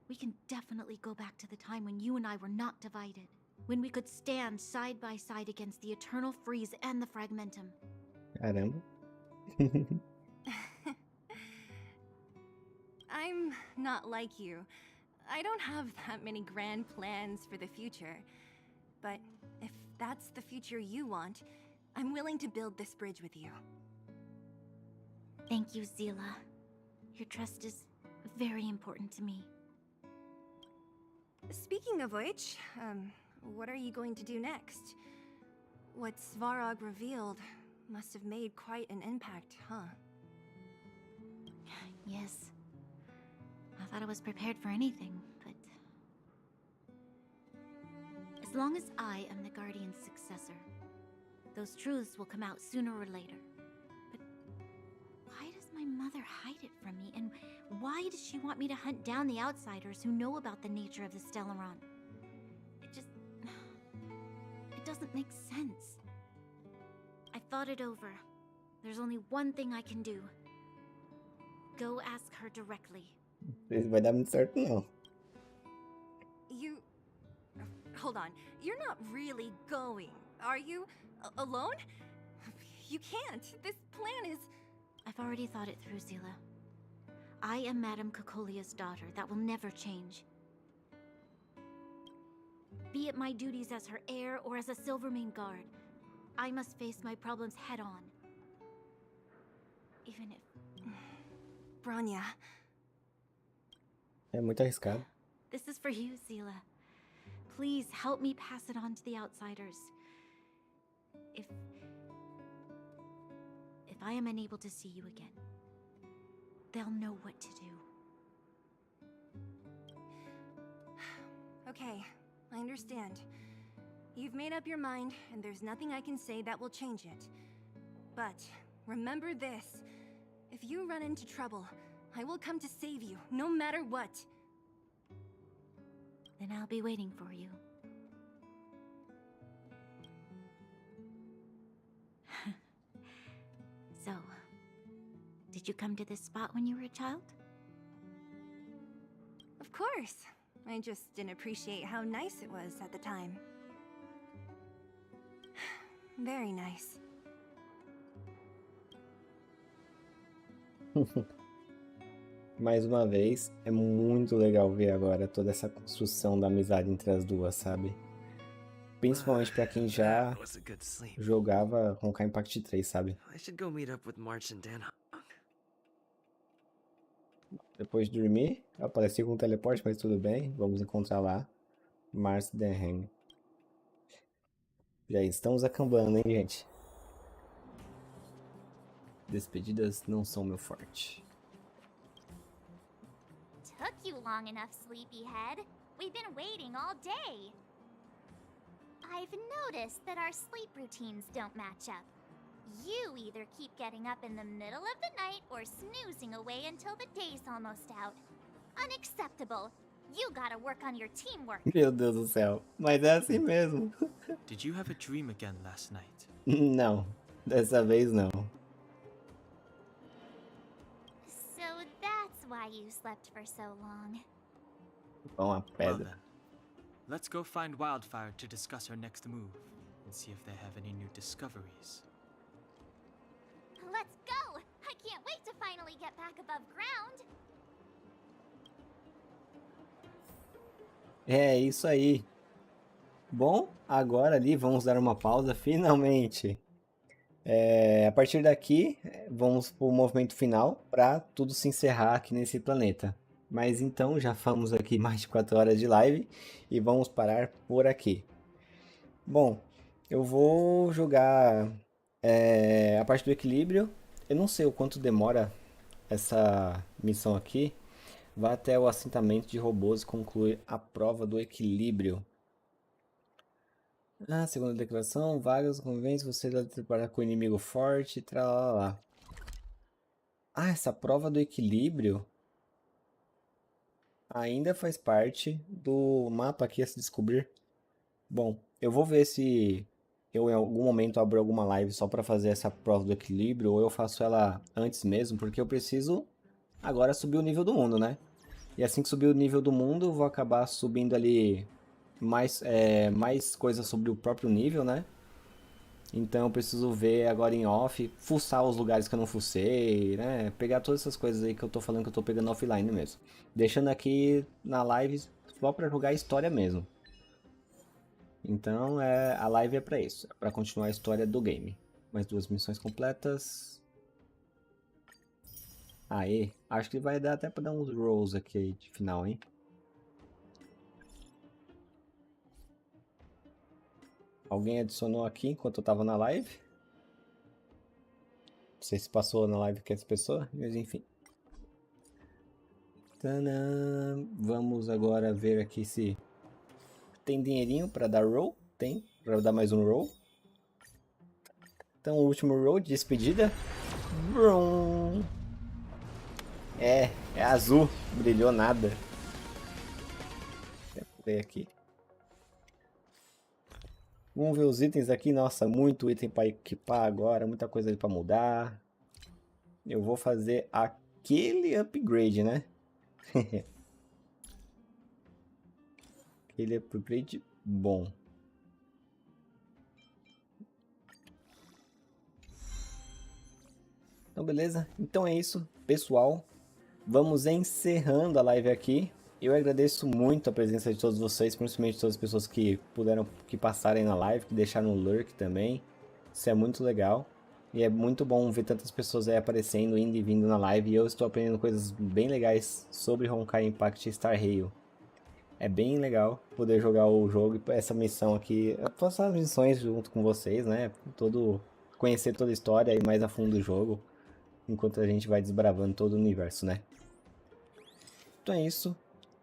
we can definitely go back to the time when you and I were not divided, when we could stand side by side against the Eternal Freeze and the Fragmentum. Caramba. I'm not like you. I don't have that many grand plans for the future. But if that's the future you want, I'm willing to build this bridge with you. Thank you, Zila. Your trust is very important to me. Speaking of which, what are you going to do next? What Svarog revealed must have made quite an impact, huh? Yes. I thought I was prepared for anything, but... As long as I am the Guardian's successor, those truths will come out sooner or later. mother hide it from me? And why does she want me to hunt down the outsiders who know about the nature of the Stellaron? It doesn't make sense. I've thought it over. There's only one thing I can do. Go ask her directly. Isso vai dar muito certo, não. Hold on. You're not really going, are you? Alone? You can't. This plan is... I've already thought it through, Zila. I am Madame Cocolia's daughter. That will never change. Be it my duties as her heir or as a Silvermane guard, I must face my problems head-on. Even if... Bronya. É muito arriscado. This is for you, Zila. Please help me pass it on to the outsiders. If I am unable to see you again, they'll know what to do. Okay, I understand. You've made up your mind, and there's nothing I can say that will change it. But remember this. If you run into trouble, I will come to save you, no matter what. Then I'll be waiting for you. So, did you come to this spot when you were a child? Of course. I just didn't appreciate how nice it was at the time. Very nice. Mais uma vez, é muito legal ver agora toda essa construção da amizade entre as duas, sabe? Principalmente pra quem já jogava Honkai Impact 3, sabe? Depois de dormir, eu apareci com um teleporte, mas tudo bem. Vamos encontrar lá Mars Denham. Já estamos acabando, hein, gente? Despedidas não são meu forte. Took you long enough, sleepyhead. We've been waiting all day. I've noticed that our sleep routines don't match up. You either keep getting up in the middle of the night or snoozing away until the day's almost out. Unacceptable. You gotta work on your teamwork. Meu Deus do céu, mas é assim mesmo. Did you have a dream again last night? Não, dessa vez não. So that's why you slept for so long. Com a pedra. Well then, let's go find Wildfire to discuss her next move and see if they have any new discoveries. Let's go! I can't wait to finally get back above ground. É isso aí. Bom, agora ali vamos dar uma pausa finalmente. A partir daqui, vamos para o movimento final para tudo se encerrar aqui nesse planeta. Mas então, já fomos aqui mais de 4 horas de live e vamos parar por aqui. Bom, eu vou jogar a parte do equilíbrio. Eu não sei o quanto demora essa missão aqui. Vá até o assentamento de robôs e concluir a prova do equilíbrio. Segunda declaração, vagas convence você a trabalhar com o inimigo forte, tralalá. Essa prova do equilíbrio ainda faz parte do mapa aqui a se descobrir. Bom, eu vou ver se eu em algum momento abro alguma live só para fazer essa prova do equilíbrio, ou eu faço ela antes mesmo, porque eu preciso agora subir o nível do mundo, né? E assim que subir o nível do mundo, eu vou acabar subindo ali mais coisas sobre o próprio nível, né? Então eu preciso ver agora em off, fuçar os lugares que eu não fucei, né? Pegar todas essas coisas aí que eu tô falando que eu tô pegando offline mesmo. Deixando aqui na live só pra jogar a história mesmo. Então a live é pra isso, é pra continuar a história do game. Mais 2 missões completas. Aê, acho que vai dar até pra dar uns rolls aqui de final, hein? Alguém adicionou aqui enquanto eu tava na live? Não sei se passou na live com essa pessoa, mas enfim. Tadã! Vamos agora ver aqui se tem dinheirinho pra dar roll. Tem, pra dar mais um roll. Então o último roll de despedida. Brum! É azul. Brilhou nada. Deixa eu ver aqui. Vamos ver os itens aqui. Nossa, muito item para equipar agora. Muita coisa para mudar. Eu vou fazer aquele upgrade, né? Aquele upgrade bom. Então, beleza? Então é isso, pessoal. Vamos encerrando a live aqui. Eu agradeço muito a presença de todos vocês, principalmente todas as pessoas que puderam, que passarem na live, que deixaram o lurk também. Isso é muito legal. E é muito bom ver tantas pessoas aí aparecendo, indo e vindo na live. E eu estou aprendendo coisas bem legais sobre Honkai Impact Star Rail. É bem legal poder jogar o jogo e essa missão aqui. Passar as missões junto com vocês, né? Conhecer toda a história e mais a fundo do jogo. Enquanto a gente vai desbravando todo o universo, né? Então é isso.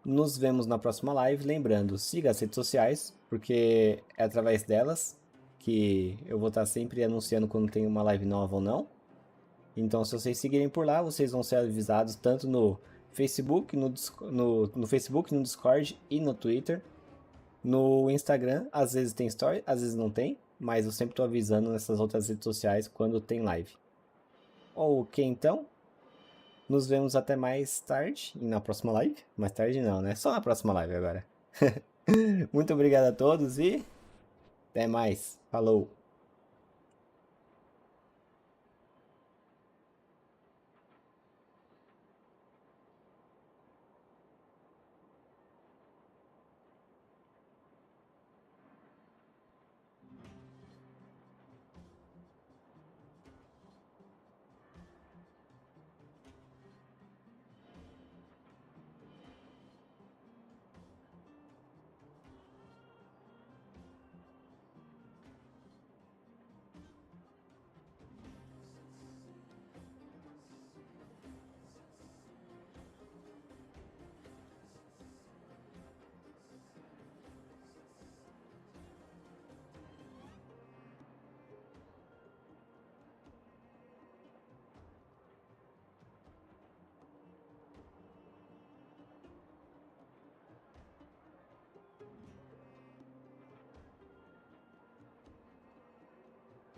Nos vemos na próxima live. Lembrando, siga as redes sociais, porque é através delas que eu vou estar sempre anunciando quando tem uma live nova ou não. Então, se vocês seguirem por lá, vocês vão ser avisados tanto no Facebook, no Facebook, no Discord e no Twitter. No Instagram, às vezes tem story, às vezes não tem, mas eu sempre estou avisando nessas outras redes sociais quando tem live. Ok, então. Nos vemos até mais tarde e na próxima live. Mais tarde não, né? Só na próxima live agora. Muito obrigado a todos e até mais. Falou!